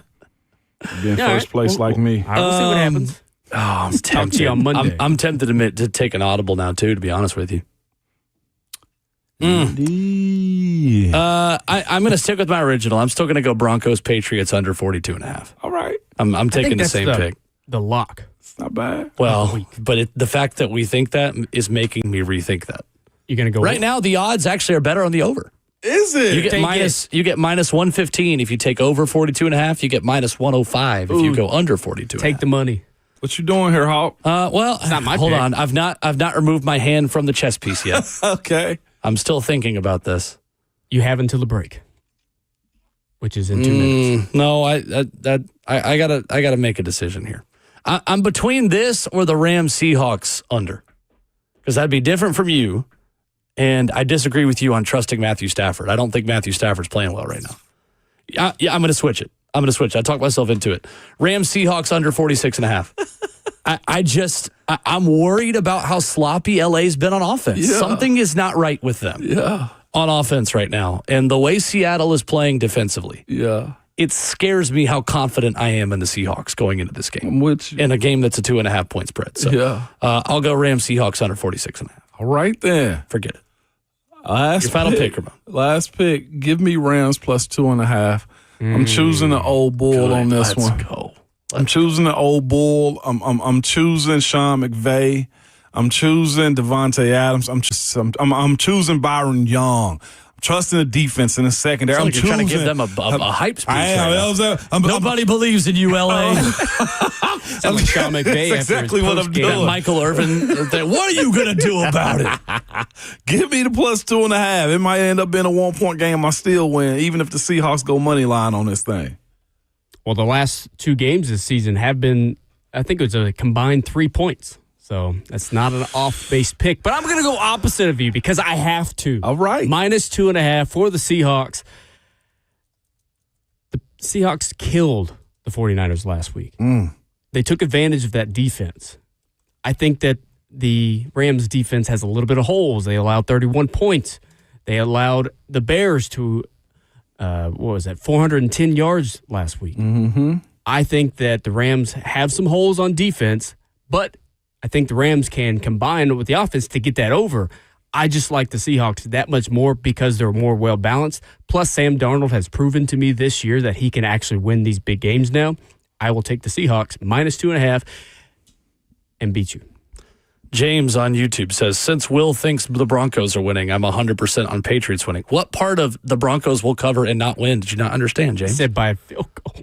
in first place like me. All right, we'll see what happens. Oh, I'm Talk to tempted. you on Monday. I'm tempted to take an audible now, too, to be honest with you. I'm going to stick with my original. I'm still going to go Broncos Patriots under 42.5. All right. I'm taking the same pick. The lock. It's not bad. Well, but the fact that we think that is making me rethink that. You're going to go Right now, the odds actually are better on the over. Is it? You get minus 115 if you take over 42.5. You get minus 105 if you go under 42. Take the money. What you doing here, Hawk? Well, It's not my hold pick. on. I've not removed my hand from the chess piece yet. Okay. I'm still thinking about this. You have until the break, which is in 2 minutes. No, I gotta make a decision here. I'm between this or the Rams Seahawks under, because that'd be different from you, and I disagree with you on trusting Matthew Stafford. I don't think Matthew Stafford's playing well right now. Yeah, I'm gonna switch it. I talked myself into it. Rams Seahawks under 46.5. I'm worried about how sloppy LA's been on offense. Yeah. Something is not right with them. Yeah. On offense right now. And the way Seattle is playing defensively. Yeah. It scares me how confident I am in the Seahawks going into this game. Which In a game that's a 2.5 point spread. So Yeah. I'll go Rams Seahawks under 46.5. all right then. Forget it. Last Your final pick, Ramon. Last pick. Give me Rams plus 2.5. I'm choosing the old bull on this one. Let's go. I'm choosing the old bull. I'm choosing Sean McVay. I'm choosing Devontae Adams. I'm choosing Byron Young. I'm trusting the defense in the secondary. Sounds I'm like you're trying to give them a hype speech. I am. Nobody believes in you, LA. Sound like Sean McVay. That's exactly what I'm after his doing. Michael Irvin. What are you going to do about it? Give me the plus 2.5. It might end up being a 1 point game. I still win, even if the Seahawks go money line on this thing. Well, the last 2 games this season have been, I think it was a combined 3 points. So that's not an off-base pick. But I'm going to go opposite of you because I have to. All right. Minus 2.5 for the Seahawks. The Seahawks killed the 49ers last week. They took advantage of that defense. I think that the Rams defense has a little bit of holes. They allowed 31 points. They allowed the Bears to 410 yards last week. I think that the Rams have some holes on defense, but I think the Rams can combine with the offense to get that over. I just like the Seahawks that much more because they're more well-balanced. Plus, Sam Darnold has proven to me this year that he can actually win these big games now. I will take the Seahawks minus 2.5 and beat you. James on YouTube says, since Will thinks the Broncos are winning, I'm 100% on Patriots winning. What part of the Broncos will cover and not win did you not understand, James? Said by a field goal.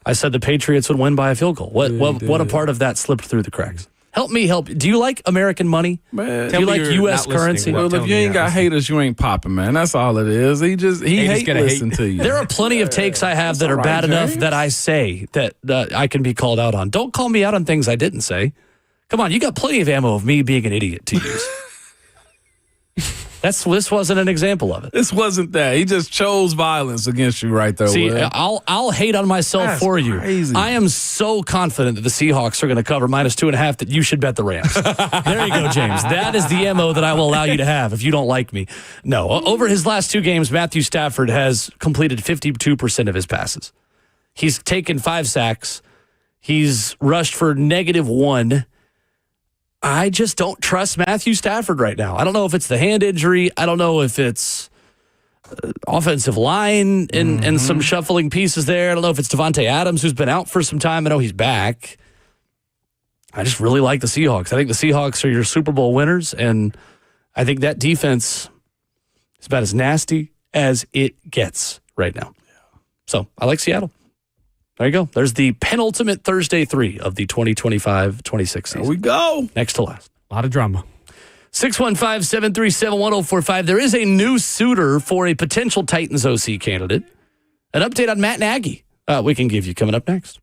I said the Patriots would win by a field goal. What a part of that slipped through the cracks? Help me help. Do you like American money? Man, do you like U.S. currency? Well, if you ain't got haters, you ain't popping, man. That's all it is. He hates listen to you. There are plenty of takes I have that are bad enough that I say that I can be called out on. Don't call me out on things I didn't say. Come on, you got plenty of ammo of me being an idiot to use. This wasn't an example of it. This wasn't that. He just chose violence against you right there. See, Will. I'll hate on myself That's you. crazy. I am so confident that the Seahawks are going to cover -2.5 that you should bet the Rams. There you go, James. That is the MO that I will allow you to have if you don't like me. No, over his last 2 games, Matthew Stafford has completed 52% of his passes. He's taken 5 sacks. He's rushed for -1. I just don't trust Matthew Stafford right now. I don't know if it's the hand injury. I don't know if it's offensive line and some shuffling pieces there. I don't know if it's Devontae Adams, who's been out for some time. I know he's back. I just really like the Seahawks. I think the Seahawks are your Super Bowl winners, and I think that defense is about as nasty as it gets right now. So I like Seattle. There you go. There's the penultimate Thursday 3 of the 2025-26 season. There we go. Next to last. A lot of drama. 615-737-1045. There is a new suitor for a potential Titans OC candidate. An update on Matt Nagy we can give you coming up next.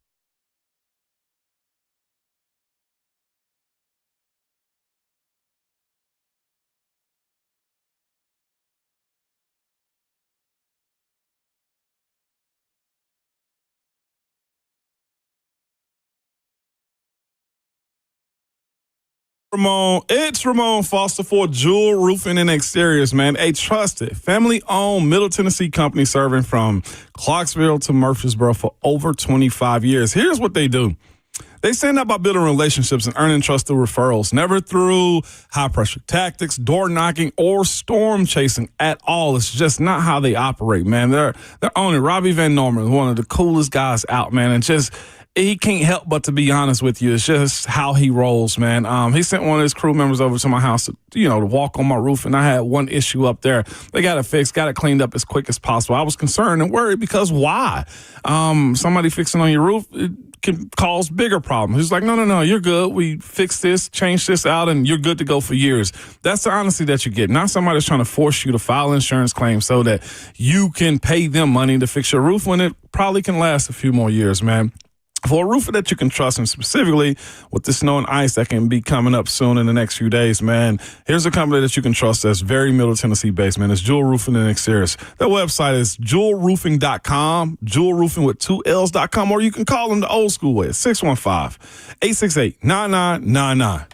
It's Ramon Foster for Jewel Roofing and Exteriors, man. A trusted, family-owned Middle Tennessee company serving from Clarksville to Murfreesboro for over 25 years. Here's what they do. They stand out by building relationships and earning trust through referrals, never through high-pressure tactics, door knocking, or storm chasing at all. It's just not how they operate, man. Their owner, Robbie Van Norman, is one of the coolest guys out, man, and just he can't help but to be honest with you. It's just how he rolls, man. He sent one of his crew members over to my house to walk on my roof, and I had one issue up there. They got it fixed, got it cleaned up as quick as possible. I was concerned and worried because why? Somebody fixing on your roof, it can cause bigger problems. He's like, no, you're good. We fixed this, changed this out, and you're good to go for years. That's the honesty that you get. Not somebody's trying to force you to file insurance claims so that you can pay them money to fix your roof when it probably can last a few more years, man. For a roofer that you can trust, and specifically with the snow and ice that can be coming up soon in the next few days, man, here's a company that you can trust that's very Middle Tennessee based, man. It's Jewel Roofing and Exteriors. Their website is jewelroofing.com, Jewel Roofing with 2 L's.com, or you can call them the old school way at 615-868-9999.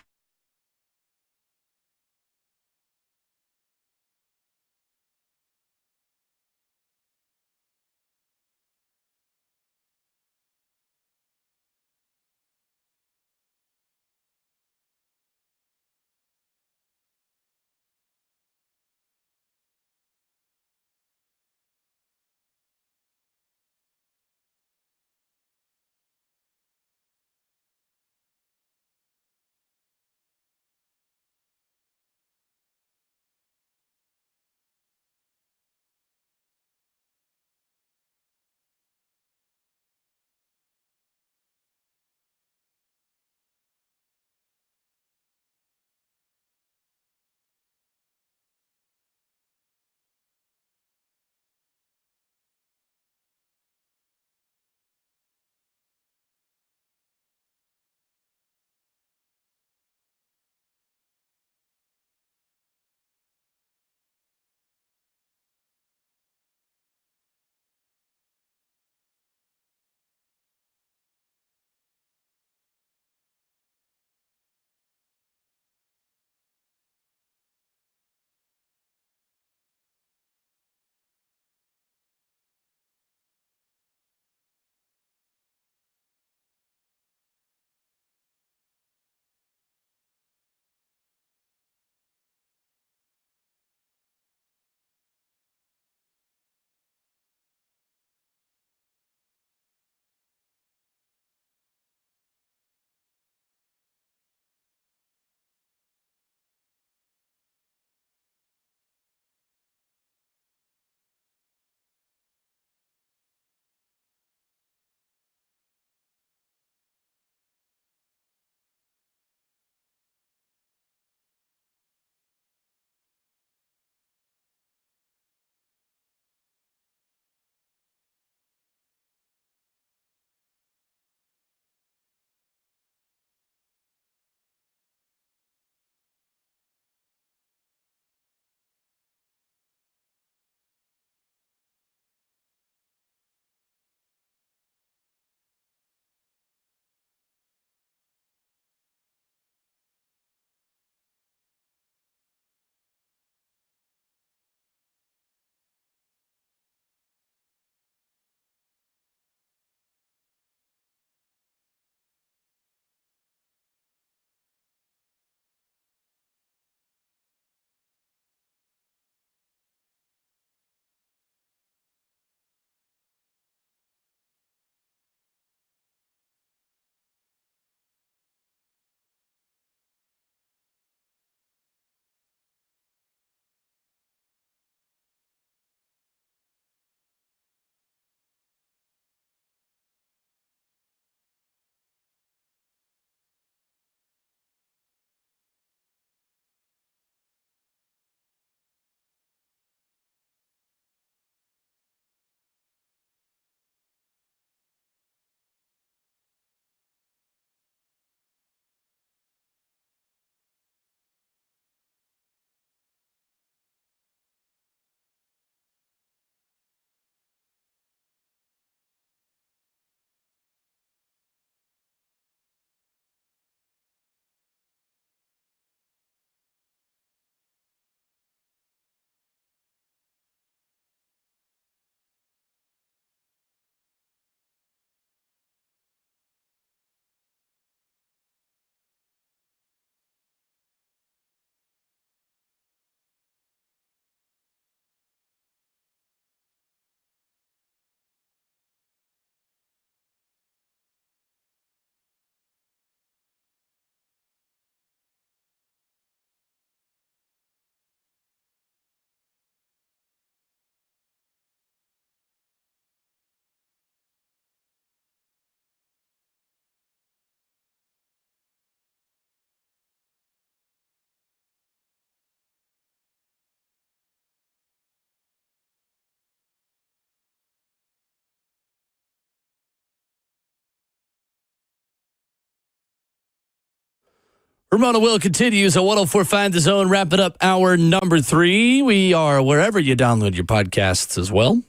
Ramona Will continues at 104.5 The Zone, wrapping up hour number 3. We are wherever you download your podcasts as well.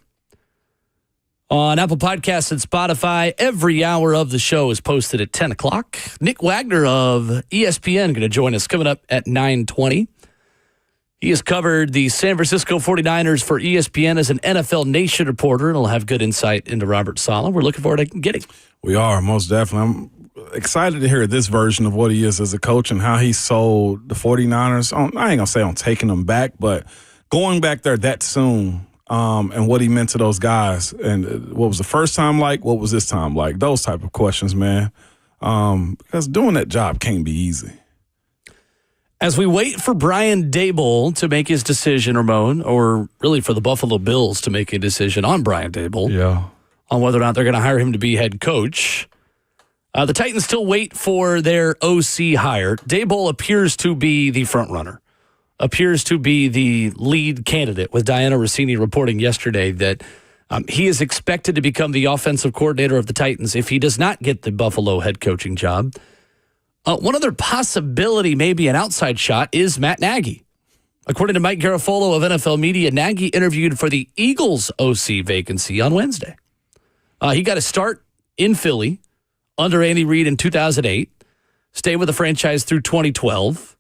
On Apple Podcasts and Spotify, every hour of the show is posted at 10 o'clock. Nick Wagner of ESPN going to join us coming up at 9:20. He has covered the San Francisco 49ers for ESPN as an NFL Nation reporter, and he'll have good insight into Robert Saleh. We're looking forward to getting. We are, most definitely. I'm excited to hear this version of what he is as a coach and how he sold the 49ers. I ain't going to say on taking them back, but going back there that soon and what he meant to those guys. And what was the first time like? What was this time like? Those type of questions, man. Because doing that job can't be easy. As we wait for Brian Daboll to make his decision, Ramon, or really for the Buffalo Bills to make a decision on Brian Daboll, on whether or not they're going to hire him to be head coach, the Titans still wait for their OC hire. Daboll appears to be the front runner, appears to be the lead candidate, with Diana Rossini reporting yesterday that he is expected to become the offensive coordinator of the Titans if he does not get the Buffalo head coaching job. One other possibility, maybe an outside shot, is Matt Nagy. According to Mike Garafolo of NFL Media, Nagy interviewed for the Eagles OC vacancy on Wednesday. He got a start in Philly under Andy Reid in 2008, stayed with the franchise through 2012,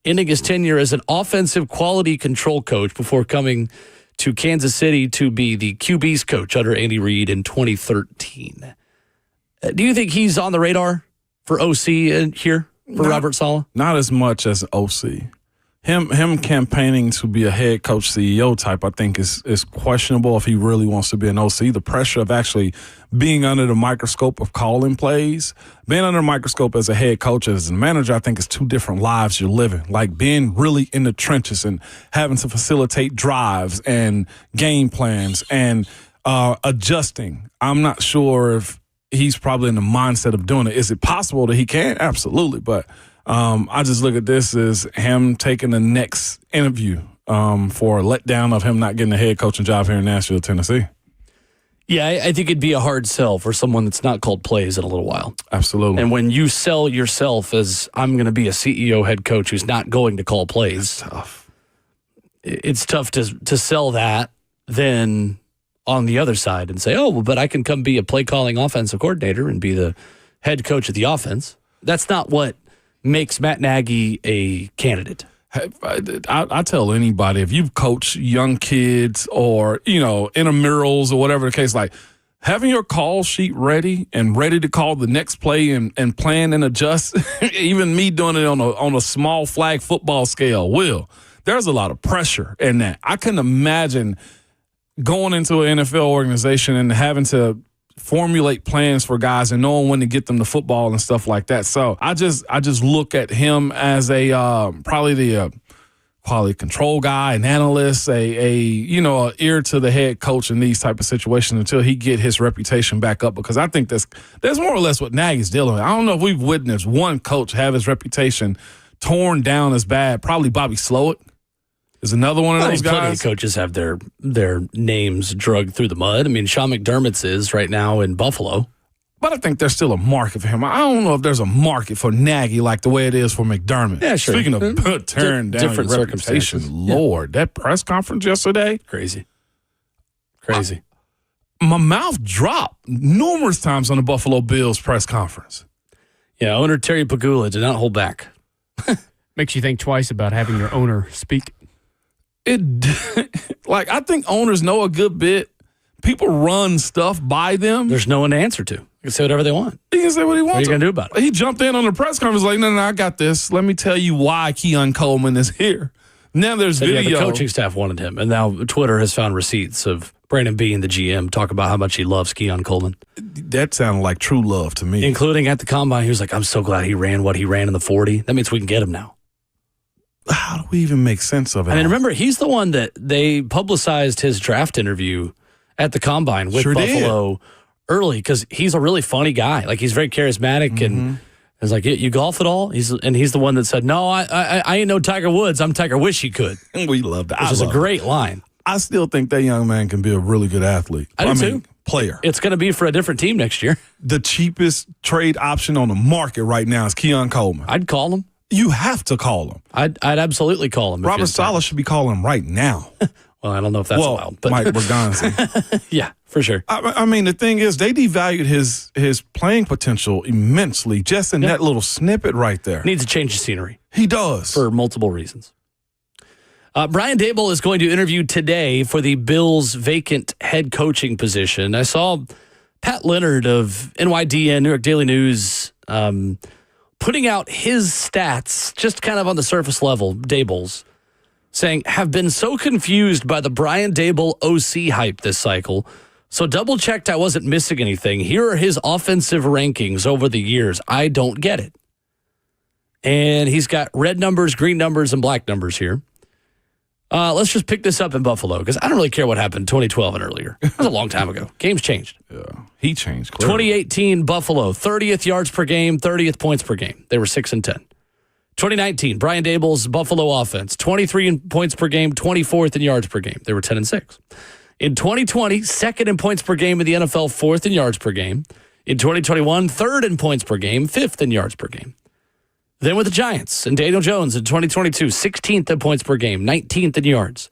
ending his tenure as an offensive quality control coach before coming to Kansas City to be the QB's coach under Andy Reid in 2013. Do you think he's on the radar for OC here for Robert Saleh? Not as much as OC. Him campaigning to be a head coach CEO type, I think is questionable if he really wants to be an OC. The pressure of actually being under the microscope of calling plays, being under the microscope as a head coach, as a manager, I think is two different lives you're living. Like being really in the trenches and having to facilitate drives and game plans and adjusting. I'm not sure if he's probably in the mindset of doing it. Is it possible that he can? Absolutely. But I just look at this as him taking the next interview for a letdown of him not getting a head coaching job here in Nashville, Tennessee. Yeah, I think it'd be a hard sell for someone that's not called plays in a little while. Absolutely. And when you sell yourself as, I'm going to be a CEO head coach who's not going to call plays, That's tough. It's tough to sell that then on the other side and say, oh, well, but I can come be a play-calling offensive coordinator and be the head coach of the offense. That's not what makes Matt Nagy a candidate. I tell anybody, if you've coached young kids or, intramurals or whatever the case, like having your call sheet ready and ready to call the next play and plan and adjust, even me doing it on a small flag football scale, there's a lot of pressure in that. I couldn't imagine going into an NFL organization and having to formulate plans for guys and knowing when to get them the football and stuff like that. So I just look at him as a probably the quality control guy, an analyst, a ear to the head coach in these type of situations until he get his reputation back up. Because I think that's more or less what Nagy's dealing with. I don't know if we've witnessed one coach have his reputation torn down as bad. Probably Bobby Slowik is another one of those guys. Plenty of coaches have their names dragged through the mud. I mean, Sean McDermott's is right now in Buffalo. But I think there's still a market for him. I don't know if there's a market for Nagy like the way it is for McDermott. Yeah, sure. Speaking of tearing down different your reputation, circumstances. Lord, that press conference yesterday. Crazy. My mouth dropped numerous times on the Buffalo Bills press conference. Yeah, owner Terry Pagula did not hold back. Makes you think twice about having your owner speak. I think owners know a good bit. People run stuff by them. There's no one to answer to. They can say whatever they want. He can say what he wants. What are you going to do about it? He jumped in on the press conference like, no, I got this. Let me tell you why Keon Coleman is here. Now there's video. Yeah, the coaching staff wanted him, and now Twitter has found receipts of Brandon Beane, the GM, talk about how much he loves Keon Coleman. That sounded like true love to me. Including at the combine, he was like, I'm so glad he ran what he ran in the 40. That means we can get him now. How do we even make sense of it? I mean, remember, he's the one that they publicized his draft interview at the combine with Buffalo early because he's a really funny guy. Like, he's very charismatic and it's like, you golf at all? He's the one that said, no, I ain't no Tiger Woods. I'm Tiger Wish he could. We love that. Which is a great line. I still think that young man can be a really good athlete. I do too. Player. It's going to be for a different team next year. The cheapest trade option on the market right now is Keon Coleman. I'd call him. You have to call him. I'd absolutely call him. Robert Saleh should be calling him right now. Well, I don't know if that's allowed. But Mike Berganzi. yeah, for sure. I mean, the thing is, they devalued his playing potential immensely just in that little snippet right there. Needs to change the scenery. He does. For multiple reasons. Brian Daboll is going to interview today for the Bills' vacant head coaching position. I saw Pat Leonard of NYDN, New York Daily News, putting out his stats, just kind of on the surface level, Daboll's, saying, have been so confused by the Brian Daboll OC hype this cycle, so double-checked I wasn't missing anything. Here are his offensive rankings over the years. I don't get it. And he's got red numbers, green numbers, and black numbers here. Let's just pick this up in Buffalo, because I don't really care what happened in 2012 and earlier. That was a long time ago. Games changed. Yeah, he changed. Clearly. 2018, Buffalo, 30th yards per game, 30th points per game. They were 6-10. 2019, Brian Daboll's Buffalo offense, 23 in points per game, 24th in yards per game. They were 10-6. In 2020, second in points per game in the NFL, fourth in yards per game. In 2021, third in points per game, fifth in yards per game. Then with the Giants and Daniel Jones in 2022, 16th in points per game, 19th in yards.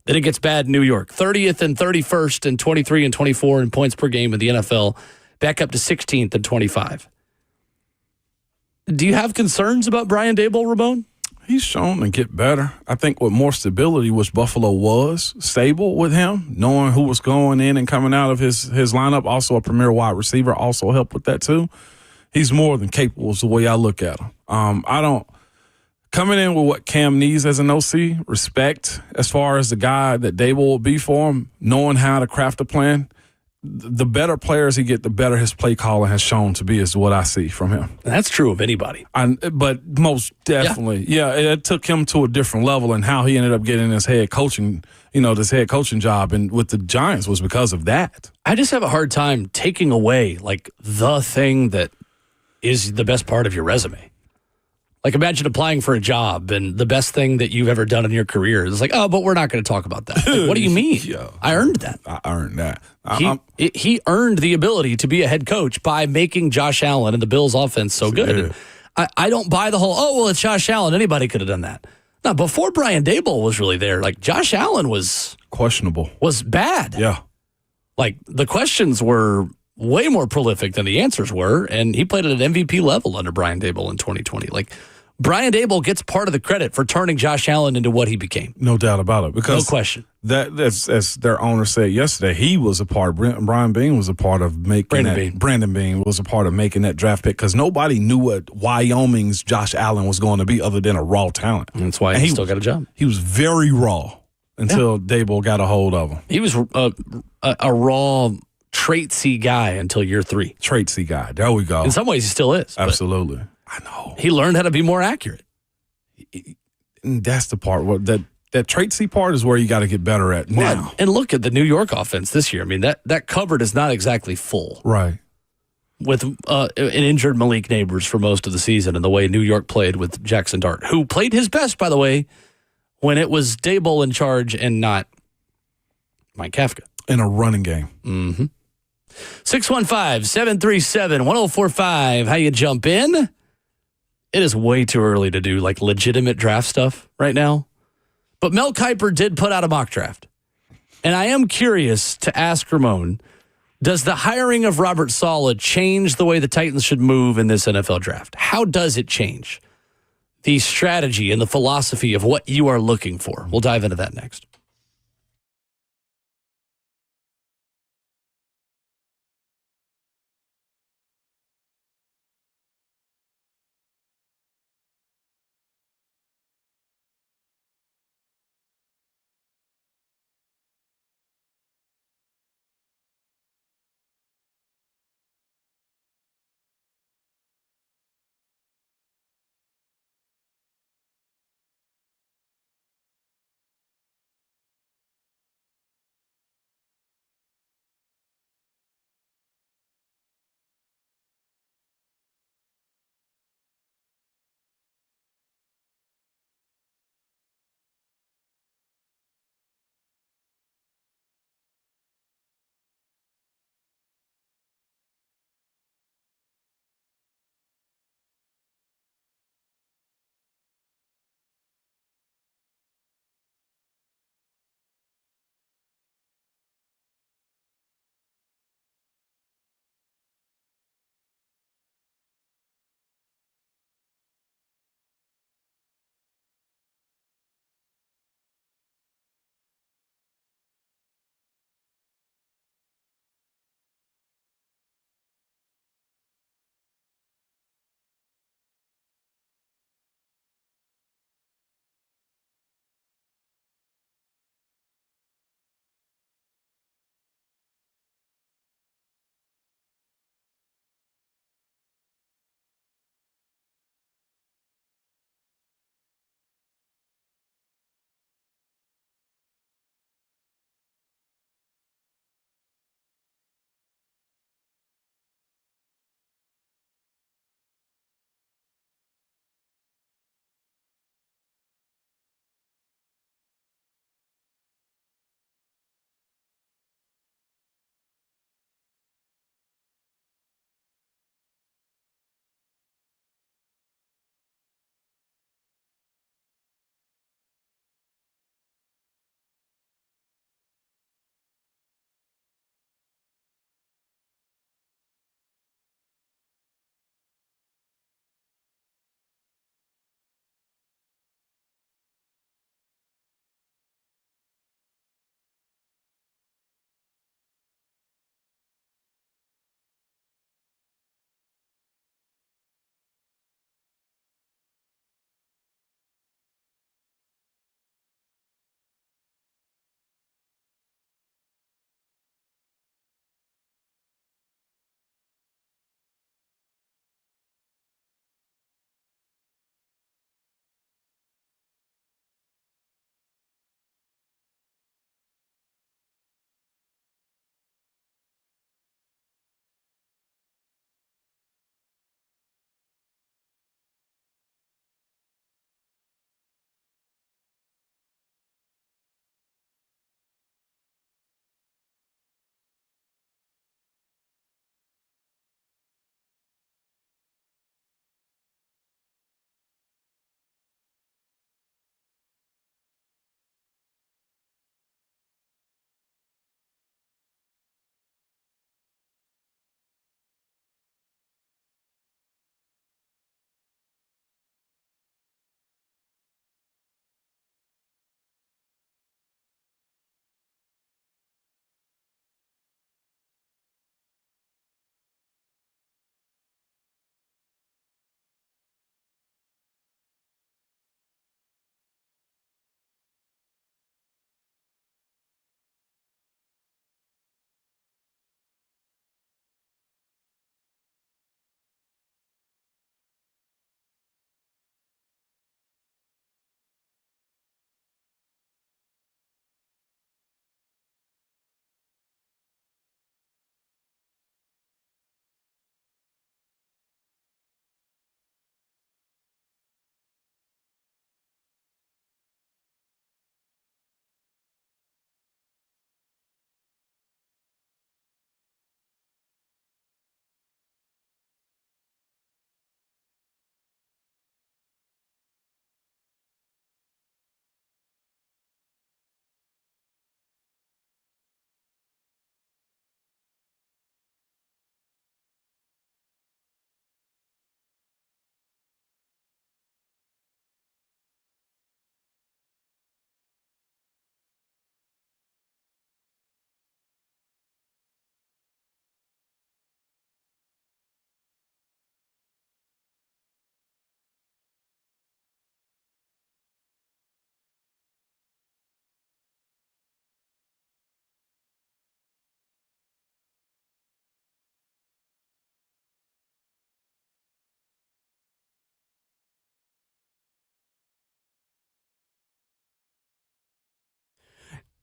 Then it gets bad in New York, 30th and 31st and 23 and 24 in points per game in the NFL, back up to 16th and 25. Do you have concerns about Brian Daboll, Ramon? He's shown to get better. I think with more stability, which Buffalo was stable with him, knowing who was going in and coming out of his lineup, also a premier wide receiver, also helped with that too. He's more than capable is the way I look at him. I don't coming in with what Cam needs as an OC, respect as far as the guy that Daboll will be for him, knowing how to craft a plan. The better players he get, the better his play calling has shown to be is what I see from him. That's true of anybody. But most definitely, yeah, it took him to a different level, and how he ended up getting this head coaching, this head coaching job and with the Giants was because of that. I just have a hard time taking away like the thing that is the best part of your resume. Like imagine applying for a job and the best thing that you've ever done in your career is like, oh, but we're not going to talk about that. Like, what do you mean? Yeah. I earned that. I earned that. He earned the ability to be a head coach by making Josh Allen and the Bills offense so good. I don't buy the whole, it's Josh Allen. Anybody could have done that. Now, before Brian Daboll was really there, like Josh Allen was questionable, was bad. Yeah. Like the questions were way more prolific than the answers were, and he played at an MVP level under Brian Daboll in 2020. Like, Brian Daboll gets part of the credit for turning Josh Allen into what he became. No doubt about it. Because no question. That's as their owner said yesterday, he was a part, Brian Bean was a part of making Brandon Bean was a part of making that draft pick because nobody knew what Wyoming's Josh Allen was going to be other than a raw talent. And that's why he still got a job. He was very raw until Daboll got a hold of him. He was a raw, traitsy guy until year 3. Traitsy guy. There we go. In some ways, he still is. Absolutely. I know. He learned how to be more accurate. And that's the part where that traitsy part is where you got to get better at now. And look at the New York offense this year. I mean, that cupboard is not exactly full. Right. With an injured Malik Neighbors for most of the season and the way New York played with Jackson Dart, who played his best, by the way, when it was Daboll in charge and not Mike Kafka. In a running game. Mm-hmm. 615-737-1045. How you jump in? It is way too early to do like legitimate draft stuff right now. But Mel Kiper did put out a mock draft. And I am curious to ask Ramon, does the hiring of Robert Saleh change the way the Titans should move in this NFL draft? How does it change the strategy and the philosophy of what you are looking for? We'll dive into that next.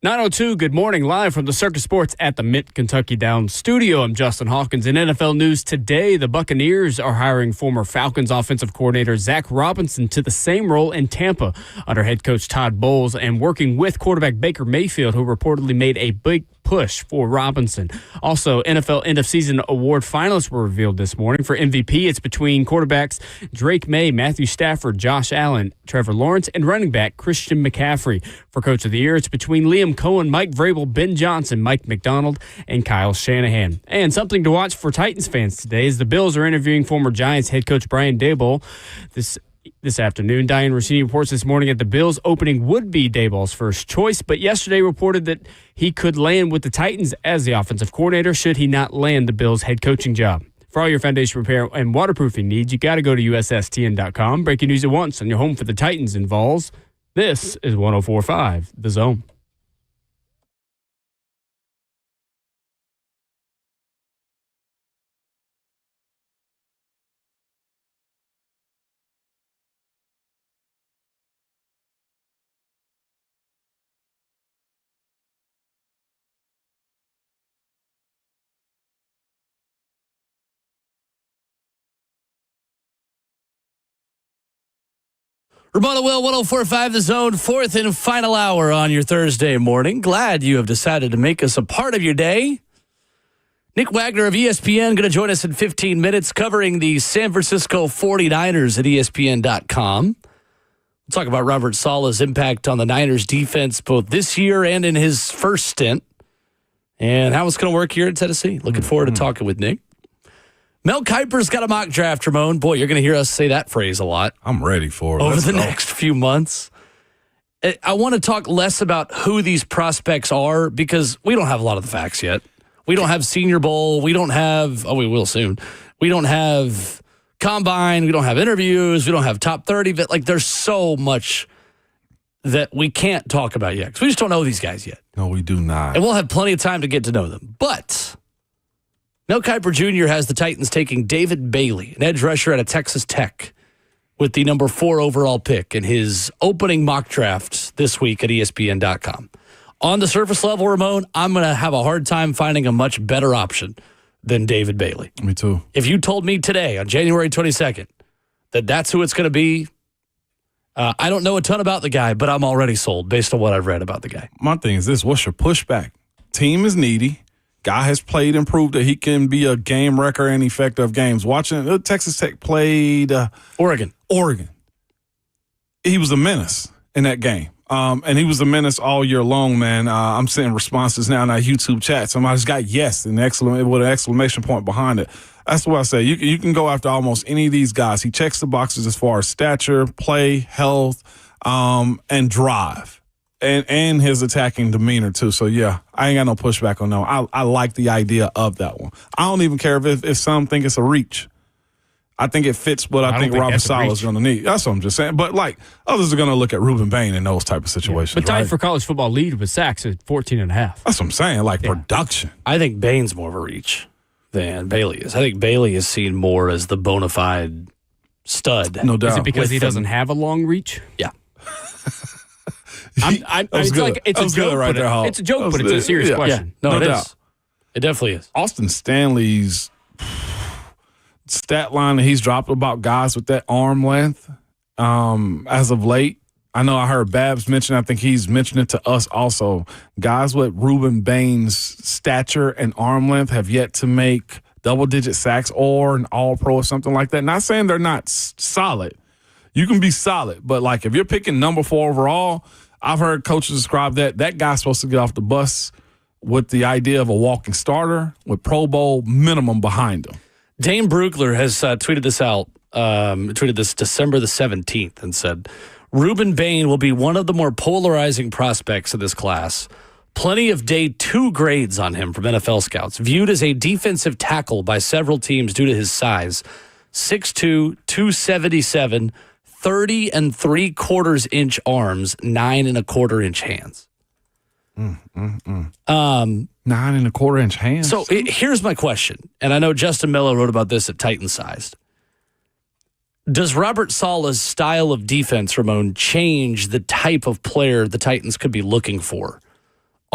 9:02, good morning, live from the Circus Sports at the Mint Kentucky Downs studio. I'm Justin Hawkins. In NFL news today, the Buccaneers are hiring former Falcons offensive coordinator Zach Robinson to the same role in Tampa under head coach Todd Bowles and working with quarterback Baker Mayfield, who reportedly made a big push for Robinson. Also, NFL end-of-season award finalists were revealed this morning. For MVP, it's between quarterbacks Drake May, Matthew Stafford, Josh Allen, Trevor Lawrence, and running back Christian McCaffrey. For Coach of the Year, it's between Liam Cohen, Mike Vrabel, Ben Johnson, Mike McDonald, and Kyle Shanahan. And something to watch for Titans fans today is the Bills are interviewing former Giants head coach Brian Daboll this afternoon. Diane Rossini reports this morning that the Bills opening would be Daboll's first choice, but yesterday reported that he could land with the Titans as the offensive coordinator should he not land the Bills' head coaching job. For all your foundation repair and waterproofing needs, you got to go to USSTN.com. Breaking news at once on your home for the Titans in Vols. This is 104.5 The Zone. Ramona Will, 104.5 The Zone, fourth and final hour on your Thursday morning. Glad you have decided to make us a part of your day. Nick Wagner of ESPN going to join us in 15 minutes covering the San Francisco 49ers at ESPN.com. We'll talk about Robert Saleh's impact on the Niners defense both this year and in his first stint and how it's going to work here at Tennessee. Looking forward to talking with Nick. Mel Kiper's got a mock draft, Ramon. Boy, you're going to hear us say that phrase a lot. I'm ready for it. Over the next few months. I want to talk less about who these prospects are because we don't have a lot of the facts yet. We don't have Senior Bowl. We don't have, we will soon. We don't have Combine. We don't have interviews. We don't have top 30. But like, there's so much that we can't talk about yet because we just don't know these guys yet. No, we do not. And we'll have plenty of time to get to know them. But Mel Kiper Jr. has the Titans taking David Bailey, an edge rusher out of Texas Tech, with the number 4 overall pick in his opening mock draft this week at ESPN.com. On the surface level, Ramon, I'm going to have a hard time finding a much better option than David Bailey. Me too. If you told me today, on January 22nd, that that's who it's going to be, I don't know a ton about the guy, but I'm already sold based on what I've read about the guy. My thing is this, what's your pushback? Team is needy. Guy has played and proved that he can be a game wrecker in effective games. Watching Texas Tech played Oregon. He was a menace in that game. And he was a menace all year long, man. I'm seeing responses now in our YouTube chat. Somebody's got yes with an exclamation point behind it. That's what I say. You can go after almost any of these guys. He checks the boxes as far as stature, play, health, and drive. And his attacking demeanor, too. So, yeah, I ain't got no pushback on that. I like the idea of that one. I don't even care if some think it's a reach. I think it fits what I think Robert Saleh is going to need. That's what I'm just saying. But, like, others are going to look at Reuben Bain in those type of situations, But tied for college football lead with sacks at 14.5. That's what I'm saying, like production. I think Bain's more of a reach than Bailey is. I think Bailey is seen more as the bona fide stud. No doubt. Is it because he doesn't have a long reach? Yeah. It's like it's a joke, right there, Hall. It's a joke, but it's a serious question. No, No it doubt. is. It definitely is. Austin Stanley's stat line that he's dropped about guys with that arm length as of late. I know I heard Babs mention, I think he's mentioned it to us also. Guys with Reuben Bain's stature and arm length have yet to make double-digit sacks or an all-pro or something like that. Not saying they're not solid. You can be solid, but like if you're picking number 4 overall, I've heard coaches describe that guy's supposed to get off the bus with the idea of a walking starter with Pro Bowl minimum behind him. Dane Brugler has tweeted this out, tweeted this December the 17th and said, Reuben Bain will be one of the more polarizing prospects of this class. Plenty of day 2 grades on him from NFL scouts. Viewed as a defensive tackle by several teams due to his size. 6'2", 277, 30 3/4 inch arms, 9 1/4 inch hands. 9 1/4 inch hands. So here's my question, and I know Justin Miller wrote about this at Titan Sized. Does Robert Saleh's style of defense, Ramon, change the type of player the Titans could be looking for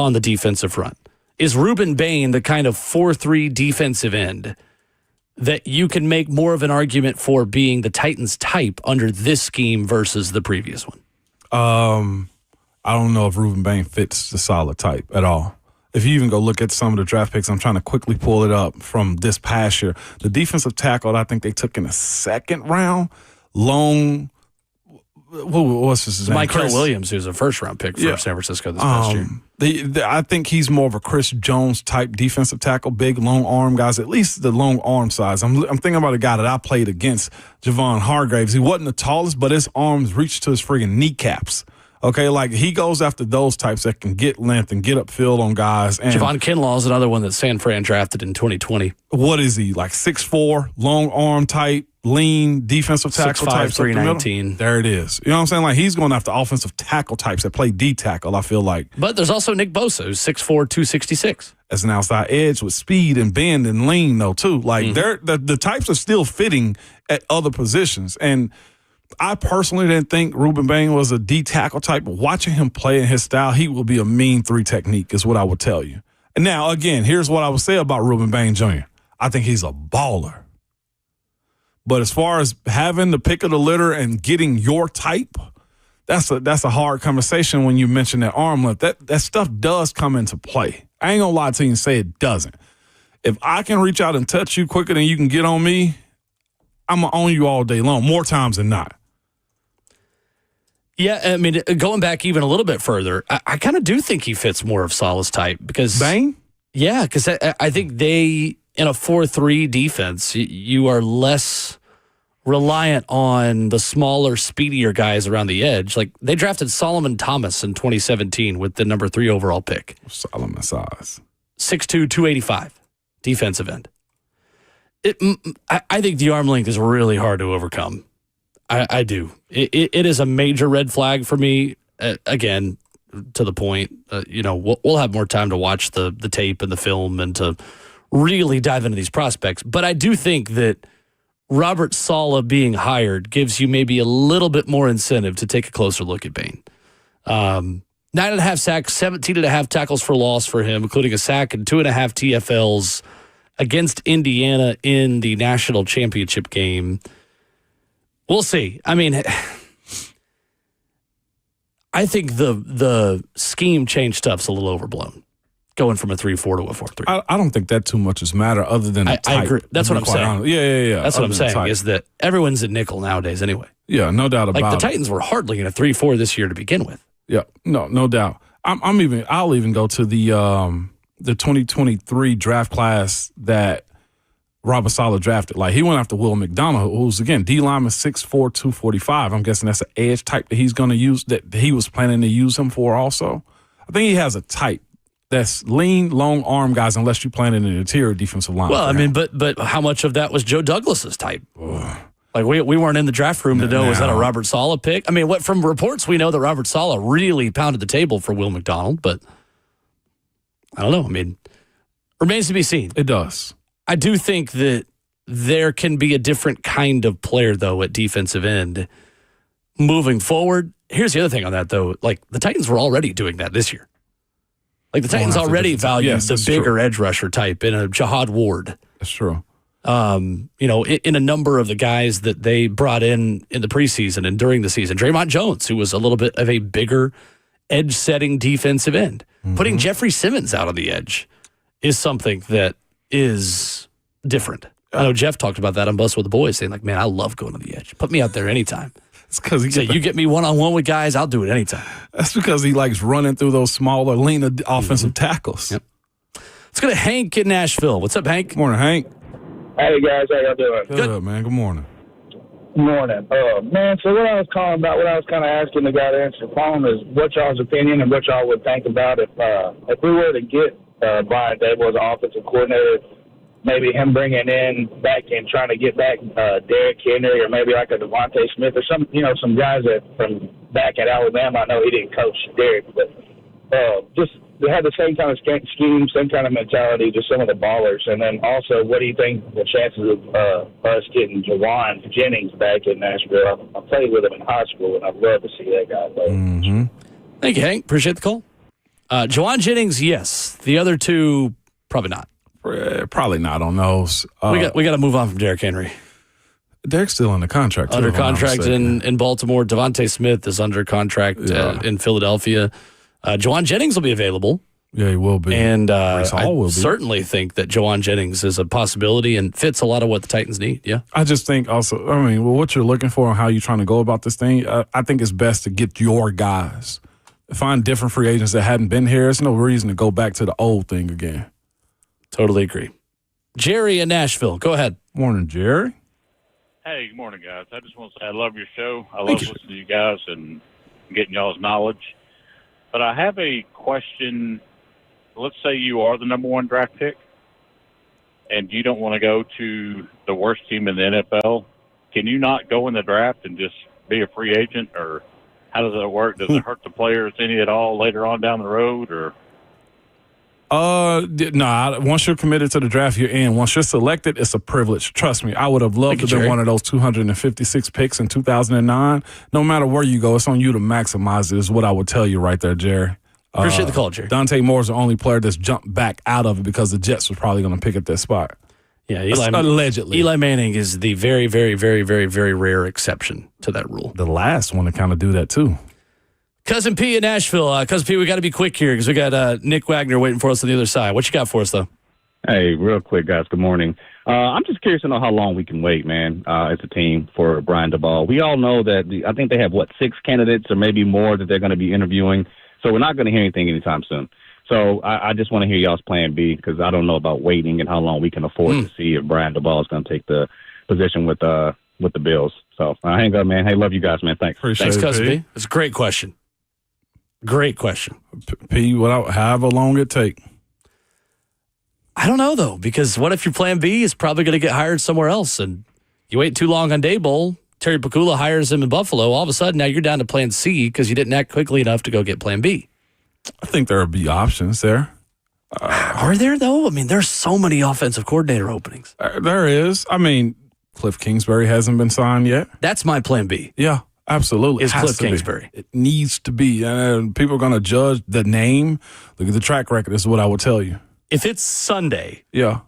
on the defensive front. Is Ruben Bain the kind of 4-3 defensive end that you can make more of an argument for being the Titans type under this scheme versus the previous one? I don't know if Ruben Bain fits the solid type at all. If you even go look at some of the draft picks, I'm trying to quickly pull it up from this past year. The defensive tackle I think they took in the second round, what's his name? Michael Williams, who's a first-round pick for San Francisco this past year. I think he's more of a Chris Jones type defensive tackle, big long arm guys, at least the long arm size. I'm thinking about a guy that I played against, Javon Hargraves. He wasn't the tallest, but his arms reached to his friggin' kneecaps. Okay, like he goes after those types that can get length and get upfield on guys. And Javon Kinlaw is another one that San Fran drafted in 2020. What is he, like 6'4", long arm type, lean defensive tackle 6'5", types? 319. There it is. You know what I'm saying? Like he's going after offensive tackle types that play D tackle, I feel like. But there's also Nick Bosa, who's 6'4", 266. As an outside edge with speed and bend and lean, though, too. Like the types are still fitting at other positions. And I personally didn't think Ruben Bain was a D tackle type, but watching him play in his style, he will be a mean 3 technique is what I would tell you. And now, again, here's what I would say about Ruben Bain Jr. I think he's a baller. But as far as having the pick of the litter and getting your type, that's a hard conversation when you mention that arm length. That stuff does come into play. I ain't gonna lie to you and say it doesn't. If I can reach out and touch you quicker than you can get on me, I'm gonna own you all day long, more times than not. Yeah, I mean, going back even a little bit further, I kind of do think he fits more of Saleh's type because Bain? Yeah, because I think they, in a 4-3 defense, you are less reliant on the smaller, speedier guys around the edge. Like, they drafted Solomon Thomas in 2017 with the number 3 overall pick. Solomon size. 6'2", 285, defensive end. I think the arm length is really hard to overcome. I do. It is a major red flag for me. Again, to the point, we'll have more time to watch the tape and the film and to really dive into these prospects. But I do think that Robert Saleh being hired gives you maybe a little bit more incentive to take a closer look at Bain. 9.5 sacks, 17.5 tackles for loss for him, including a sack and 2.5 TFLs against Indiana in the national championship game. We'll see. I mean, I think the scheme change stuff's a little overblown, going from a 3-4 to a 4-3. I don't think that too much is matter other than the type. I agree. That's what I'm saying. Honest. Yeah. That's what I'm saying is that everyone's in nickel nowadays anyway. Yeah, no doubt about it. Like the Titans were hardly in a 3-4 this year to begin with. Yeah, no doubt. I'll even go to the 2023 draft class that Robert Saleh drafted. Like, he went after Will McDonald, who's, again, D lineman 6'4", 245. I'm guessing that's an edge type that he's going to use, that he was planning to use him for also. I think he has a type that's lean, long arm guys, unless you plan in an interior defensive line. Well, I mean, but how much of that was Joe Douglas's type? Like, we weren't in the draft room to know, was that a Robert Saleh pick? I mean, from reports, we know that Robert Saleh really pounded the table for Will McDonald, but I don't know. I mean, remains to be seen. It does. I do think that there can be a different kind of player, though, at defensive end moving forward. Here's the other thing on that, though. Like, the Titans were already doing that this year. Like, the Titans already valued the bigger edge rusher type in a Jihad Ward. That's true. In a number of the guys that they brought in the preseason and during the season. Draymond Jones, who was a little bit of a bigger edge-setting defensive end. Mm-hmm. Putting Jeffrey Simmons out on the edge is something that is different. I know Jeff talked about that on Bus with the Boys, saying, like, man, I love going to the edge. Put me out there anytime. It's because you get me one-on-one with guys, I'll do it anytime. That's because he likes running through those smaller, leaner offensive tackles. Yep. Let's go to Hank in Nashville. What's up, Hank? Morning, Hank. Hey, guys. How y'all doing? Good, man. Good morning. Morning. Man, so what I was calling about, what I was kind of asking the guy to answer the phone is what y'all's opinion and what y'all would think about if we were to get Brian Dable as an offensive coordinator, maybe him bringing in back and trying to get back Derrick Henry or maybe like a Devontae Smith or some guys that from back at Alabama. I know he didn't coach Derrick, but just they had the same kind of scheme, same kind of mentality, just some of the ballers. And then also, what do you think the chances of us getting Jawan Jennings back in Nashville? I played with him in high school, and I'd love to see that guy play. Mm-hmm. Thank you, Hank. Appreciate the call. Juwan Jennings, yes. The other two, probably not. Probably not on those. We got to move on from Derrick Henry. Derrick's still under contract. Under contract in Baltimore. Devontae Smith is under contract in Philadelphia. Juwan Jennings will be available. Yeah, he will be. And I certainly think that Juwan Jennings is a possibility and fits a lot of what the Titans need. Yeah. I just think also, what you're looking for and how you're trying to go about this thing, I think it's best to get your guys. Find different free agents that hadn't been here. There's no reason to go back to the old thing again. Totally agree. Jerry in Nashville. Go ahead. Morning, Jerry. Hey, good morning, guys. I just want to say I love your show. I love listening to you guys and getting y'all's knowledge. But I have a question. Let's say you are the number one draft pick and you don't want to go to the worst team in the NFL. Can you not go in the draft and just be a free agent, or how does that work? Does it hurt the players any at all later on down the road, or? No. Once you're committed to the draft, you're in. Once you're selected, it's a privilege. Trust me, I would have loved to have been one of those 256 picks in 2009. No matter where you go, it's on you to maximize it, is what I would tell you right there, Jerry. Appreciate the call, Jerry. Dante Moore's the only player that's jumped back out of it because the Jets was probably going to pick at that spot. Yeah, allegedly. Eli Manning is the very, very, very, very, very rare exception to that rule. The last one to kind of do that, too. Cousin P in Nashville. Cousin P, we got to be quick here because we got Nick Wagner waiting for us on the other side. What you got for us, though? Hey, real quick, guys. Good morning. I'm just curious to know how long we can wait, man, as a team for Brian Daboll. We all know that I think they have, 6 candidates or maybe more that they're going to be interviewing. So we're not going to hear anything anytime soon. So I just want to hear y'all's plan B, because I don't know about waiting and how long we can afford to see if Brian Daboll is going to take the position with the Bills. So hang up, man. Hey, love you guys, man. Thanks. Thanks, Cousin P. It's a great question. Great question. P, however long it take. I don't know, though, because what if your plan B is probably going to get hired somewhere else, and you wait too long on Daboll, Terry Pagula hires him in Buffalo, all of a sudden now you're down to plan C because you didn't act quickly enough to go get plan B. I think there will be options there. Are there, though? I mean, there's so many offensive coordinator openings. There is. I mean, Cliff Kingsbury hasn't been signed yet. That's my plan B. Yeah, absolutely. Is Cliff Kingsbury. It needs to be. People are going to judge the name. Look at the track record. This is what I will tell you. If it's Sunday, yeah,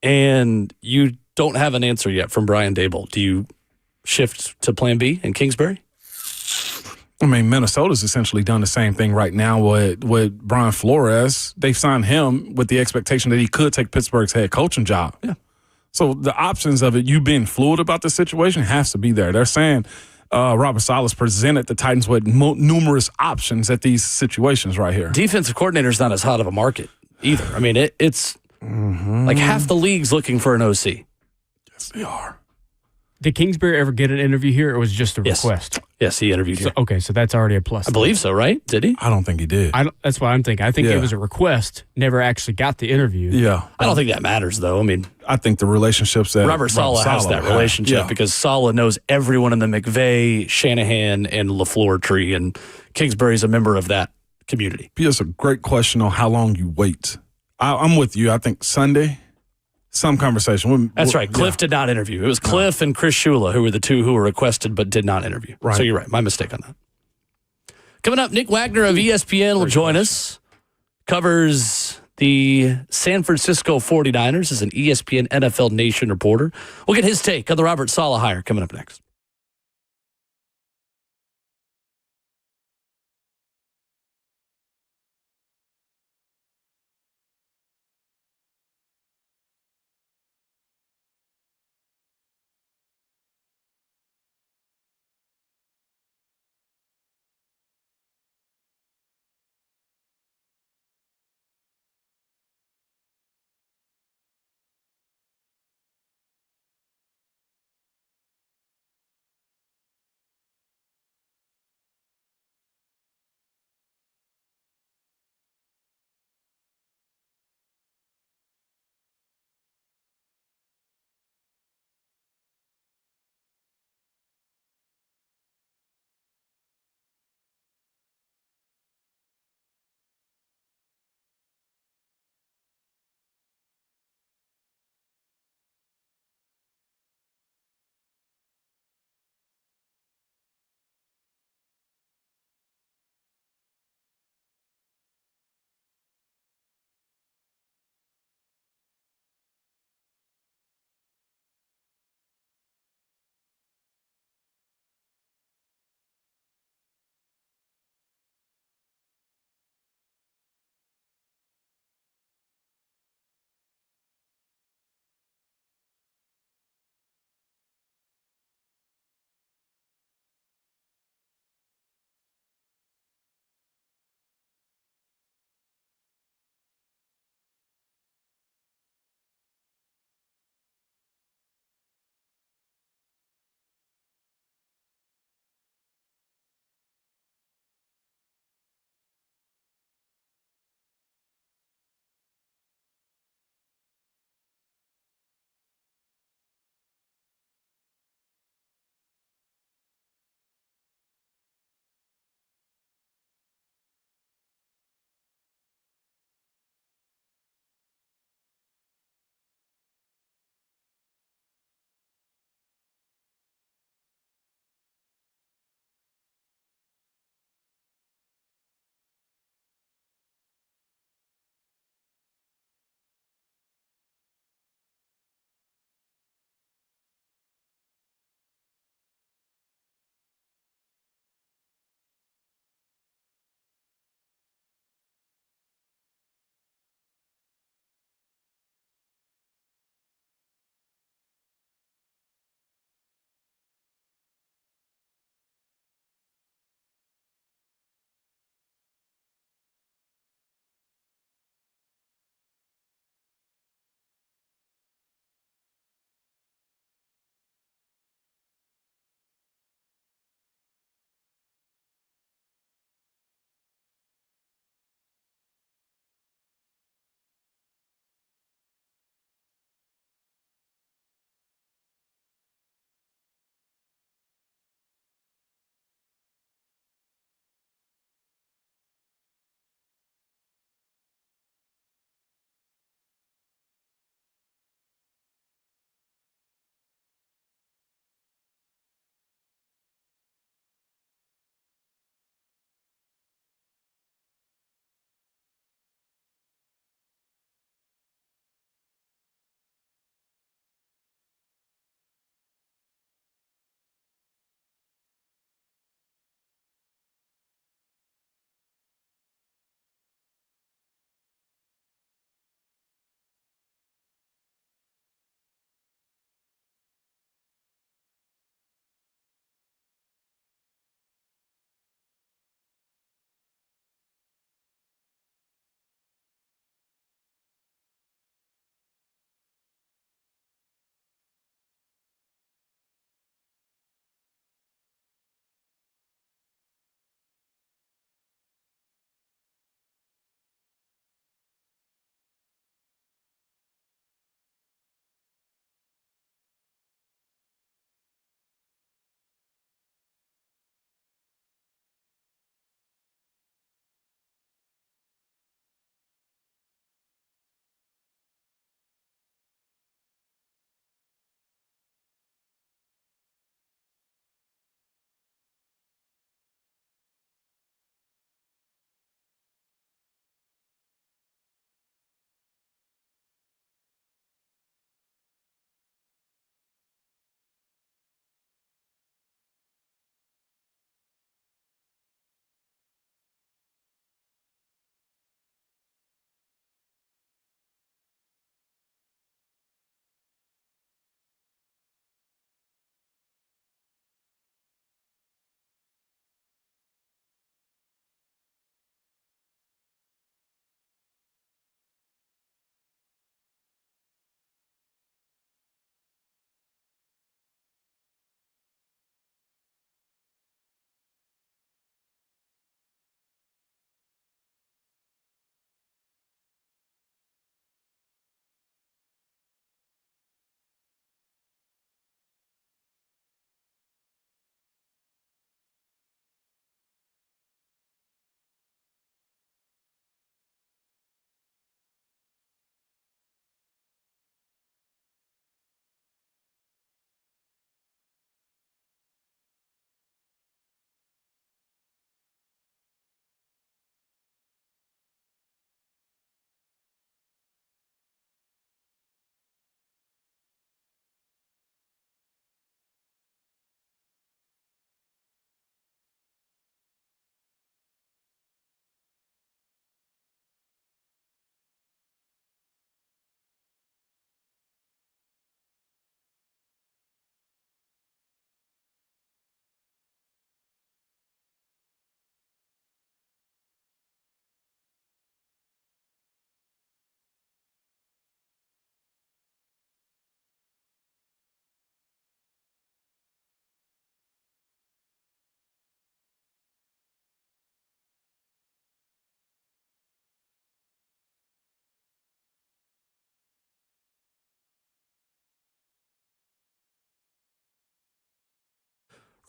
and you don't have an answer yet from Brian Daboll, do you shift to plan B and Kingsbury? I mean, Minnesota's essentially done the same thing right now with Brian Flores. They've signed him with the expectation that he could take Pittsburgh's head coaching job. Yeah. So the options of it, you being fluid about the situation, has to be there. They're saying Robert Saleh presented the Titans with numerous options at these situations right here. Defensive coordinator's not as hot of a market either. I mean, it's like half the league's looking for an OC. Yes, they are. Did Kingsbury ever get an interview here, or was it just a request? Yes, he interviewed here. Okay, so that's already a plus. I believe so, right? Did he? I don't think he did. That's what I'm thinking. I think it was a request, never actually got the interview. Yeah. I don't think that matters, though. I mean, I think the relationships that Robert Saleh has that relationship because Saleh knows everyone in the McVay, Shanahan, and LaFleur tree, and Kingsbury's a member of that community. It's a great question on how long you wait. I'm with you. I think Sunday. Some conversation. That's right. Cliff did not interview. It was Cliff and Chris Shula who were the two who were requested but did not interview. Right. So you're right. My mistake on that. Coming up, Nick Wagner of ESPN will join us. Covers the San Francisco 49ers as an ESPN NFL Nation reporter. We'll get his take on the Robert Saleh hire coming up next.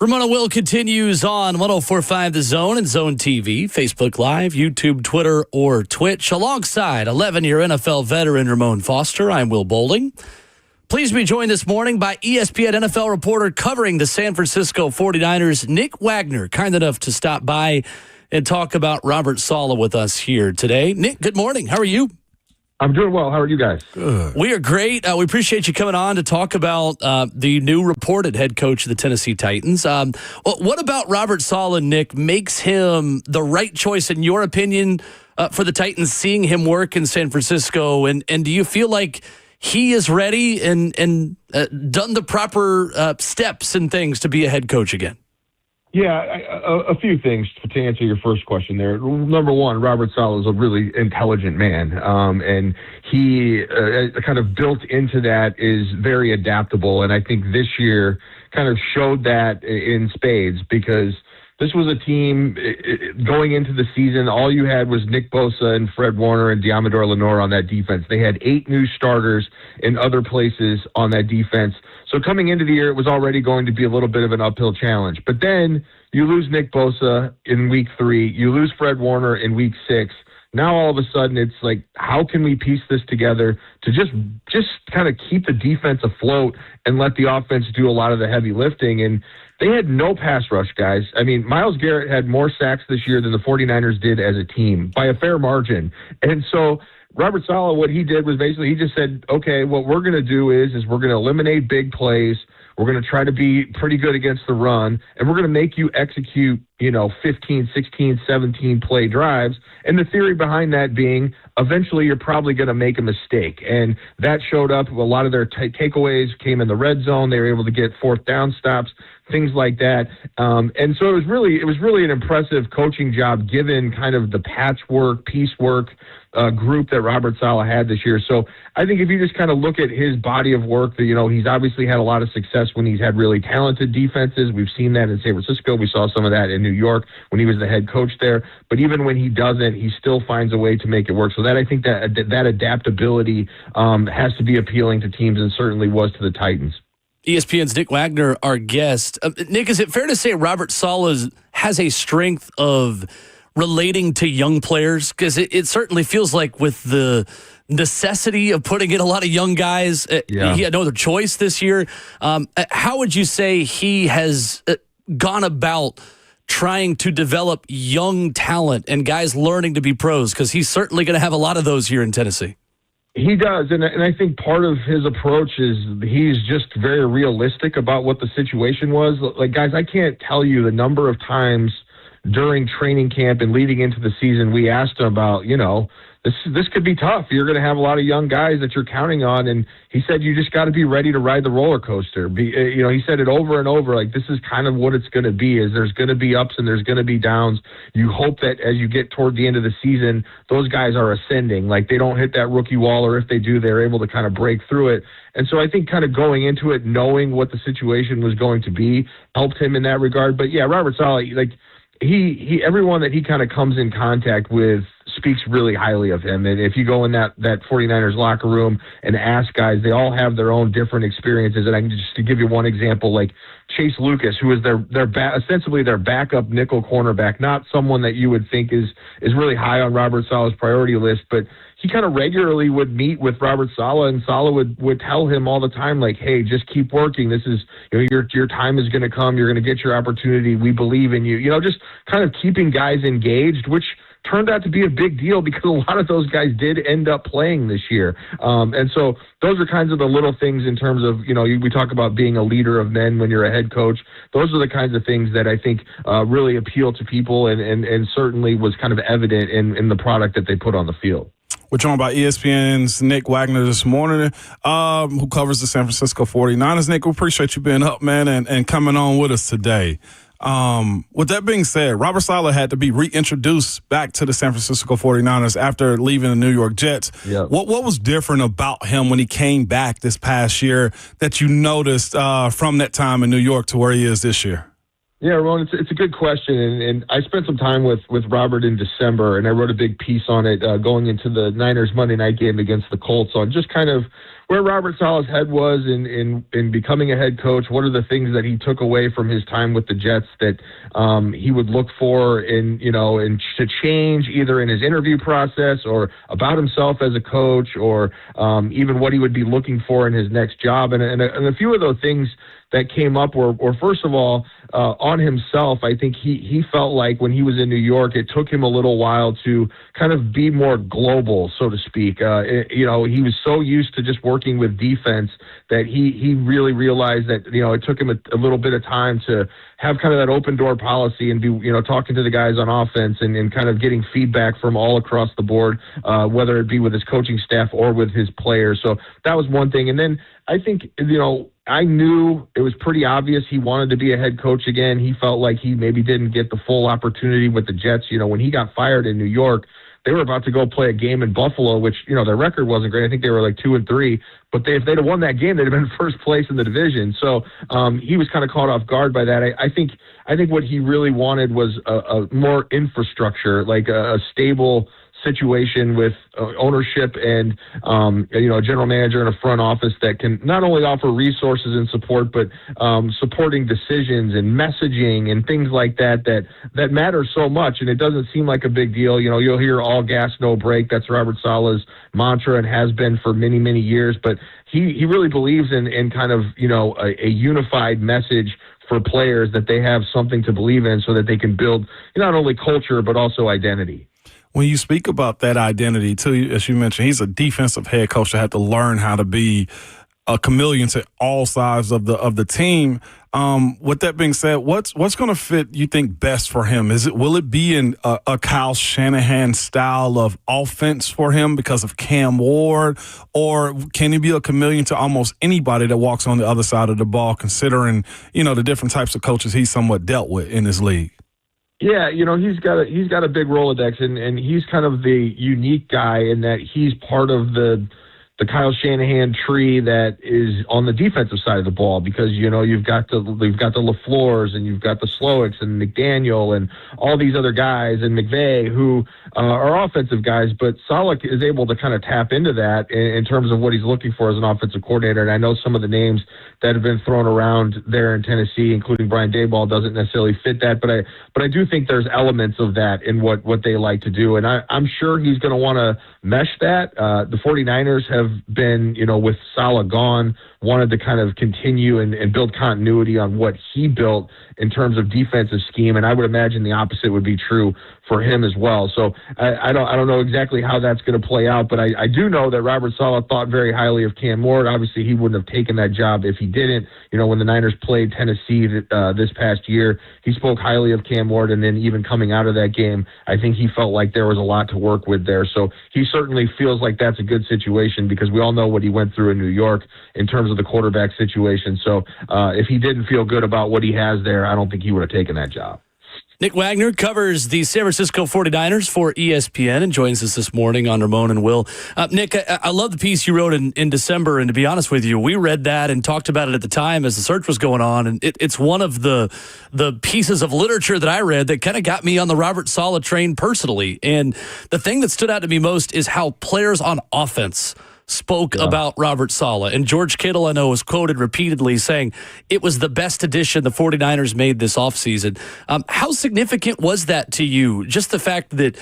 Ramona Will continues on 104.5 The Zone and Zone TV, Facebook Live, YouTube, Twitter, or Twitch. Alongside 11-year NFL veteran Ramon Foster, I'm Will Boulding. Please be joined this morning by ESPN NFL reporter covering the San Francisco 49ers, Nick Wagner, kind enough to stop by and talk about Robert Saleh with us here today. Nick, good morning. How are you? I'm doing well. How are you guys? Good. We are great. We appreciate you coming on to talk about the new reported head coach of the Tennessee Titans. What about Robert Saleh, Nick, makes him the right choice, in your opinion, for the Titans, seeing him work in San Francisco? And do you feel like he is ready and done the proper steps and things to be a head coach again? Yeah, a few things to answer your first question there. Number one, Robert Saleh is a really intelligent man, and he kind of built into that is very adaptable. And I think this year kind of showed that in spades, because this was a team going into the season. All you had was Nick Bosa and Fred Warner and Diamador Lenore on that defense. They had 8 new starters in other places on that defense. So coming into the year, it was already going to be a little bit of an uphill challenge. But then you lose Nick Bosa in week 3. You lose Fred Warner in week 6. Now all of a sudden it's like, how can we piece this together to just kind of keep the defense afloat and let the offense do a lot of the heavy lifting? And they had no pass rush, guys. I mean, Myles Garrett had more sacks this year than the 49ers did as a team by a fair margin. And so Robert Saleh, what he did was basically he just said, okay, what we're going to do is we're going to eliminate big plays. We're going to try to be pretty good against the run, and we're going to make you execute, 15, 16, 17 play drives. And the theory behind that being eventually you're probably going to make a mistake. And that showed up. A lot of their takeaways came in the red zone. They were able to get 4th down stops, things like that. And so it was really an impressive coaching job given kind of the patchwork, piecework group that Robert Saleh had this year. So I think if you just kind of look at his body of work, he's obviously had a lot of success when he's had really talented defenses. We've seen that in San Francisco. We saw some of that in New York when he was the head coach there. But even when he doesn't, he still finds a way to make it work. So that I think that adaptability has to be appealing to teams, and certainly was to the Titans. ESPN's Nick Wagner, our guest. Nick, is it fair to say Robert Saleh has a strength of relating to young players? Because it certainly feels like with the necessity of putting in a lot of young guys, he had no other choice this year. How would you say he has gone about trying to develop young talent and guys learning to be pros? Because he's certainly going to have a lot of those here in Tennessee. He does, and I think part of his approach is he's just very realistic about what the situation was. Like, guys, I can't tell you the number of times during training camp and leading into the season we asked him about, this could be tough. You're going to have a lot of young guys that you're counting on, and he said you just got to be ready to ride the roller coaster. He said it over and over, like this is kind of what it's going to be. Is there's going to be ups and there's going to be downs. You hope that as you get toward the end of the season, those guys are ascending, like they don't hit that rookie wall, or if they do, they're able to kind of break through it. And so I think kind of going into it, knowing what the situation was going to be, helped him in that regard. But yeah, Robert Saleh, like he everyone that he kind of comes in contact with speaks really highly of him. And if you go in that 49ers locker room and ask guys, they all have their own different experiences. And I can just to give you one example, like Chase Lucas, who is ostensibly their backup nickel cornerback, not someone that you would think is really high on Robert Saleh's priority list, but he kind of regularly would meet with Robert Saleh, and Saleh would tell him all the time, like, hey, just keep working. This is, your time is going to come. You're going to get your opportunity. We believe in you. Just kind of keeping guys engaged, which turned out to be a big deal because a lot of those guys did end up playing this year. And so those are kinds of the little things in terms of, we talk about being a leader of men when you're a head coach. Those are the kinds of things that I think really appeal to people and certainly was kind of evident in the product that they put on the field. We're joined by ESPN's Nick Wagner this morning, who covers the San Francisco 49ers. Nick, we appreciate you being up, man, and coming on with us today. With that being said, Robert Saleh had to be reintroduced back to the San Francisco 49ers after leaving the New York Jets. Yep. What was different about him when he came back this past year that you noticed from that time in New York to where he is this year? Yeah, Ramon, it's a good question, and I spent some time with Robert in December, and I wrote a big piece on it going into the Niners Monday night game against the Colts on just kind of where Robert Saleh's head was in becoming a head coach. What are the things that he took away from his time with the Jets that he would look for in to change either in his interview process or about himself as a coach, or even what he would be looking for in his next job, and a few of those things that came up were first of all, on himself. I think he felt like when he was in New York, it took him a little while to kind of be more global, so to speak. He was so used to just working with defense that he really realized that, it took him a little bit of time to have kind of that open door policy and be, talking to the guys on offense and kind of getting feedback from all across the board, whether it be with his coaching staff or with his players. So that was one thing. And then I think, I knew it was pretty obvious he wanted to be a head coach again. He felt like he maybe didn't get the full opportunity with the Jets. When he got fired in New York, they were about to go play a game in Buffalo, which, their record wasn't great. I think they were like 2-3, but if they'd have won that game, they'd have been first place in the division. So he was kind of caught off guard by that. I think what he really wanted was a more infrastructure, like a stable situation with ownership and a general manager and a front office that can not only offer resources and support, but supporting decisions and messaging and things like that matter so much. And it doesn't seem like a big deal. You'll hear all gas, no break. That's Robert Saleh's mantra and has been for many, many years. But he really believes in kind of, a unified message for players, that they have something to believe in so that they can build not only culture, but also identity. When you speak about that identity, too, as you mentioned, he's a defensive head coach that had to learn how to be a chameleon to all sides of the team. With that being said, what's going to fit, you think, best for him? Will it be in a Kyle Shanahan style of offense for him because of Cam Ward, or can he be a chameleon to almost anybody that walks on the other side of the ball, considering the different types of coaches he's somewhat dealt with in this league? Yeah, he's got a big Rolodex, and he's kind of the unique guy in that he's part of the Kyle Shanahan tree that is on the defensive side of the ball, because you've got the LaFleurs and you've got the Slowicks and McDaniel and all these other guys and McVay who are offensive guys, but Saleh is able to kind of tap into that in terms of what he's looking for as an offensive coordinator. And I know some of the names that have been thrown around there in Tennessee, including Brian Daboll, doesn't necessarily fit that, but I do think there's elements of that in what they like to do, and I'm sure he's going to want to mesh that. The 49ers have been, with Saleh gone, wanted to kind of continue and build continuity on what he built in terms of defensive scheme, and I would imagine the opposite would be true for him as well. So I don't know exactly how that's going to play out, but I do know that Robert Saleh thought very highly of Cam Ward. Obviously, he wouldn't have taken that job if he didn't. When the Niners played Tennessee this past year, he spoke highly of Cam Ward, and then even coming out of that game, I think he felt like there was a lot to work with there. So he certainly feels like that's a good situation, because we all know what he went through in New York in terms of the quarterback situation. So if he didn't feel good about what he has there, I don't think he would have taken that job. Nick Wagner covers the San Francisco 49ers for ESPN and joins us this morning on Ramon and Will. Nick, I love the piece you wrote in December, and to be honest with you, we read that and talked about it at the time as the search was going on, and it's one of the pieces of literature that I read that kind of got me on the Robert Saleh train personally. And the thing that stood out to me most is how players on offense spoke about Robert Saleh. And George Kittle, I know, was quoted repeatedly saying it was the best addition the 49ers made this offseason. How significant was that to you? Just the fact that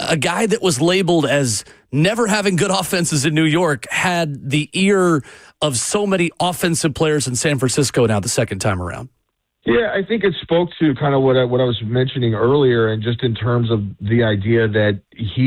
a guy that was labeled as never having good offenses in New York had the ear of so many offensive players in San Francisco now the second time around. Yeah, I think it spoke to kind of what I was mentioning earlier, and just in terms of the idea that he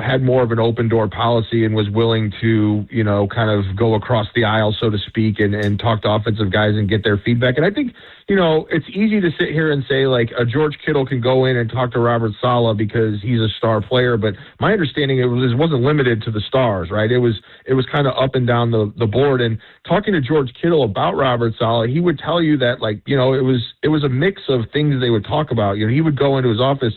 had more of an open door policy and was willing to, kind of go across the aisle, so to speak, and talk to offensive guys and get their feedback. And I think, it's easy to sit here and say, like, a George Kittle can go in and talk to Robert Saleh because he's a star player. But my understanding, it wasn't limited to the stars, right? It was kind of up and down the board. And talking to George Kittle about Robert Saleh, he would tell you that, like, it was a mix of things they would talk about. He would go into his office.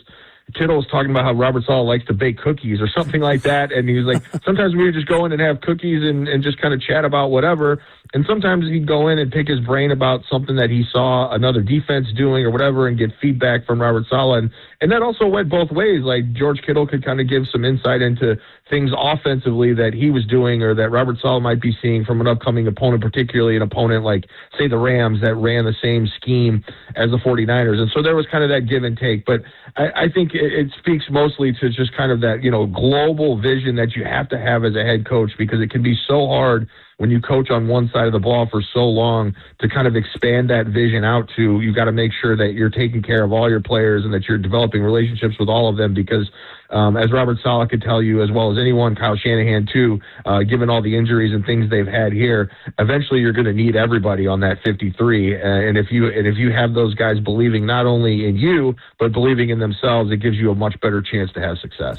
Kittle was talking about how Robert Saleh likes to bake cookies or something like that. And he was like, sometimes we would just go in and have cookies and just kind of chat about whatever. And sometimes he'd go in and pick his brain about something that he saw another defense doing or whatever and get feedback from Robert Saleh. And that also went both ways. Like George Kittle could kind of give some insight into things offensively that he was doing or that Robert Saleh might be seeing from an upcoming opponent, particularly an opponent like, say, the Rams that ran the same scheme as the 49ers. And so there was kind of that give and take. But I think it speaks mostly to just kind of that, global vision that you have to have as a head coach, because it can be so hard when you coach on one side of the ball for so long to kind of expand that vision out to, you got to make sure that you're taking care of all your players and that you're developing relationships with all of them, because as Robert Saleh could tell you, as well as anyone, Kyle Shanahan too, given all the injuries and things they've had here, eventually you're going to need everybody on that 53. And if you have those guys believing not only in you, but believing in themselves, it gives you a much better chance to have success.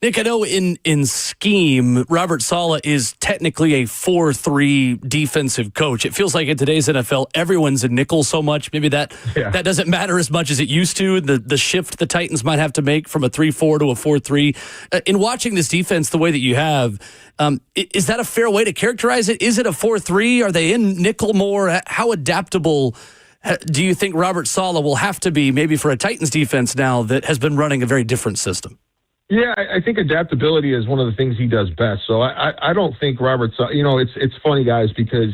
Nick, I know in scheme, Robert Saleh is technically a 4-3 defensive coach. It feels like in today's NFL, everyone's a nickel so much. Maybe that doesn't matter as much as it used to. The shift the Titans might have to make from a 3-4 to a 4-3. In watching this defense the way that you have, is that a fair way to characterize it? Is it a 4-3? Are they in nickel more? How adaptable do you think Robert Saleh will have to be, maybe for a Titans defense now that has been running a very different system? Yeah, I think adaptability is one of the things he does best. So I don't think Robert Saleh, it's funny, guys, because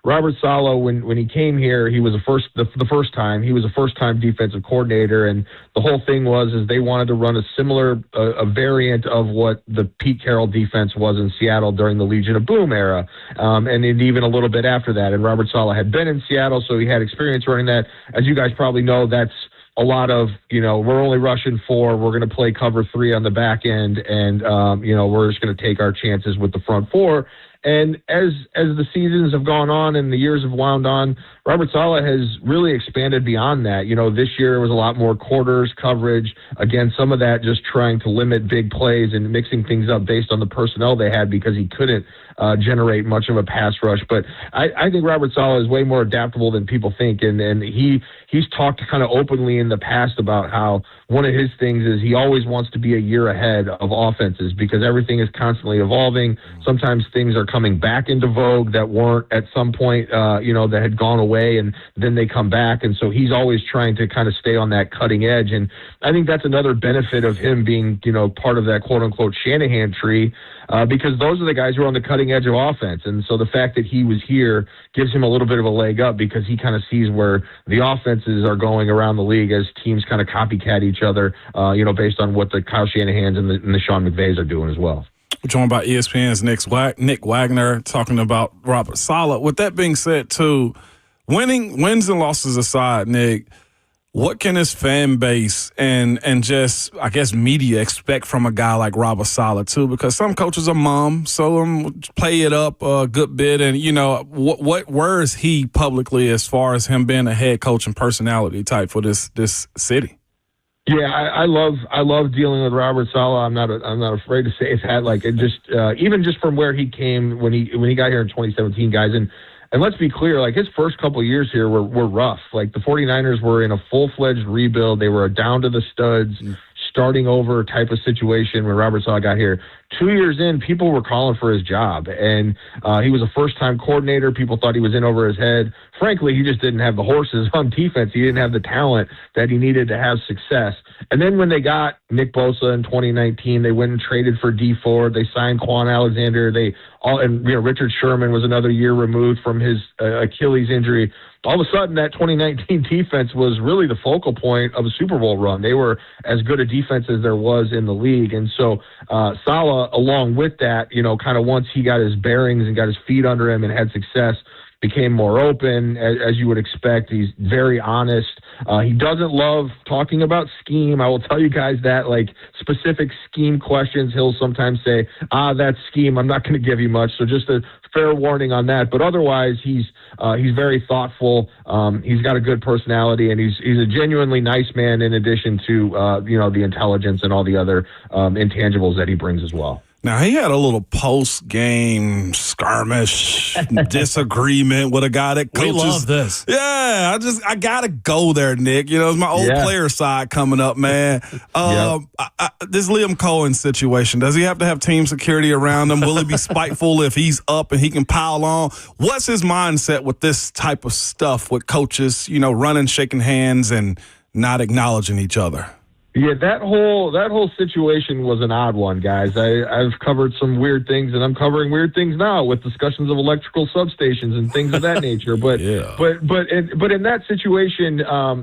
Robert Saleh, when he came here, he was the first time he was a first-time defensive coordinator, and the whole thing was they wanted to run a similar a variant of what the Pete Carroll defense was in Seattle during the Legion of Boom era, and even a little bit after that. And Robert Saleh had been in Seattle, so he had experience running that. As you guys probably know, that's a lot of, we're only rushing 4, we're going to play cover 3 on the back end, and, we're just going to take our chances with the front 4. And as the seasons have gone on and the years have wound on, Robert Saleh has really expanded beyond that. This year was a lot more quarters coverage. Again, some of that just trying to limit big plays and mixing things up based on the personnel they had, because he couldn't generate much of a pass rush. But I think Robert Saleh is way more adaptable than people think. And he's talked kind of openly in the past about how one of his things is he always wants to be a year ahead of offenses, because everything is constantly evolving. Sometimes things are coming back into vogue that weren't at some point, that had gone away, and then they come back. And so he's always trying to kind of stay on that cutting edge. And I think that's another benefit of him being, part of that quote unquote Shanahan tree, because those are the guys who are on the cutting edge of offense. And so the fact that he was here gives him a little bit of a leg up, because he kind of sees where the offenses are going around the league as teams kind of copycat each other, based on what the Kyle Shanahans and the Sean McVays are doing as well. We're joined by ESPN's Nick Wagner talking about Robert Saleh. With that being said, too, wins and losses aside, Nick, what can his fan base and just, I guess, media expect from a guy like Robert Saleh, too? Because some coaches are mum, so play it up a good bit. And, where is he publicly as far as him being a head coach and personality type for this city? Yeah, I love dealing with Robert Saleh. I'm not afraid to say that. Like, it just even just from where he came when he got here in 2017, guys, and let's be clear, like his first couple of years here were rough. Like the 49ers were in a full-fledged rebuild. They were down to the studs, starting over type of situation when Robert Saleh got here. 2 years in, people were calling for his job, and he was a first-time coordinator. People thought he was in over his head. Frankly, he just didn't have the horses on defense. He didn't have the talent that he needed to have success. And then when they got Nick Bosa in 2019, they went and traded for Dee Ford. They signed Quan Alexander. Richard Sherman was another year removed from his Achilles injury. All of a sudden, that 2019 defense was really the focal point of a Super Bowl run. They were as good a defense as there was in the league. And so Saleh, along with that, kind of once he got his bearings and got his feet under him and had success, became more open, as you would expect. He's very honest. He doesn't love talking about scheme. I will tell you guys that, like, specific scheme questions, he'll sometimes say, that's scheme, I'm not going to give you much. So just a fair warning on that. But otherwise, he's very thoughtful. He's got a good personality, and he's a genuinely nice man, in addition to, the intelligence and all the other intangibles that he brings as well. Now, he had a little post-game skirmish disagreement with a guy that coaches. We love this. Yeah, I got to go there, Nick. You know, it's my old player side coming up, man. This Liam Cohen situation, does he have to have team security around him? Will he be spiteful if he's up and he can pile on? What's his mindset with this type of stuff with coaches, you know, running, shaking hands, and not acknowledging each other? Yeah, that whole situation was an odd one, guys. I've covered some weird things, and I'm covering weird things now with discussions of electrical substations and things of that nature. But but in that situation,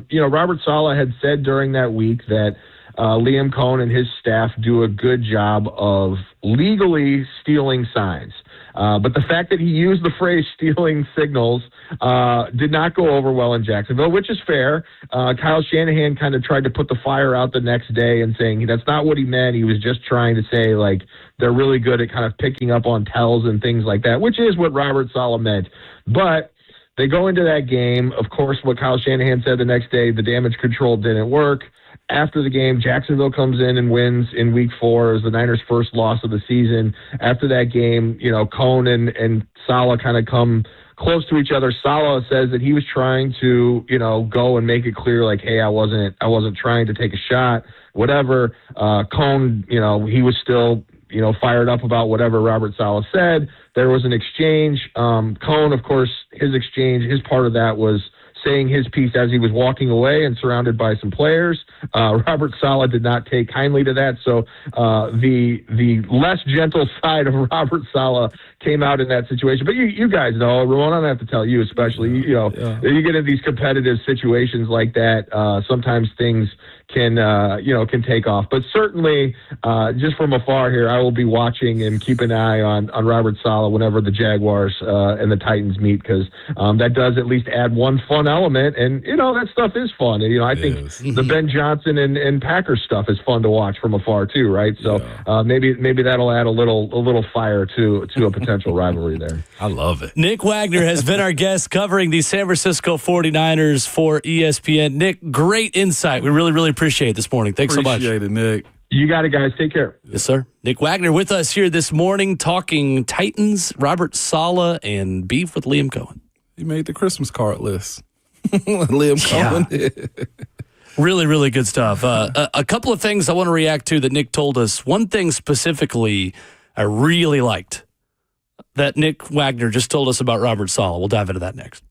you know, Robert Saleh had said during that week that Liam Cohen and his staff do a good job of legally stealing signs. But the fact that he used the phrase stealing signals did not go over well in Jacksonville, which is fair. Kyle Shanahan kind of tried to put the fire out the next day and saying that's not what he meant. He was just trying to say, like, they're really good at kind of picking up on tells and things like that, which is what Robert Saleh meant. But they go into that game. Of course, what Kyle Shanahan said the next day, the damage control didn't work. After the game, Jacksonville comes in and wins in week 4 as the Niners' first loss of the season. After that game, you know, Cohen and Saleh kind of come close to each other. Saleh says that he was trying to, you know, go and make it clear, like, hey, I wasn't trying to take a shot, whatever. Cohen, you know, he was still, you know, fired up about whatever Robert Saleh said. There was an exchange. Cohen, of course, his part of that was saying his piece as he was walking away and surrounded by some players. Robert Saleh did not take kindly to that. So the less gentle side of Robert Saleh came out in that situation. But you guys know, Ramon, I don't have to tell you especially, you get in these competitive situations like that. Sometimes things can take off. But certainly, just from afar here, I will be watching and keep an eye on Robert Saleh whenever the Jaguars and the Titans meet, because that does at least add one fun element. And, you know, that stuff is fun. And, you know, I think the Ben Johnson and Packers stuff is fun to watch from afar too, right? So maybe that'll add a little fire to a potential rivalry there. I love it. Nick Wagner has been our guest covering the San Francisco 49ers for ESPN. Nick, great insight. We really, really appreciate it this morning. Thanks so much. Appreciate it, Nick. You got it, guys. Take care. Yes, sir. Nick Wagner with us here this morning talking Titans, Robert Saleh, and beef with Liam Cohen. He made the Christmas card list. Liam Cohen. Really, really good stuff. A couple of things I want to react to that Nick told us. One thing specifically I really liked that Nick Wagner just told us about Robert Saleh. We'll dive into that next.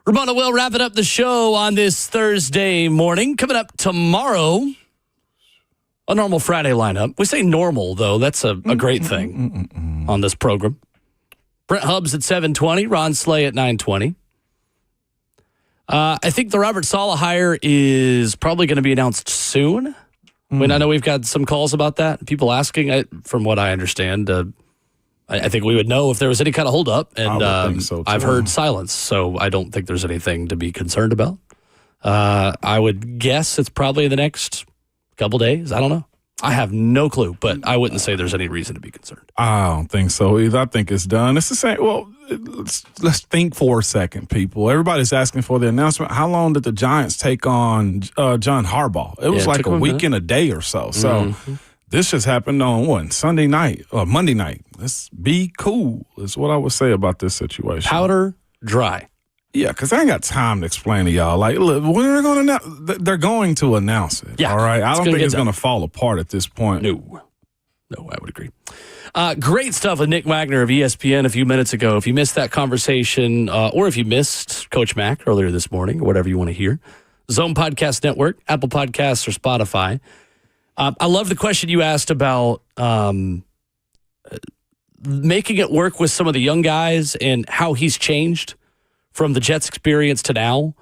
Ramona will wrapping up the show on this Thursday morning. Coming up tomorrow, a normal Friday lineup. We say normal, though. That's a great thing on this program. Brent Hubbs at 7:20, Ron Slay at 9:20. I think the Robert Saleh hire is probably going to be announced soon. I mean, I know we've got some calls about that. People asking, from what I understand, I think we would know if there was any kind of holdup, and I would think so, too. I've heard silence, so I don't think there's anything to be concerned about. I would guess it's probably the next couple days. I don't know. I have no clue, but I wouldn't say there's any reason to be concerned. I don't think so either. I think it's done. It's the same. Well, let's think for a second, people. Everybody's asking for the announcement. How long did the Giants take on John Harbaugh? It was like a week and a day or so. So this just happened on what, Sunday night or Monday night. Let's be cool is what I would say about this situation. Powder dry. Yeah, because I ain't got time to explain to y'all. Like, look, when are they going to announce? They're going to announce it. Yeah, all right. I don't think it's done. going to fall apart at this point. No, I would agree. Great stuff with Nick Wagner of ESPN a few minutes ago. If you missed that conversation, or if you missed Coach Mack earlier this morning, or whatever you want to hear, Zone Podcast Network, Apple Podcasts, or Spotify. I love the question you asked about making it work with some of the young guys and how he's changed from the Jets experience to now.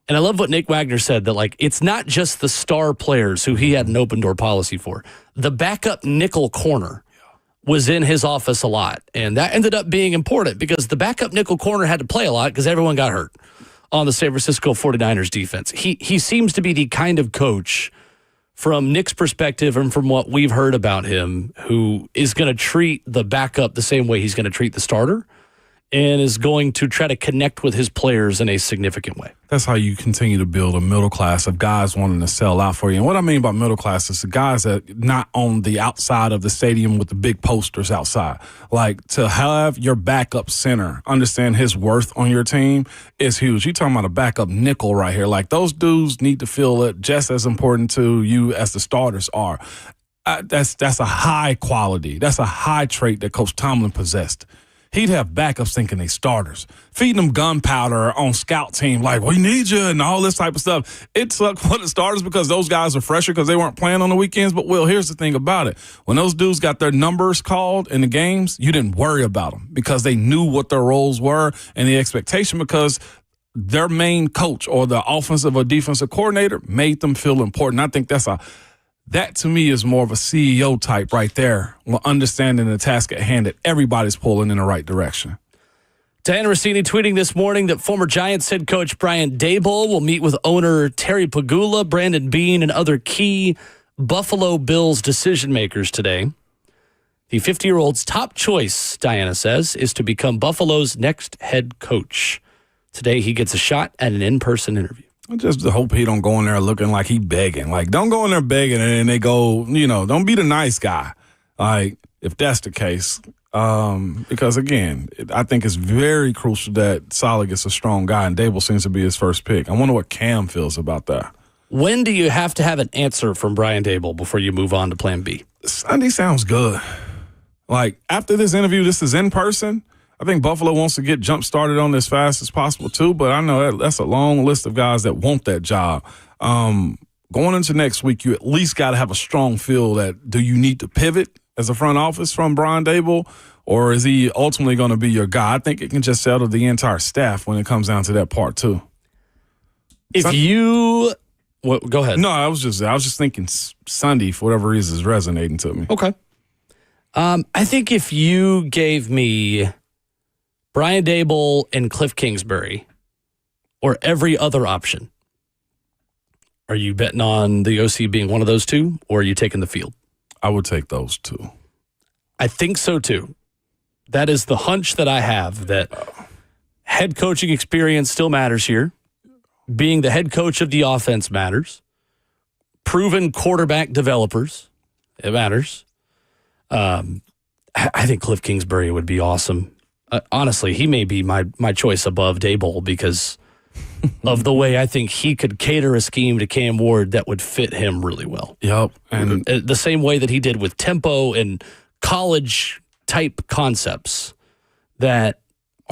And I love what Nick Wagner said, that like it's not just the star players who he had an open door policy for. The backup nickel corner was in his office a lot. And that ended up being important because the backup nickel corner had to play a lot because everyone got hurt on the San Francisco 49ers defense. He seems to be the kind of coach, from Nick's perspective and from what we've heard about him, who is going to treat the backup the same way he's going to treat the starter, and is going to try to connect with his players in a significant way. That's how you continue to build a middle class of guys wanting to sell out for you. And what I mean by middle class is the guys that not on the outside of the stadium with the big posters outside. Like, to have your backup center understand his worth on your team is huge. You're talking about a backup nickel right here. Like, those dudes need to feel it just as important to you as the starters are. That's a high quality. That's a high trait that Coach Tomlin possessed. He'd have backups thinking they starters, feeding them gunpowder on scout team, like, we need you and all this type of stuff. It sucked for the starters because those guys are fresher because they weren't playing on the weekends. But, Will, here's the thing about it. When those dudes got their numbers called in the games, you didn't worry about them because they knew what their roles were and the expectation, because their main coach or the offensive or defensive coordinator made them feel important. I think that to me is more of a CEO type right there, understanding the task at hand that everybody's pulling in the right direction. Diana Rossini tweeting this morning that former Giants head coach Brian Daboll will meet with owner Terry Pagula, Brandon Beane, and other key Buffalo Bills decision makers today. The 50-year-old's top choice, Diana says, is to become Buffalo's next head coach. Today he gets a shot at an in-person interview. I just hope he don't go in there looking like he begging. Like, don't go in there begging and then they go, don't be the nice guy. Like, if that's the case. Because, again, I think it's very crucial that Saleh gets a strong guy, and Daboll seems to be his first pick. I wonder what Cam feels about that. When do you have to have an answer from Brian Daboll before you move on to plan B? Sunday sounds good. Like, after this interview, this is in person. I think Buffalo wants to get jump-started on this as fast as possible, too, but I know that's a long list of guys that want that job. Going into next week, you at least got to have a strong feel that, do you need to pivot as a front office from Brian Daboll, or is he ultimately going to be your guy? I think it can just settle the entire staff when it comes down to that part, too. Go ahead. No, I was just thinking Sunday, for whatever reason, is resonating to me. Okay. I think if you gave me Brian Daboll and Cliff Kingsbury, or every other option, are you betting on the OC being one of those two, or are you taking the field? I would take those two. I think so, too. That is the hunch that I have, that head coaching experience still matters here. Being the head coach of the offense matters. Proven quarterback developers, it matters. I think Cliff Kingsbury would be awesome. Honestly, he may be my choice above Daboll because of the way I think he could cater a scheme to Cam Ward that would fit him really well. Yep. And the same way that he did with tempo and college-type concepts that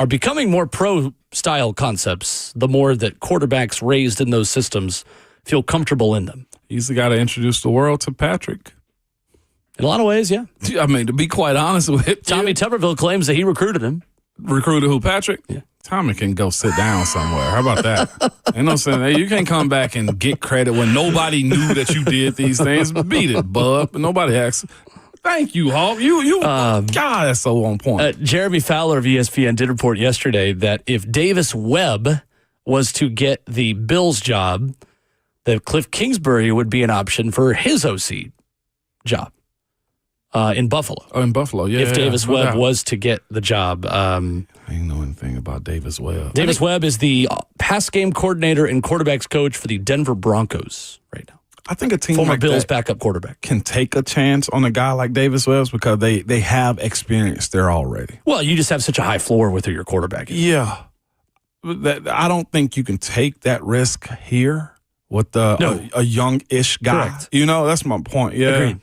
are becoming more pro-style concepts the more that quarterbacks raised in those systems feel comfortable in them. He's the guy to introduce the world to Patrick. In a lot of ways, yeah. I mean, to be quite honest with you. Tommy Tuberville claims that he recruited him. Recruited who, Patrick? Yeah. Tommy can go sit down somewhere. How about that? Ain't no saying, hey, you can't come back and get credit when nobody knew that you did these things. Beat it, bub. Nobody asked. Thank you, Hawk. God, that's so on point. Jeremy Fowler of ESPN did report yesterday that if Davis Webb was to get the Bills job, that Cliff Kingsbury would be an option for his OC job in Buffalo. Oh, in Buffalo, yeah. If Davis Webb was to get the job. I ain't know anything about Davis Webb. Davis Webb is the pass game coordinator and quarterbacks coach for the Denver Broncos right now. I think a team former like Bills that backup quarterback can take a chance on a guy like Davis Webb because they have experience there already. Well, you just have such a high floor with who your quarterback is. Yeah. I don't think you can take that risk here with a young-ish guy. Correct. You know, that's my point. Yeah.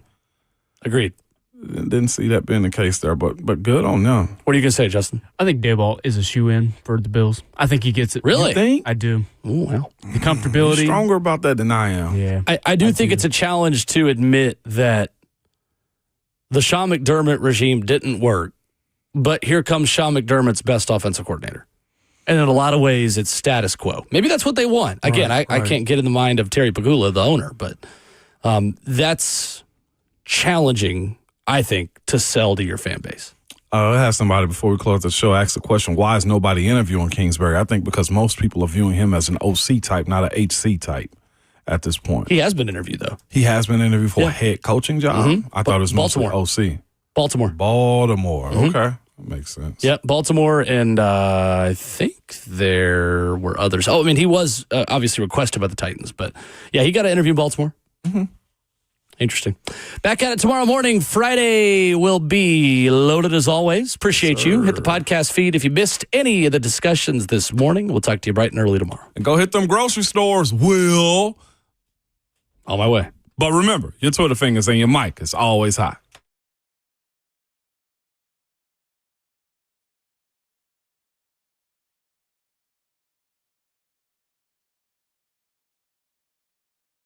Agreed. Didn't see that being the case there, but good on them. What are you going to say, Justin? I think Dayball is a shoe-in for the Bills. I think he gets it. Really? You think? I do. Oh, well. The comfortability. You're stronger about that than I am. Yeah. I do think it's a challenge to admit that the Sean McDermott regime didn't work, but here comes Sean McDermott's best offensive coordinator. And in a lot of ways, it's status quo. Maybe that's what they want. Again, I can't get in the mind of Terry Pagula, the owner, but that's challenging, I think, to sell to your fan base. I had somebody before we close the show ask the question, why is nobody interviewing Kingsbury? I think because most people are viewing him as an OC type, not an HC type at this point. He has been interviewed, though. He has been interviewed for a head coaching job? Mm-hmm. I thought it was mostly Baltimore. OC. Baltimore. Mm-hmm. Okay. That makes sense. Yep, Baltimore, and I think there were others. Oh, I mean, he was obviously requested by the Titans, but yeah, he got an interview in Baltimore. Mm-hmm. Interesting. Back at it tomorrow morning. Friday will be loaded as always. Appreciate you. Hit the podcast feed if you missed any of the discussions this morning. We'll talk to you bright and early tomorrow. And go hit them grocery stores, Will. On my way. But remember, your Twitter fingers and your mic is always hot.